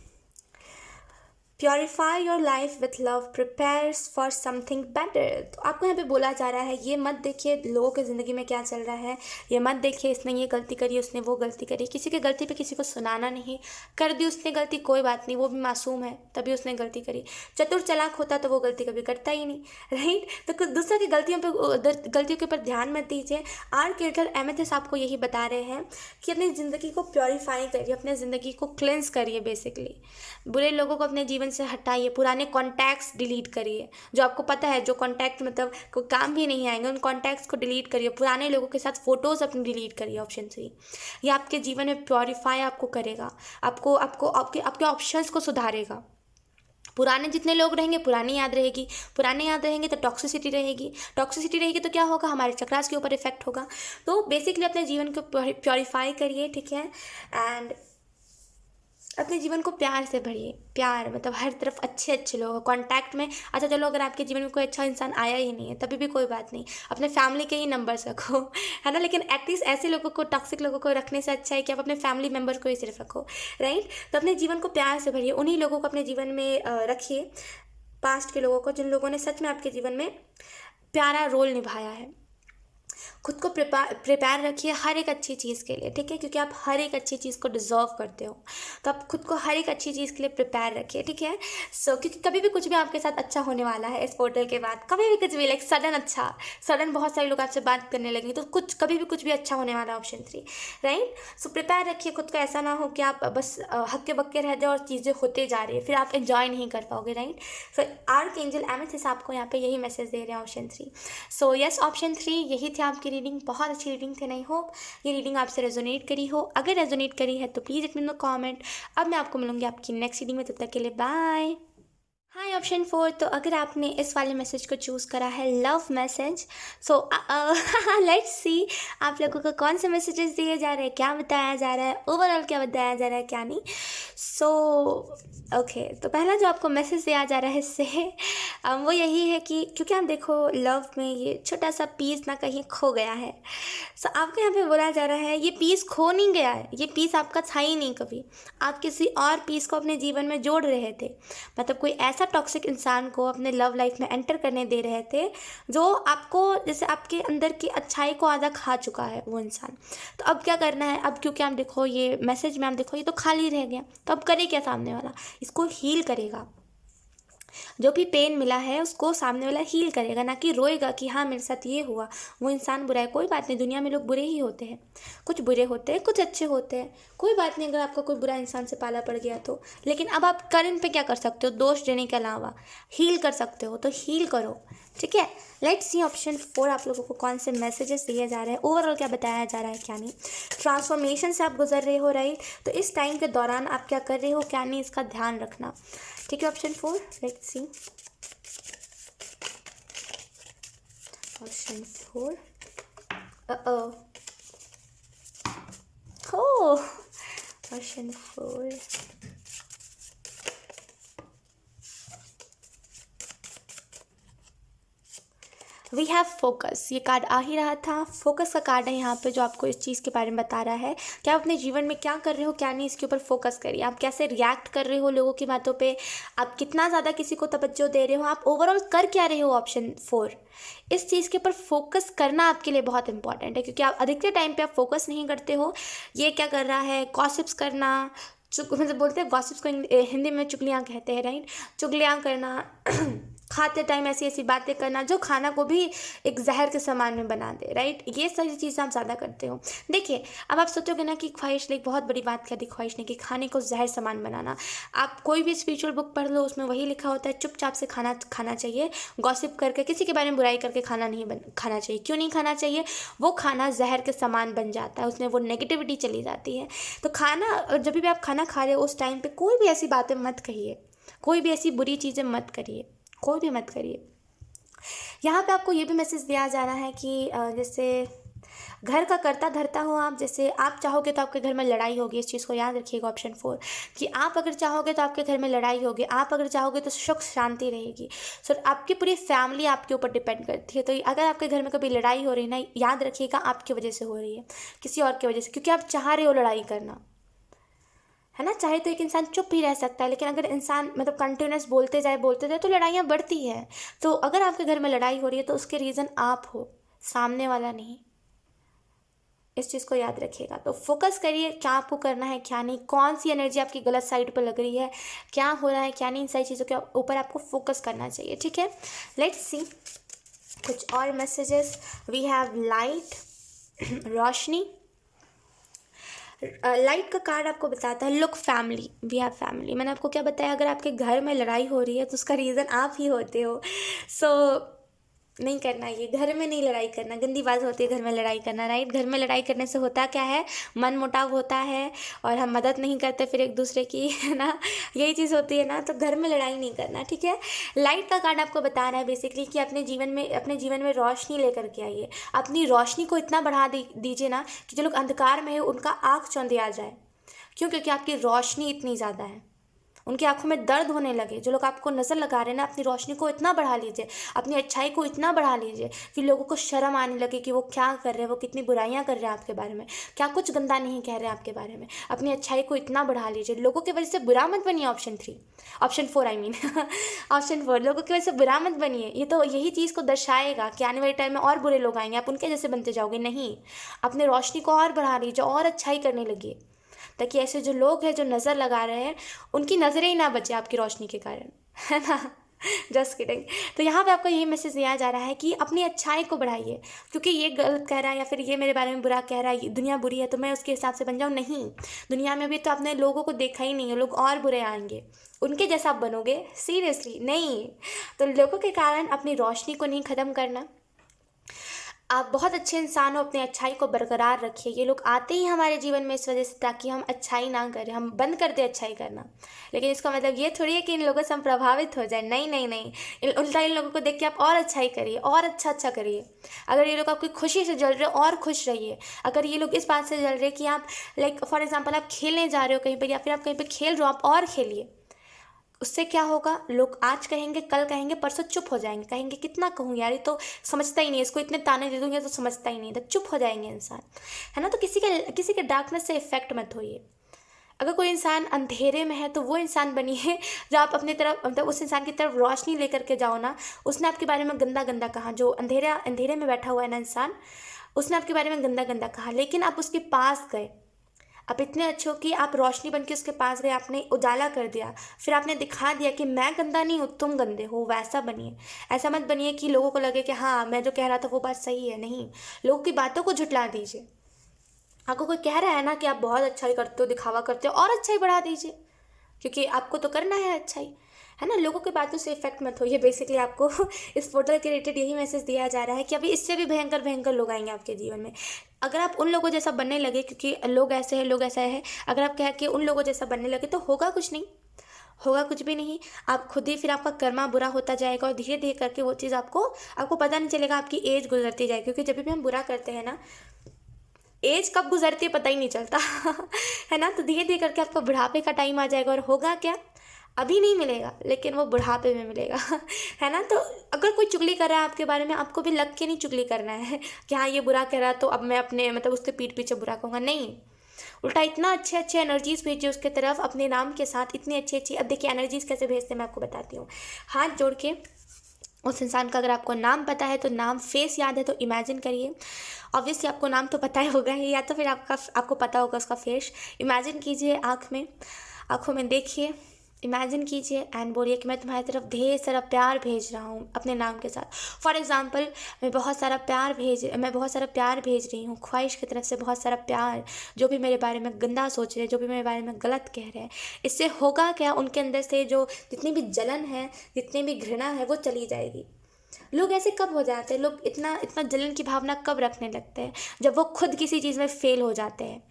Purify your life with love, prepares for something better. तो आपको यहाँ पे बोला जा रहा है, ये मत देखिए लोगों की ज़िंदगी में क्या चल रहा है, ये मत देखिए इसने ये गलती करी, उसने वो गलती करी। किसी की गलती पे किसी को सुनाना नहीं। कर दी उसने गलती, कोई बात नहीं, वो भी मासूम है, तभी उसने गलती करी। चतुर चालाक होता तो वो गलती कभी करता ही नहीं, राइट। तो कुछ दूसरों की गलतियों के ऊपर ध्यान मत दीजिए। आर्कएंजल एमेथिस्ट आपको यही बता रहे हैं कि अपनी ज़िंदगी को प्योरीफाई करिए, अपने ज़िंदगी को क्लेंस करिए। बेसिकली बुरे लोगों को अपने जीवन से हटाइए, पुराने कॉन्टैक्ट्स डिलीट करिए। जो आपको पता है जो कॉन्टैक्ट मतलब कोई काम भी नहीं आएंगे, उन कॉन्टैक्ट्स को डिलीट करिए। पुराने लोगों के साथ फ़ोटोज़ अपनी डिलीट करिए। ऑप्शन 3, ये आपके जीवन में प्योरीफाई आपको करेगा, आपको आपको आपके आपके ऑप्शंस को सुधारेगा। पुराने जितने लोग रहेंगे पुरानी याद रहेगी, पुराने याद रहेंगे तो टॉक्सिसिटी रहेगी, टॉक्सिसिटी रहेगी तो क्या होगा, हमारे चक्रास के ऊपर इफेक्ट होगा। तो बेसिकली अपने जीवन को प्योरीफाई करिए, ठीक है। एंड अपने जीवन को प्यार से भरिए। प्यार मतलब हर तरफ अच्छे अच्छे लोग कांटेक्ट में। अच्छा चलो, अगर आपके जीवन में कोई अच्छा इंसान आया ही नहीं है तभी भी कोई बात नहीं, अपने फैमिली के ही नंबर्स रखो, है ना। लेकिन एटलीस्ट ऐसे लोगों को, टॉक्सिक लोगों को रखने से अच्छा है कि आप अपने फैमिली मेम्बर को ही सिर्फ रखो, राइट। तो अपने जीवन को प्यार से भरिए, उन्हीं लोगों को अपने जीवन में रखिए, पास्ट के लोगों को, जिन लोगों ने सच में आपके जीवन में प्यारा रोल निभाया है। खुद को प्रिपेयर रखिए हर एक अच्छी चीज़ के लिए, ठीक है, क्योंकि आप हर एक अच्छी चीज़ को डिज़र्व करते हो। तो आप खुद को हर एक अच्छी चीज़ के लिए प्रिपेयर रखिए, ठीक है। क्योंकि कभी भी कुछ भी आपके साथ अच्छा होने वाला है इस पोर्टल के बाद, कभी भी कुछ भी लाइक सडन बहुत सारे लोग आपसे बात करने लगेंगे, तो कभी भी कुछ भी अच्छा होने वाला है। Option 3, right. सो प्रिपेयर रखिए खुद को, ऐसा ना हो कि आप बस हक्के बक्के रह जाओ और चीज़ें होते जा रही है, फिर आप एंजॉय नहीं कर पाओगे, राइट। सो आर्कएंजल एमेथिस्ट आपको यहाँ पे यही मैसेज दे रहे हैं। ऑप्शन 3, सो यस, ऑप्शन 3 यही थी आपकी रीडिंग। बहुत अच्छी रीडिंग थी। आई होप ये रीडिंग आपसे रेजोनेट करी हो। अगर रेजोनेट करी है तो please let me know comment. अब मैं आपको मिलूंगी आपकी नेक्स्ट रीडिंग में, तब तक के लिए बाय। हाय ऑप्शन 4, तो अगर आपने इस वाले मैसेज को चूज़ करा है लव मैसेज, सो लेट्स सी आप लोगों को कौन से मैसेजेस दिए जा रहे हैं, क्या बताया जा रहा है, ओवरऑल क्या बताया जा रहा है, क्या नहीं। सो ओके, तो पहला जो आपको मैसेज दिया जा रहा है इससे वो यही है कि क्योंकि आप देखो लव में ये छोटा सा पीस ना कहीं खो गया है। सो आपको यहाँ पे बोला जा रहा है ये पीस खो नहीं गया है, ये पीस आपका था ही नहीं कभी। आप किसी और पीस को अपने जीवन में जोड़ रहे थे, मतलब कोई ऐसा टॉक्सिक इंसान को अपने लव लाइफ में एंटर करने दे रहे थे जो आपको, जैसे आपके अंदर की अच्छाई को आधा खा चुका है वो इंसान। तो अब क्या करना है, अब क्योंकि आप देखो ये मैसेज में आप देखो ये तो खाली रह गया, तो अब करे क्या सामने वाला, इसको हील करेगा। जो भी पेन मिला है उसको सामने वाला हील करेगा, ना कि रोएगा कि हाँ मेरे साथ ये हुआ, वो इंसान बुरा है। कोई बात नहीं, दुनिया में लोग बुरे ही होते हैं, कुछ बुरे होते हैं कुछ अच्छे होते हैं, कोई बात नहीं अगर आपका कोई बुरा इंसान से पाला पड़ गया तो। लेकिन अब आप करंट पे क्या कर सकते हो, दोष देने के अलावा हील कर सकते हो, तो हील करो, ठीक है। लेट्स सी ऑप्शन 4 आप लोगों को कौन से मैसेजेस दिए जा रहे हैं, ओवरऑल क्या बताया जा रहा है, क्या नहीं। ट्रांसफॉर्मेशन से आप गुजर रहे हो, राइट। तो इस टाइम के दौरान आप क्या कर रहे हो, क्या नहीं, इसका ध्यान रखना, ठीक है। Option 4, let's see option 4। हो ऑप्शन 4, वी हैव फोकस, ये कार्ड आ ही रहा था। फोकस का कार्ड है यहाँ पे जो आपको इस चीज़ के बारे में बता रहा है कि आप अपने जीवन में क्या कर रहे हो क्या नहीं, इसके ऊपर फोकस करिए। आप कैसे रिएक्ट कर रहे हो लोगों की बातों पे, आप कितना ज़्यादा किसी को तवज्जो दे रहे हो, आप ओवरऑल कर क्या रहे हो। ऑप्शन 4, इस चीज़ के ऊपर फोकस करना आपके लिए बहुत इंपॉर्टेंट है, क्योंकि आप अधिकतर टाइम पे आप फोकस नहीं करते हो। ये क्या कर रहा है, गॉसिप्स करना, मतलब बोलते हैं गॉसिप्स को हिंदी में चुगलियाँ कहते हैं, राइट। चुगलियाँ करना खाते टाइम ऐसी ऐसी बातें करना जो खाना को भी एक जहर के समान में बना दे, राइट। ये सारी चीज़ें आप ज़्यादा करते हो। देखिए, अब आप सोचोगे ना कि ख्वाहिश, लाइक बहुत बड़ी बात कह दी ख्वाहिश ने कि खाने को जहर समान बनाना। आप कोई भी स्पिरिचुअल बुक पढ़ लो, उसमें वही लिखा होता है चुपचाप से खाना खाना चाहिए, गॉसिप करके किसी के बारे में बुराई करके खाना नहीं खाना चाहिए। क्यों नहीं खाना चाहिए? वो खाना जहर के समान बन जाता है, उसमें वो नेगेटिविटी चली जाती है। तो खाना, जब भी आप खाना खा रहे हो उस टाइम पे कोई भी ऐसी बातें मत कहिए, कोई भी ऐसी बुरी चीज़ें मत करिए, कोई भी मत करिए। यहाँ पे आपको ये भी मैसेज दिया जा रहा है कि जैसे घर का करता धरता हो आप, जैसे आप चाहोगे तो आपके घर में लड़ाई होगी। इस चीज़ को याद रखिएगा, ऑप्शन 4, कि आप अगर चाहोगे तो आपके घर में लड़ाई होगी, आप अगर चाहोगे तो सुख शांति रहेगी। सो आपकी पूरी फैमिली आपके ऊपर डिपेंड करती है। तो अगर आपके घर में कभी लड़ाई हो रही है ना, याद रखिएगा आपकी वजह से हो रही है, किसी और की वजह से, क्योंकि आप चाह रहे हो लड़ाई करना, है ना। चाहे तो एक इंसान चुप भी रह सकता है, लेकिन अगर इंसान मतलब कंटिन्यूस बोलते जाए तो लड़ाइयाँ बढ़ती है। तो अगर आपके घर में लड़ाई हो रही है तो उसके रीज़न आप हो, सामने वाला नहीं। इस चीज़ को याद रखिएगा। तो फोकस करिए क्या आपको करना है क्या नहीं, कौन सी एनर्जी आपकी गलत साइड पर लग रही है, क्या हो रहा है क्या नहीं, इन सारी चीज़ों के ऊपर आपको फोकस करना चाहिए, ठीक है। लेट्स सी कुछ और मैसेजेस। वी हैव लाइट, रोशनी। लाइट का कार्ड आपको बताता है look family, we have family. मैंने आपको क्या बताया, अगर आपके घर में लड़ाई हो रही है तो उसका रीज़न आप ही होते हो। सो नहीं करना, ये घर में नहीं लड़ाई करना, गंदी बात होती है घर में लड़ाई करना, राइट। घर में लड़ाई करने से होता क्या है, मन मुटाव होता है और हम मदद नहीं करते फिर एक दूसरे की, है ना, यही चीज़ होती है ना। तो घर में लड़ाई नहीं करना, ठीक है। लाइट का कार्ड आपको बता रहा है बेसिकली कि अपने जीवन में रोशनी लेकर के आइए। अपनी रोशनी को इतना बढ़ा दीजिए ना कि जो लोग अंधकार में है उनका आँख चौंधी आ जाए। क्यों? क्योंकि आपकी रोशनी इतनी ज़्यादा है, उनकी आंखों में दर्द होने लगे। जो लोग आपको नज़र लगा रहे हैं ना, अपनी रोशनी को इतना बढ़ा लीजिए, अपनी अच्छाई को इतना बढ़ा लीजिए कि लोगों को शर्म आने लगे कि वो क्या कर रहे हैं, वो कितनी बुराइयां कर रहे हैं आपके बारे में, क्या कुछ गंदा नहीं कह रहे हैं आपके बारे में। अपनी अच्छाई को इतना बढ़ा लीजिए, लोगों की वजह से बुरा मत बनिए। Option four I mean option 4, लोगों की वजह से बुरा मत बनिए। ये तो यही चीज़ को दर्शाएगा कि आने वाले टाइम में और बुरे लोग आएंगे, आप उनके जैसे बनते जाओगे। नहीं, अपने रोशनी को और बढ़ा लीजिए और अच्छाई करने लगिए, ताकि ऐसे जो लोग हैं जो नज़र लगा रहे हैं उनकी नज़रें ही ना बचे आपकी रोशनी के कारण, है ना। Just kidding. तो यहाँ पे आपको यही मैसेज दिया जा रहा है कि अपनी अच्छाई को बढ़ाइए, क्योंकि ये गलत कह रहा है या फिर ये मेरे बारे में बुरा कह रहा है, दुनिया बुरी है तो मैं उसके हिसाब से बन जाऊँ। नहीं, दुनिया में भी तो आपने लोगों को देखा ही नहीं है, लोग और बुरे आएंगे, उनके जैसा आप बनोगे? सीरियसली नहीं। तो लोगों के कारण अपनी रोशनी को नहीं ख़त्म करना। आप बहुत अच्छे इंसान हो, अपनी अच्छाई को बरकरार रखिए। ये लोग आते ही हमारे जीवन में इस वजह से ताकि हम अच्छाई ना करें, हम बंद कर दें अच्छाई करना। लेकिन इसका मतलब ये थोड़ी है कि इन लोगों से हम प्रभावित हो जाए। नहीं नहीं नहीं, उल्टा इन लोगों को देख के आप और अच्छाई करिए और अच्छा करिए। अगर ये लोग आपकी खुशी से जल रहे हो और खुश रहिए। अगर ये लोग इस बात से जल रहे कि आप लाइक फॉर एग्जाम्पल आप खेलने जा रहे हो कहीं पर या फिर आप कहीं पर खेल रहे हो, आप और खेलिए। उससे क्या होगा, लोग आज कहेंगे कल कहेंगे परसों चुप हो जाएंगे, कहेंगे कितना कहूँ यार, ये तो समझता ही नहीं, इसको इतने ताने दे दूँगी तो समझता ही नहीं, तो चुप हो जाएंगे इंसान, है ना। तो किसी के डार्कनेस से इफेक्ट मत होइए। अगर कोई इंसान अंधेरे में है तो वो इंसान बनिए जो आप अपनी तरफ मतलब उस इंसान की तरफ रोशनी लेकर के जाओ ना। उसने आपके बारे में गंदा गंदा कहा, जो अंधेरे में बैठा हुआ है ना इंसान, उसने आपके बारे में गंदा गंदा कहा, लेकिन आप उसके पास गए, आप इतने अच्छे हो कि आप रोशनी बन के उसके पास गए, आपने उजाला कर दिया, फिर आपने दिखा दिया कि मैं गंदा नहीं हूँ, तुम गंदे हो। वैसा बनिए, ऐसा मत बनिए कि लोगों को लगे कि हाँ मैं जो कह रहा था वो बात सही है। नहीं, लोगों की बातों को झुटला दीजिए। आपको कोई कह रहा है ना कि आप बहुत अच्छाई करते हो, दिखावा करते हो, और अच्छाई बढ़ा दीजिए, क्योंकि आपको तो करना है अच्छाई, है ना। लोगों की बातों से इफेक्ट मत हो। ये बेसिकली आपको इस पोर्टल के रिलेटेड यही मैसेज दिया जा रहा है कि अभी इससे भी भयंकर भयंकर लोग आएंगे आपके जीवन में। अगर आप उन लोगों जैसा बनने लगे, क्योंकि लोग ऐसे हैं लोग ऐसा है, अगर आप कह के उन लोगों जैसा बनने लगे तो होगा कुछ नहीं, होगा कुछ भी नहीं। आप खुद ही फिर आपका कर्मा बुरा होता जाएगा और धीरे धीरे करके वो चीज़ आपको पता नहीं चलेगा, आपकी एज गुजरती जाएगी। क्योंकि जब भी हम बुरा करते हैं ना, एज कब गुजरती है पता ही नहीं चलता है ना। तो धीरे धीरे करके आपको बुढ़ापे का टाइम आ जाएगा और होगा क्या, अभी नहीं मिलेगा लेकिन वो बुढ़ापे में मिलेगा है ना। तो अगर कोई चुगली कर रहा है आपके बारे में, आपको भी लग के नहीं चुगली करना है कि हाँ ये बुरा कर रहा है तो अब मैं अपने मतलब उसके पीठ पीछे बुरा कहूँगा। नहीं, उल्टा इतना अच्छे अच्छे एनर्जीज भेजिए उसके तरफ अपने नाम के साथ, इतनी अच्छी अच्छी। अब देखिए एनर्जीज कैसे भेजते हैं मैं आपको बताती हूँ। हाथ जोड़ के उस इंसान का अगर आपको नाम पता है तो नाम, फेस याद है तो इमेजिन करिए। ऑब्वियसली आपको नाम तो पता ही होगा ही, या तो फिर आपको पता होगा उसका फेस। इमेजिन कीजिए आँखों में देखिए, इमेजिन ख्वाहिश एंड बोलिए कि मैं तुम्हारी तरफ ढेर सारा प्यार भेज रहा हूँ अपने नाम के साथ। फॉर एग्ज़ाम्पल, मैं बहुत सारा प्यार भेज रही हूँ ख्वाहिश की तरफ से, बहुत सारा प्यार। जो भी मेरे बारे में गंदा सोच रहे हैं, जो भी मेरे बारे में गलत कह रहे हैं, इससे होगा क्या, उनके अंदर से जो जितनी भी जलन है, जितनी भी घृणा है, वो चली जाएगी। लोग ऐसे कब हो जाते हैं, लोग इतना इतना जलन की भावना कब रखने लगते हैं? जब वो खुद किसी चीज़ में फेल हो जाते हैं,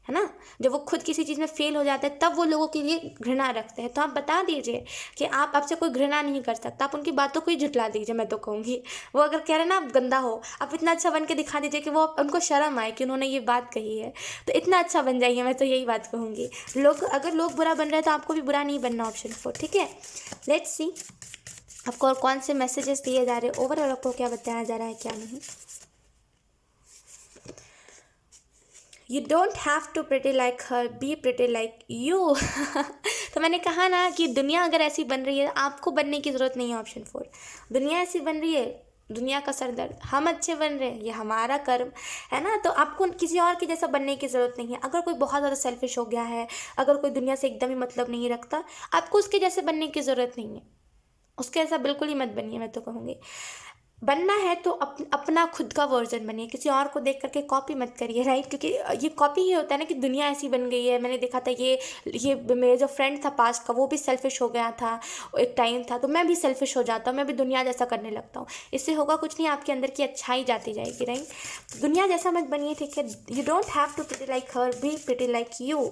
है ना। जब वो खुद किसी चीज़ में फेल हो जाते हैं तब वो लोगों के लिए घृणा रखते हैं। तो आप बता दीजिए कि आप आपसे कोई घृणा नहीं कर सकता, आप उनकी बातों को ही झुठला दीजिए। मैं तो कहूँगी, वो अगर कह रहे हैं ना आप गंदा हो, आप इतना अच्छा बन के दिखा दीजिए कि वो उनको शर्म आए कि उन्होंने ये बात कही है। तो इतना अच्छा बन जाइए, मैं तो यही बात कहूँगी। अगर लोग बुरा बन रहे हैं तो आपको भी बुरा नहीं बनना, ऑप्शन 4, ठीक है। लेट्स सी आपको और कौन से मैसेजेस दिए जा रहे हैं, ओवरऑल आपको क्या बताया जा रहा है, क्या नहीं। You don't have to pretty like her, be pretty like you. तो मैंने कहा ना कि दुनिया अगर ऐसी बन रही है, आपको बनने की ज़रूरत नहीं है, ऑप्शन 4। दुनिया ऐसी बन रही है, दुनिया का सरदर्द, हम अच्छे बन रहे हैं, ये हमारा कर्म है ना। तो आपको किसी और के जैसा बनने की ज़रूरत नहीं है। अगर कोई बहुत ज़्यादा सेल्फिश हो गया है, अगर कोई दुनिया से एकदम ही मतलब नहीं रखता, आपको उसके जैसे बनने की ज़रूरत नहीं है। उसके ऐसा बिल्कुल ही मत बनिए, मैं तो कहूँगी। बनना है तो अपना खुद का वर्जन बनिए, किसी और को देख करके कॉपी मत करिए, राइट। क्योंकि ये कॉपी ही होता है ना कि दुनिया ऐसी बन गई है। मैंने देखा था ये मेरे जो फ्रेंड था पास्ट का, वो भी सेल्फिश हो गया था, एक टाइम था, तो मैं भी सेल्फिश हो जाता हूँ, मैं भी दुनिया जैसा करने लगता हूँ। इससे होगा कुछ नहीं, आपके अंदर की अच्छाई जाती जाएगी, राइट। दुनिया जैसा मत बनिए, ठीक है। You don't have to pretty like her, be pretty like you.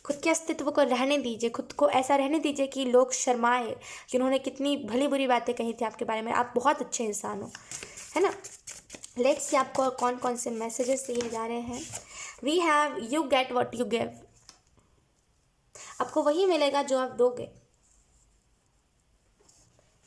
खुद के अस्तित्व को रहने दीजिए, खुद को ऐसा रहने दीजिए कि लोग शर्माए कि उन्होंने कितनी भली बुरी बातें कही थी आपके बारे में। आप बहुत अच्छे इंसान हो, है ना। लेट्स सी आपको कौन कौन से मैसेजेस दिए जा रहे हैं। We have you get what you give. आपको वही मिलेगा जो आप दोगे,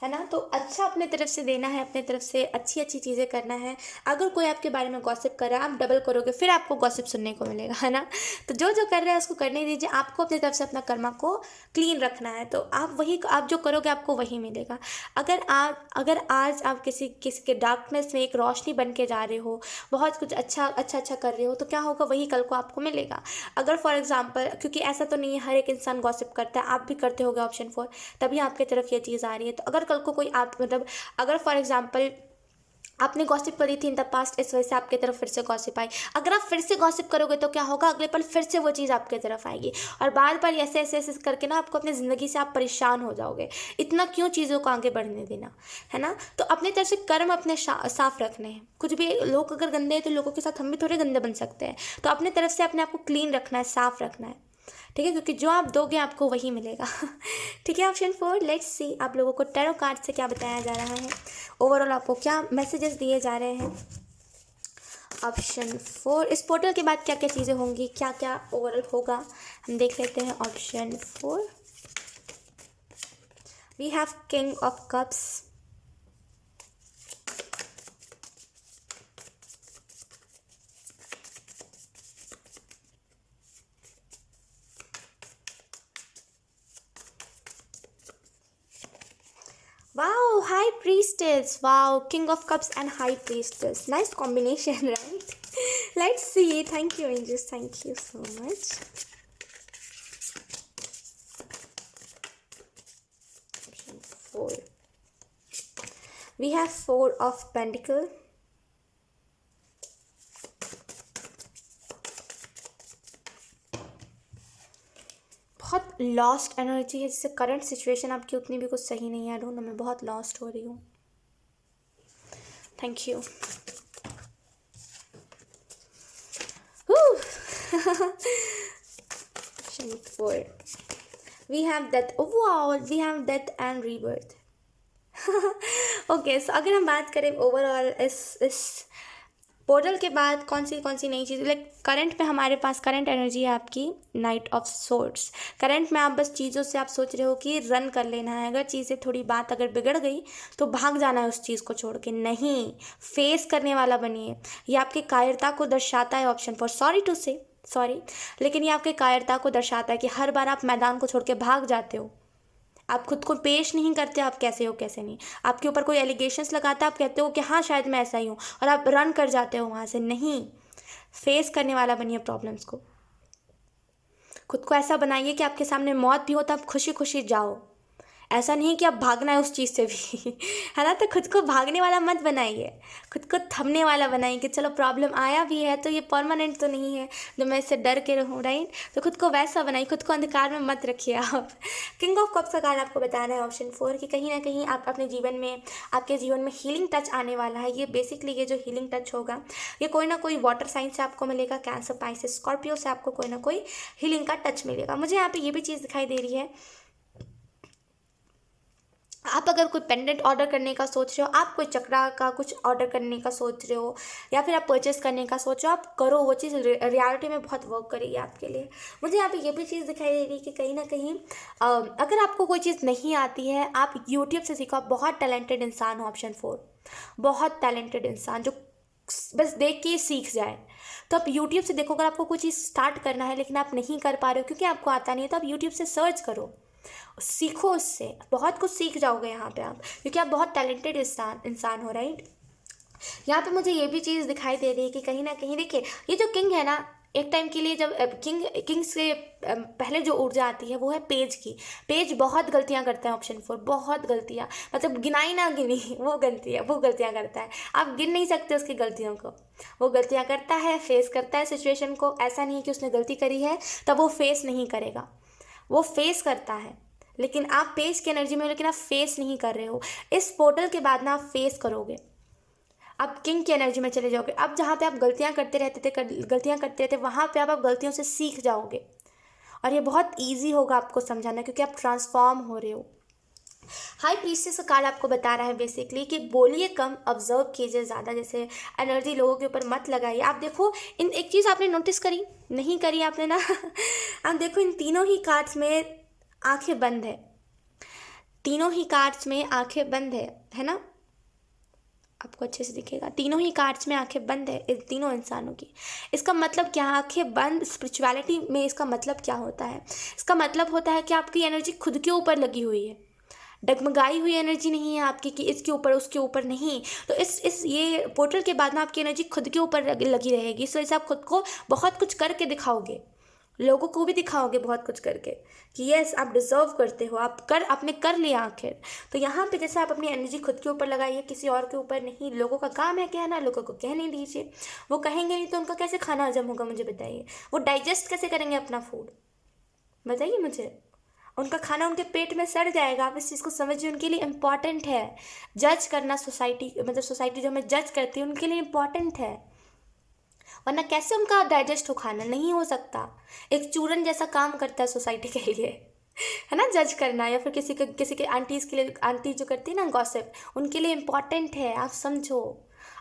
है ना। तो अच्छा अपने तरफ से देना है, अपने तरफ से अच्छी अच्छी चीज़ें करना है। अगर कोई आपके बारे में गॉसिप कर रहा है, आप डबल करोगे, फिर आपको गॉसिप सुनने को मिलेगा, है ना। तो जो जो कर रहे हैं उसको करने दीजिए। आपको अपनी तरफ से अपना कर्मा को क्लीन रखना है, तो आप जो करोगे आपको वही मिलेगा। अगर आज आप किसी किसी के डार्कनेस में एक रोशनी बन के जा रहे हो, बहुत कुछ अच्छा अच्छा कर रहे हो, तो क्या होगा, वही कल को आपको मिलेगा। अगर फॉर एग्जाम्पल, क्योंकि ऐसा तो नहीं है हर एक इंसान गॉसिप करता है, आप भी करते होगे, ऑप्शन 4, तभी आपकी तरफ ये चीज़ आ रही है। तो अगर कल को कोई आप मतलब अगर फॉर एग्जांपल आपने गॉसिप करी थी इन द पास्ट, इस वजह से आपके तरफ फिर से गॉसिप आई। अगर आप फिर से गॉसिप करोगे तो क्या होगा, अगले पल फिर से वो चीज़ आपके तरफ आएगी, और बार बार ऐसे ऐसे ऐसे करके ना आपको अपनी ज़िंदगी से आप परेशान हो जाओगे। इतना क्यों चीज़ों को आगे बढ़ने देना, है ना। तो अपनी तरफ से कर्म अपने साफ रखने हैं। कुछ भी लोग अगर गंदे हैं तो लोगों के साथ हम भी थोड़े गंदे बन सकते हैं। तो अपने तरफ से अपने आप को क्लीन रखना है, साफ रखना है, ठीक है। क्योंकि जो आप दोगे आपको वही मिलेगा। ठीक है, ऑप्शन 4। लेट्स सी आप लोगों को टैरो कार्ड से क्या बताया जा रहा है, ओवरऑल आपको क्या मैसेजेस दिए जा रहे हैं। ऑप्शन 4, इस पोर्टल के बाद क्या क्या चीज़ें होंगी, क्या क्या ओवरऑल होगा, हम देख लेते हैं। Option 4, we have king of cups. Wow, High Priestess. Wow, King of Cups and High Priestess. Nice combination, right? Let's see. Thank you, angels. Thank you so much. Option 4. We have 4 of Pentacles. बहुत लॉस्ट एनर्जी है, जिससे करंट सिचुएशन आपकी उतनी भी कुछ सही नहीं है। आई डोंट नो, मैं बहुत लॉस्ट हो रही हूँ। Thank you. Option 4, we have death. Wow, we have death and rebirth. Okay, so अगर हम बात करें ओवरऑल इस पोर्टल के बाद कौन सी नई चीज़, लाइक करंट में हमारे पास करंट एनर्जी है आपकी नाइट ऑफ सोर्ड्स। करंट में आप बस चीज़ों से आप सोच रहे हो कि रन कर लेना है। अगर चीज़ें थोड़ी बात अगर बिगड़ गई तो भाग जाना है उस चीज़ को छोड़ के, नहीं, फेस करने वाला बनिए। ये आपकी कायरता को दर्शाता है, ऑप्शन 4। सॉरी, लेकिन ये आपके कायरता को दर्शाता है कि हर बार आप मैदान को छोड़ के भाग जाते हो। आप खुद को पेश नहीं करते, आप कैसे हो कैसे नहीं। आपके ऊपर कोई एलिगेशंस लगाता है, आप कहते हो कि हाँ शायद मैं ऐसा ही हूँ, और आप रन कर जाते हो वहाँ से। नहीं, फेस करने वाला बनिए प्रॉब्लम्स को, खुद को ऐसा बनाइए कि आपके सामने मौत भी हो तब खुशी खुशी जाओ। ऐसा नहीं कि आप भागना है उस चीज़ से भी है ना। तो खुद को भागने वाला मत बनाइए, खुद को थमने वाला बनाइए कि चलो प्रॉब्लम आया भी है तो ये परमानेंट तो नहीं है जो मैं इससे डर के रहूँ, राइट। तो खुद को वैसा बनाइए, खुद को अंधकार में मत रखिए आप। किंग ऑफ कप्स का कार्ड आपको बताना है ऑप्शन 4 कि कहीं ना कहीं आप अपने जीवन में, आपके जीवन में हीलिंग टच आने वाला है। ये बेसिकली ये जो हीलिंग टच होगा ये कोई ना कोई वाटर साइन से आपको मिलेगा, कैंसर, पाइसेस, स्कॉर्पियो से आपको कोई ना कोई हीलिंग का टच मिलेगा। मुझे यहाँ पे ये भी चीज़ दिखाई दे रही है, आप अगर कोई पेंडेंट ऑर्डर करने का सोच रहे हो, आप कोई चक्रा का कुछ ऑर्डर करने का सोच रहे हो, या फिर आप परचेस करने का सोच रहे हो, आप करो, वो चीज़ रियलिटी में बहुत वर्क करेगी आपके लिए। मुझे यहाँ पे ये भी चीज़ दिखाई दे रही है कि कहीं ना कहीं अगर आपको कोई चीज़ नहीं आती है, आप यूट्यूब से सीखो। आप बहुत टैलेंटेड इंसान हो, ऑप्शन 4, बहुत टैलेंटेड इंसान जो बस देख के सीख जाए। तो आप यूट्यूब से देखो, अगर आपको कोई चीज़ स्टार्ट करना है लेकिन आप नहीं कर पा रहे हो क्योंकि आपको आता नहीं है, तो आप यूट्यूब से सर्च करो, सीखो, उससे बहुत कुछ सीख जाओगे यहाँ पे आप, क्योंकि आप बहुत टैलेंटेड इंसान हो, राइट। यहाँ पे मुझे ये भी चीज़ दिखाई दे रही है कि कहीं ना कहीं देखिए, ये जो किंग है ना, एक टाइम के लिए जब किंग से पहले जो ऊर्जा आती है वो है पेज की। पेज बहुत गलतियाँ करता है, ऑप्शन 4, बहुत गलतियाँ, मतलब गिनाई ना गिनी वो गलतियाँ करता है। आप गिन नहीं सकते उसकी गलतियों को। वो गलतियाँ करता है, फेस करता है सिचुएशन को। ऐसा नहीं कि उसने गलती करी है तब वो फेस नहीं करेगा, वो फेस करता है। लेकिन आप पेज की एनर्जी में हो, लेकिन आप फेस नहीं कर रहे हो। इस पोर्टल के बाद ना आप फेस करोगे, आप किंग की एनर्जी में चले जाओगे। अब जहाँ पे आप गलतियाँ करते रहते थे वहाँ पे आप गलतियों से सीख जाओगे, और ये बहुत ईजी होगा आपको समझाना, क्योंकि आप ट्रांसफॉर्म हो रहे हो। हाई प्रीस्टेस का कार्ड आपको बता रहा है बेसिकली कि बोलिए कम, ऑब्जर्व कीजिए ज़्यादा। जैसे एनर्जी लोगों के ऊपर मत लगाइए। आप देखो, इन एक चीज़ आपने नोटिस करी, नहीं करी आपने ना आप देखो, इन तीनों ही कार्ड्स में आंखें बंद है, तीनों ही कार्ड्स में आंखें बंद है ना। आपको अच्छे से दिखेगा, तीनों ही कार्ड्स में आंखें बंद है इन तीनों इंसानों की। इसका मतलब क्या, आंखें बंद स्पिरिचुअलिटी में इसका मतलब क्या होता है? इसका मतलब होता है कि आपकी एनर्जी खुद के ऊपर लगी हुई है, डगमगाई हुई एनर्जी नहीं है आपकी कि इसके ऊपर उसके ऊपर नहीं। तो इस ये पोर्टल के बाद ना आपकी एनर्जी खुद के ऊपर लगी रहेगी। इस वजह से आप खुद को बहुत कुछ करके दिखाओगे, लोगों को भी दिखाओगे बहुत कुछ करके कि यस आप डिजर्व करते हो, आपने कर लिया आखिर। तो यहाँ पे जैसे आप अपनी एनर्जी खुद के ऊपर लगाइए, किसी और के ऊपर नहीं। लोगों का काम है कहना, लोगों को कहने दीजिए। वो कहेंगे नहीं तो उनका कैसे खाना हजम होगा, मुझे बताइए। वो डाइजेस्ट कैसे करेंगे अपना फूड, बताइए मुझे। उनका खाना उनके पेट में सड़ जाएगा। आप इस चीज़ को समझिए, उनके लिए इम्पॉर्टेंट है जज करना। सोसाइटी मतलब सोसाइटी जो हमें जज करती है उनके लिए इम्पॉर्टेंट है, वरना कैसे उनका डाइजेस्ट हो खाना, नहीं हो सकता। एक चूरन जैसा काम करता है सोसाइटी के लिए, है ना, जज करना। या फिर किसी के आंटीज़ के लिए, आंटी जो करती है ना गॉसिप, उनके लिए इम्पॉर्टेंट है। आप समझो,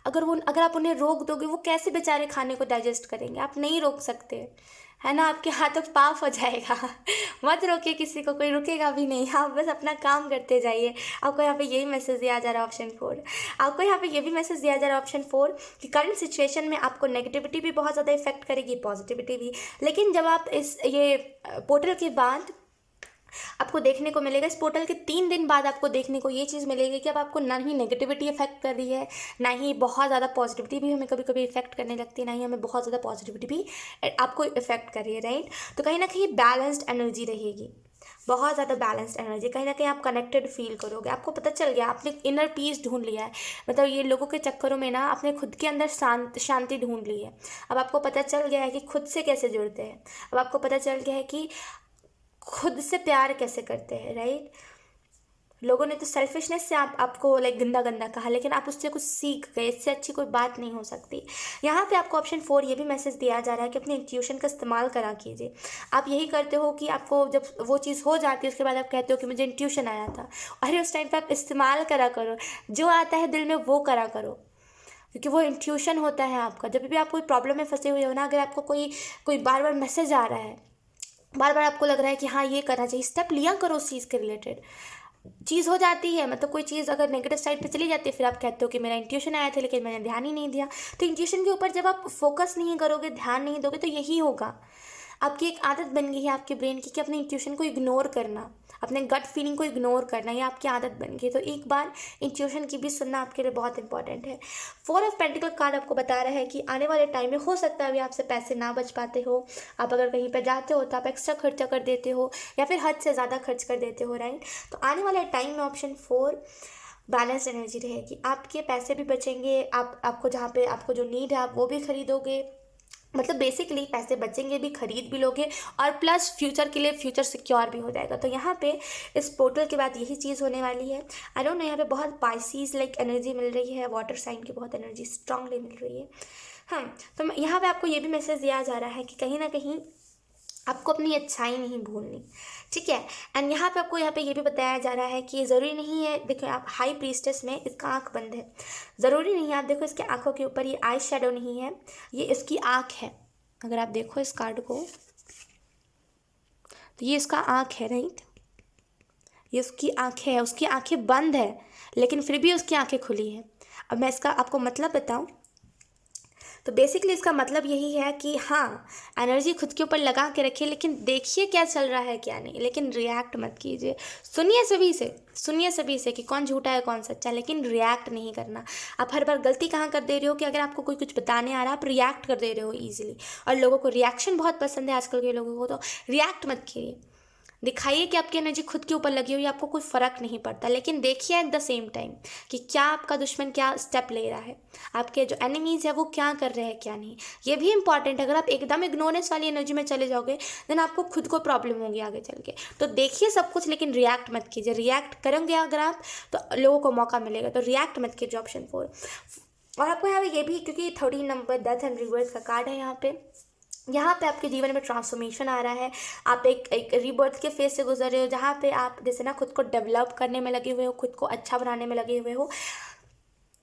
अगर आप उन्हें रोक दोगे वो कैसे बेचारे खाने को डाइजेस्ट करेंगे? आप नहीं रोक सकते, है ना, आपके हाथों पाप हो जाएगा मत रोकिए किसी को, कोई रुकेगा भी नहीं। आप बस अपना काम करते जाइए। आपको यहाँ पे यही मैसेज दिया जा रहा है ऑप्शन 4। आपको यहाँ पे ये भी मैसेज दिया जा रहा है ऑप्शन 4 कि करंट सिचुएशन में आपको नेगेटिविटी भी बहुत ज़्यादा इफेक्ट करेगी, पॉजिटिविटी भी। लेकिन जब आप ये पोर्टल के बाद आपको देखने को मिलेगा, इस पोर्टल के 3 दिन बाद आपको देखने को ये चीज़ मिलेगी कि अब आपको ना ही नेगेटिविटी इफेक्ट कर रही है, ना ही बहुत ज़्यादा पॉजिटिविटी भी हमें कभी कभी इफेक्ट करने लगती है, ना ही हमें बहुत ज़्यादा पॉजिटिविटी भी आपको इफेक्ट कर रही है, राइट। तो कहीं ना कहीं बैलेंस्ड एनर्जी रहेगी, बहुत ज़्यादा बैलेंस्ड एनर्जी। कहीं ना कहीं आप कनेक्टेड फील करोगे, आपको पता चल गया, आपने इनर पीस ढूंढ लिया है। मतलब ये लोगों के चक्करों में ना आपने खुद के अंदर शांति ढूंढ ली है। अब आपको पता चल गया है कि खुद से कैसे जुड़ते हैं। अब आपको पता चल गया है कि खुद से प्यार कैसे करते हैं, राइट। लोगों ने तो सेल्फिशनेस से आपको लाइक गंदा गंदा कहा, लेकिन आप उससे कुछ सीख गए। इससे अच्छी कोई बात नहीं हो सकती। यहाँ पे आपको ऑप्शन 4 ये भी मैसेज दिया जा रहा है कि अपने इंट्यूशन का इस्तेमाल करा कीजिए। आप यही करते हो कि आपको जब वो चीज़ हो जाती है उसके बाद आप कहते हो कि मुझे इंट्यूशन आया था। अरे उस टाइम पे आप इस्तेमाल करा करो, जो आता है दिल में वो करा करो, क्योंकि वो इंट्यूशन होता है आपका। जब भी आप कोई प्रॉब्लम में फंसे हुए हो ना, अगर आपको कोई बार बार मैसेज आ रहा है, बार बार आपको लग रहा है कि हाँ ये करना चाहिए, स्टेप लिया करो उस चीज़ के रिलेटेड। चीज़ हो जाती है, मतलब कोई चीज़ अगर नेगेटिव साइड पे चली जाती है, फिर आप कहते हो कि मेरा इंट्यूशन आया था लेकिन मैंने ध्यान ही नहीं दिया। तो इंट्यूशन के ऊपर जब आप फोकस नहीं करोगे, ध्यान नहीं दोगे, तो यही होगा। आपकी एक आदत बन गई है आपके ब्रेन की कि अपने इंट्यूशन को इग्नोर करना। अपने गट फीलिंग को इग्नोर करना, ये आपकी आदत बन गई। तो एक बार इंट्यूशन की भी सुनना आपके लिए बहुत इंपॉर्टेंट है। 4 ऑफ पेंटिकल कार्ड आपको बता रहा है कि आने वाले टाइम में हो सकता है अभी आपसे पैसे ना बच पाते हो, आप अगर कहीं पर जाते हो तो आप एक्स्ट्रा खर्चा कर देते हो या फिर हद से ज़्यादा खर्च कर देते हो, राइट। तो आने वाले टाइम में ऑप्शन 4 बैलेंस एनर्जी रहेगी, आपके पैसे भी बचेंगे, आपको जहाँ पे आपको जो नीड है आप वो भी खरीदोगे, मतलब बेसिकली पैसे बचेंगे भी, खरीद भी लोगे, और प्लस फ्यूचर के लिए फ्यूचर सिक्योर भी हो जाएगा। तो यहाँ पे इस पोर्टल के बाद यही चीज़ होने वाली है। आई डोंट नो, यहाँ पे बहुत पाइसीज लाइक एनर्जी मिल रही है, वाटर साइन की बहुत एनर्जी स्ट्रांगली मिल रही है। हाँ, तो यहाँ पे आपको ये भी मैसेज दिया जा रहा है कि कहीं ना कहीं आपको अपनी अच्छाई नहीं भूलनी, ठीक है। एंड यहाँ पे आपको यहाँ पे ये भी बताया जा रहा है कि ज़रूरी नहीं है, देखो आप हाई प्रीस्टेस में इसका आँख बंद है, ज़रूरी नहीं है, आप देखो इसके आँखों के ऊपर ये आई शेडो नहीं है, ये इसकी आँख है। अगर आप देखो इस कार्ड को तो ये इसका आँख है, राइट, ये उसकी आँखें है, उसकी आँखें बंद है लेकिन फिर भी उसकी आँखें खुली है। अब मैं इसका आपको मतलब बताऊँ तो बेसिकली इसका मतलब यही है कि हाँ, एनर्जी खुद के ऊपर लगा के रखिए, लेकिन देखिए क्या चल रहा है क्या नहीं, लेकिन रिएक्ट मत कीजिए। सुनिए सभी से कि कौन झूठा है कौन सच्चा, लेकिन रिएक्ट नहीं करना। आप हर बार गलती कहाँ कर दे रहे हो कि अगर आपको कोई कुछ बताने आ रहा है आप रिएक्ट कर दे रहे हो ईजिली, और लोगों को रिएक्शन बहुत पसंद है आजकल के लोगों को, तो रिएक्ट मत कीजिए। दिखाइए कि आपकी एनर्जी खुद के ऊपर लगी हुई है, आपको कोई फ़र्क नहीं पड़ता, लेकिन देखिए एट द सेम टाइम कि क्या आपका दुश्मन क्या स्टेप ले रहा है, आपके जो एनिमीज़ है वो क्या कर रहे हैं क्या नहीं, ये भी इंपॉर्टेंट है। अगर आप एकदम इग्नोरेंस वाली एनर्जी में चले जाओगे देन आपको खुद को प्रॉब्लम होगी आगे चल के। तो देखिए सब कुछ, लेकिन रिएक्ट मत कीजिए। रिएक्ट करेंगे अगर आप तो लोगों को मौका मिलेगा, तो रिएक्ट मत कीजिए, ऑप्शन 4। और आपको यहाँ पे ये भी, क्योंकि 13 नंबर डेथ एंड रिवर्स का कार्ड है, यहाँ पे आपके जीवन में ट्रांसफॉर्मेशन आ रहा है। आप एक रीबर्थ के फेज से गुजर रहे हो, जहाँ पे आप जैसे ना खुद को डेवलप करने में लगे हुए हो, खुद को अच्छा बनाने में लगे हुए हो।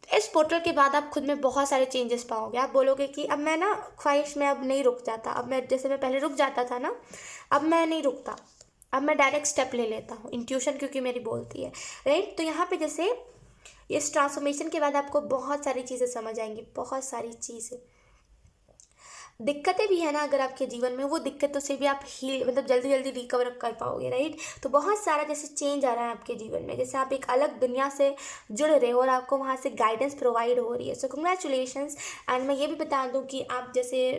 इस पोर्टल के बाद आप खुद में बहुत सारे चेंजेस पाओगे। आप बोलोगे कि अब मैं ना ख्वाहिश में अब नहीं रुक जाता, अब मैं जैसे मैं पहले रुक जाता था ना, अब मैं नहीं रुकता, अब मैं डायरेक्ट स्टेप ले लेता हूँ, इंट्यूशन क्योंकि मेरी बोलती है, राइट। तो यहाँ पे जैसे इस ट्रांसफॉर्मेशन के बाद आपको बहुत सारी चीज़ें समझ आएंगी, बहुत सारी चीज़ें। दिक्कतें भी है ना अगर आपके जीवन में, वो दिक्कतों से भी आप मतलब जल्दी जल्दी रिकवर कर पाओगे, राइट। तो बहुत सारा जैसे चेंज आ रहा है आपके जीवन में, जैसे आप एक अलग दुनिया से जुड़ रहे हो और आपको वहाँ से गाइडेंस प्रोवाइड हो रही है। सो कंग्रेचुलेशंस। एंड मैं ये भी बता दूँ कि आप जैसे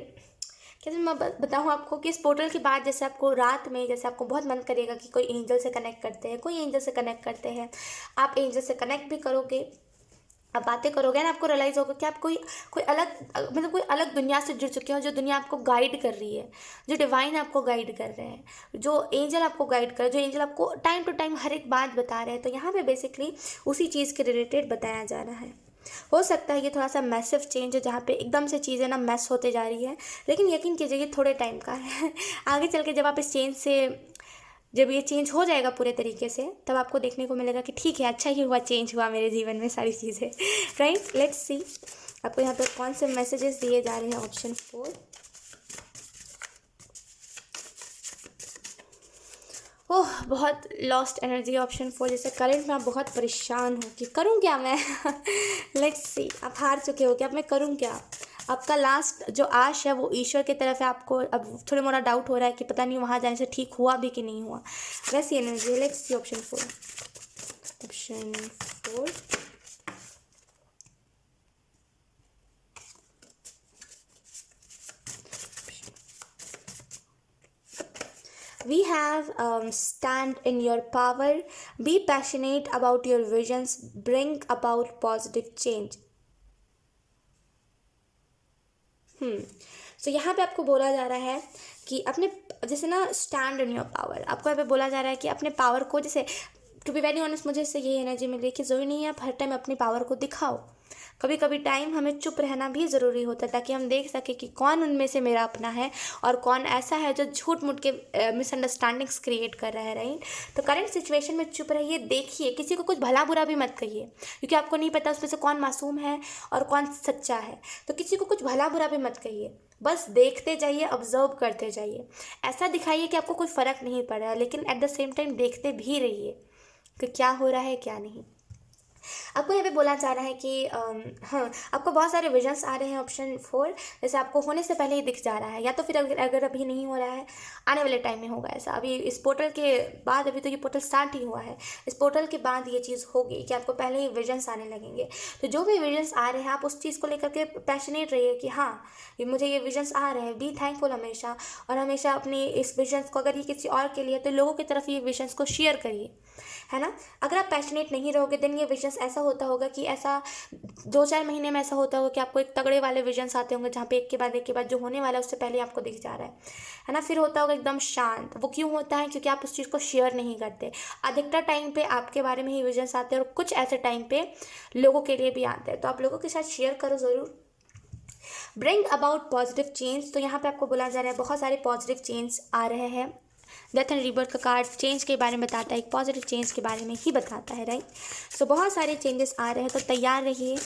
कैसे मैं बताऊँ आपको कि इस पोर्टल के बाद जैसे आपको रात में जैसे आपको बहुत मन करेगा कि कोई एंजल से कनेक्ट करते हैं, कोई एंजल से कनेक्ट करते हैं, आप एंजल से कनेक्ट भी करोगे, आप बातें करोगे ना, आपको रियलाइज़ होगा कि आप कोई अलग मतलब कोई अलग दुनिया से जुड़ चुके हो, जो दुनिया आपको गाइड कर रही है, जो डिवाइन आपको गाइड कर रहे हैं, जो एंजल आपको गाइड कर रहे हैं, जो एंजल आपको टाइम टू टाइम हर एक बात बता रहे हैं। तो यहाँ पे बेसिकली उसी चीज़ के रिलेटेड बताया जा रहा है। हो सकता है ये थोड़ा सा मैसिव चेंज है, जहाँ पे एकदम से चीज़ें ना मैस होते जा रही है, लेकिन यकीन कीजिए ये थोड़े टाइम का है। आगे चल के जब ये चेंज हो जाएगा पूरे तरीके से, तब आपको देखने को मिलेगा कि ठीक है, अच्छा ही हुआ, चेंज हुआ मेरे जीवन में सारी चीज़ें, राइट। लेट्स सी आपको यहाँ पे कौन से मैसेजेस दिए जा रहे हैं। ऑप्शन 4, ओह बहुत लॉस्ट एनर्जी। ऑप्शन 4 जैसे करंट में आप बहुत परेशान हो कि करूँ क्या मैं। लेट्स सी, आप हार चुके हो कि अब मैं करूँ क्या। आपका लास्ट जो आश है वो ईश्वर की तरफ है, आपको अब थोड़ा मोड़ा डाउट हो रहा है कि पता नहीं वहाँ जाने से ठीक हुआ भी कि नहीं हुआ, वैसी energy. Let's see option 4। Option 4 we have stand in your power, be passionate about your visions, bring about positive change। सो यहाँ पे आपको बोला जा रहा है कि अपने जैसे ना स्टैंड इन योर पावर, आपको यहाँ पे बोला जा रहा है कि अपने पावर को, जैसे टू बी वेरी ऑनेस्ट मुझे इससे यही एनर्जी मिल रही है कि ज़रूरी नहीं है आप हर टाइम अपनी पावर को दिखाओ, कभी कभी टाइम हमें चुप रहना भी ज़रूरी होता है, ताकि हम देख सकें कि कौन उनमें से मेरा अपना है और कौन ऐसा है जो झूठ मूठ के मिसअंडरस्टैंडिंग्स क्रिएट कर रहा है, राइट। तो करंट सिचुएशन में चुप रहिए, देखिए, किसी को कुछ भला बुरा भी मत कहिए, क्योंकि आपको नहीं पता उसमें से कौन मासूम है और कौन सच्चा है। तो किसी को कुछ भला बुरा भी मत कहिए, बस देखते जाइए, ऑब्जर्व करते जाइए। ऐसा दिखाइए कि आपको कोई फ़र्क नहीं पड़ रहा है, लेकिन एट द सेम टाइम देखते भी रहिए कि क्या हो रहा है क्या नहीं। आपको यहाँ पे बोला जा रहा है कि हाँ, आपको बहुत सारे विजन्स आ रहे हैं ऑप्शन 4, जैसे आपको होने से पहले ही दिख जा रहा है, या तो फिर अगर अभी नहीं हो रहा है, आने वाले टाइम में होगा ऐसा। अभी इस पोर्टल के बाद, अभी तो ये पोर्टल स्टार्ट ही हुआ है, इस पोर्टल के बाद ये चीज़ होगी कि आपको पहले ही विजन्स आने लगेंगे। तो जो भी विजन्स आ रहे हैं आप उस चीज़ को लेकर के पैशनेट रहिए कि हाँ ये मुझे ये विजन्स आ रहे हैं, बी थैंकफुल हमेशा, और हमेशा अपनी इस विजन्स को, अगर ये किसी और के लिए तो लोगों की तरफ ये विजन्स को शेयर करिए, है ना। अगर आप पैशनेट नहीं रहोगे देन ये विजन्स ऐसा होता होगा कि ऐसा 2-4 महीने में ऐसा होता होगा कि आपको एक तगड़े वाले विजन्स आते होंगे जहाँ पे एक के बाद जो होने वाला है उससे पहले आपको दिख जा रहा है ना। फिर होता होगा एकदम शांत। वो क्यों होता है? क्योंकि आप उस चीज़ को शेयर नहीं करते। अधिकतर टाइम पे आपके बारे में ही विजन्स आते हैं और कुछ ऐसे टाइम पे लोगों के लिए भी आते हैं, तो आप लोगों के साथ शेयर करो ज़रूर। ब्रिंग अबाउट पॉजिटिव चेंज, तो यहाँ पे आपको बोला जा रहा है बहुत सारे पॉजिटिव चेंज आ रहे हैं। डेथ एंड रिबर्थ का कार्ड चेंज के बारे में बताता है, एक पॉजिटिव चेंज के बारे में ही बताता है, राइट। सो बहुत सारे चेंजेस आ रहे हैं, तो तैयार रहिए,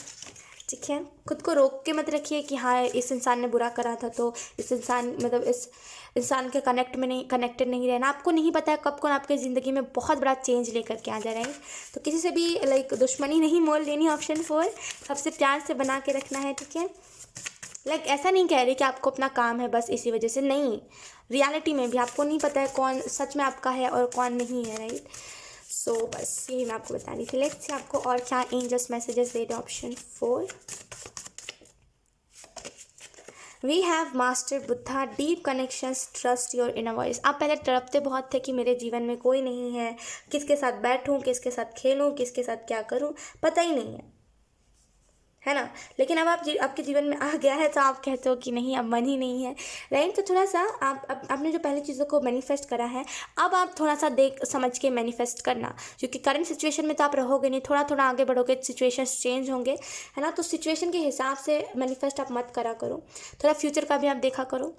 ठीक है। खुद को रोक के मत रखिए कि हाँ इस इंसान ने बुरा करा था तो इस इंसान के कनेक्टेड नहीं रहना। आपको नहीं पता है कब कौन आपकी ज़िंदगी में बहुत बड़ा चेंज लेकर के आ जा रहा है। तो किसी से भी दुश्मनी नहीं मोल लेनी, ऑप्शन 4, सबसे प्यार से बना के रखना है, ठीक है। ऐसा नहीं कह रही कि आपको अपना काम है बस इसी वजह से, नहीं, रियलिटी में भी आपको नहीं पता है कौन सच में आपका है और कौन नहीं है, राइट। सो बस यही मैं आपको बता रही थी। लेट्स से आपको और क्या एंजल्स मैसेजेस दे रहे, option 4। We have master Buddha, deep connections, trust your inner voice. आप पहले तड़पते बहुत थे कि मेरे जीवन में कोई नहीं है, किसके साथ बैठूं, किसके साथ खेलूं, किसके साथ क्या करूं, पता ही नहीं है ना। लेकिन अब आपके जीवन में आ गया है तो आप कहते हो कि नहीं अब मन ही नहीं है, राइट। तो थोड़ा सा आपने जो पहले चीज़ों को मैनिफेस्ट करा है, अब आप थोड़ा सा देख समझ के मैनिफेस्ट करना, क्योंकि करंट सिचुएशन में तो आप रहोगे नहीं, थोड़ा थोड़ा आगे बढ़ोगे, सिचुएशंस चेंज होंगे, है ना। तो सिचुएशन के हिसाब से मैनिफेस्ट आप मत करा करो, थोड़ा फ्यूचर का भी आप देखा करो,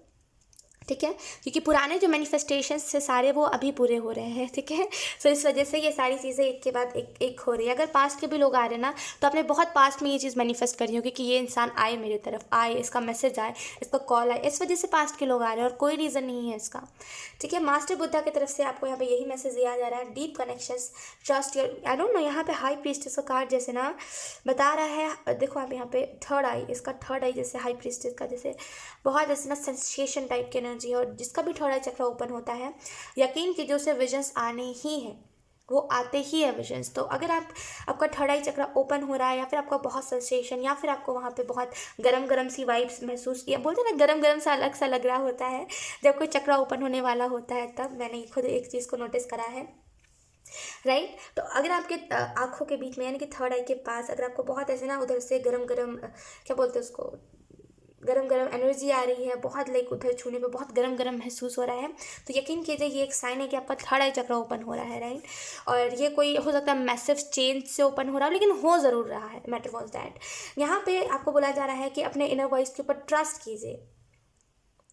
ठीक है। क्योंकि पुराने जो मैनिफेस्टेशंस थे सारे वो अभी पूरे हो रहे हैं, ठीक है। सो इस वजह से ये सारी चीज़ें एक के बाद एक हो रही है। अगर पास्ट के भी लोग आ रहे हैं ना, तो आपने बहुत पास्ट में ये चीज़ मैनिफेस्ट करी होगी कि ये इंसान आए मेरे तरफ, आए, इसका मैसेज आए, इसका कॉल आए, इस वजह से पास्ट के लोग आ रहे हैं और कोई रीज़न नहीं है इसका, ठीक है। मास्टर बुद्धा की तरफ से आपको यहाँ पे यही मैसेज दिया जा रहा है, deep connections, trust your, I don't no, यहाँ पे हाई प्रीस्टेस का कार्ड जैसे ना बता रहा है, देखो आप यहाँ पे थर्ड आई, इसका थर्ड आई जैसे हाई प्रीस्टेस का जैसे बहुत ऐसे ना सेंसेशन टाइप की एनर्जी है, और जिसका भी थर्ड आई चक्र ओपन होता है यकीन कीजिए उसे विजन्स आने ही हैं, वो आते ही है विजन्स। तो अगर आपका थर्ड आई चक्र ओपन हो रहा है, या फिर आपका बहुत सेंसेशन, या फिर आपको वहाँ पे बहुत गरम गरम सी वाइब्स महसूस, या बोलते हैं ना गरम गरम सा अलग सा लग रहा होता है जब कोई चक्र ओपन होने वाला होता है, तब मैंने खुद एक चीज़ को नोटिस करा है, राइट। तो अगर आपके आंखों के बीच में यानी कि थर्ड आई के पास अगर आपको बहुत ऐसे ना उधर से गरम गरम, क्या बोलते हैं उसको, गरम गरम एनर्जी आ रही है, बहुत उधर छूने पे बहुत गरम गरम महसूस हो रहा है, तो यकीन कीजिए ये एक साइन है कि आपका थर्ड आई चक्र ओपन हो रहा है, राइट। और ये कोई हो सकता है मैसिव चेंज से ओपन हो रहा है, लेकिन हो ज़रूर रहा है, मैटर वॉज दैट। यहाँ पे आपको बोला जा रहा है कि अपने इनर वॉइस के ऊपर ट्रस्ट कीजिए,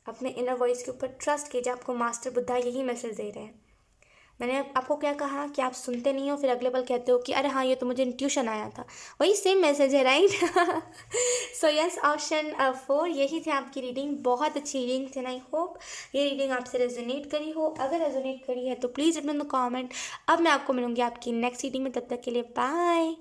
अपने इनर वॉइस के ऊपर ट्रस्ट कीजिए, आपको मास्टर बुद्धा यही मैसेज दे रहे हैं। मैंने आपको क्या कहा कि आप सुनते नहीं हो, फिर अगले पल कहते हो कि अरे हाँ ये तो मुझे इंट्यूशन आया था, वही सेम मैसेज है, राइट। सो यस, ऑप्शन 4 यही थे आपकी रीडिंग। बहुत अच्छी रीडिंग थी, आई होप ये रीडिंग आपसे रेजोनेट करी हो। अगर रेजोनेट करी है तो please it in the comment. अब मैं आपको मिलूंगी आपकी नेक्स्ट रीडिंग में, तब तक के लिए बाय।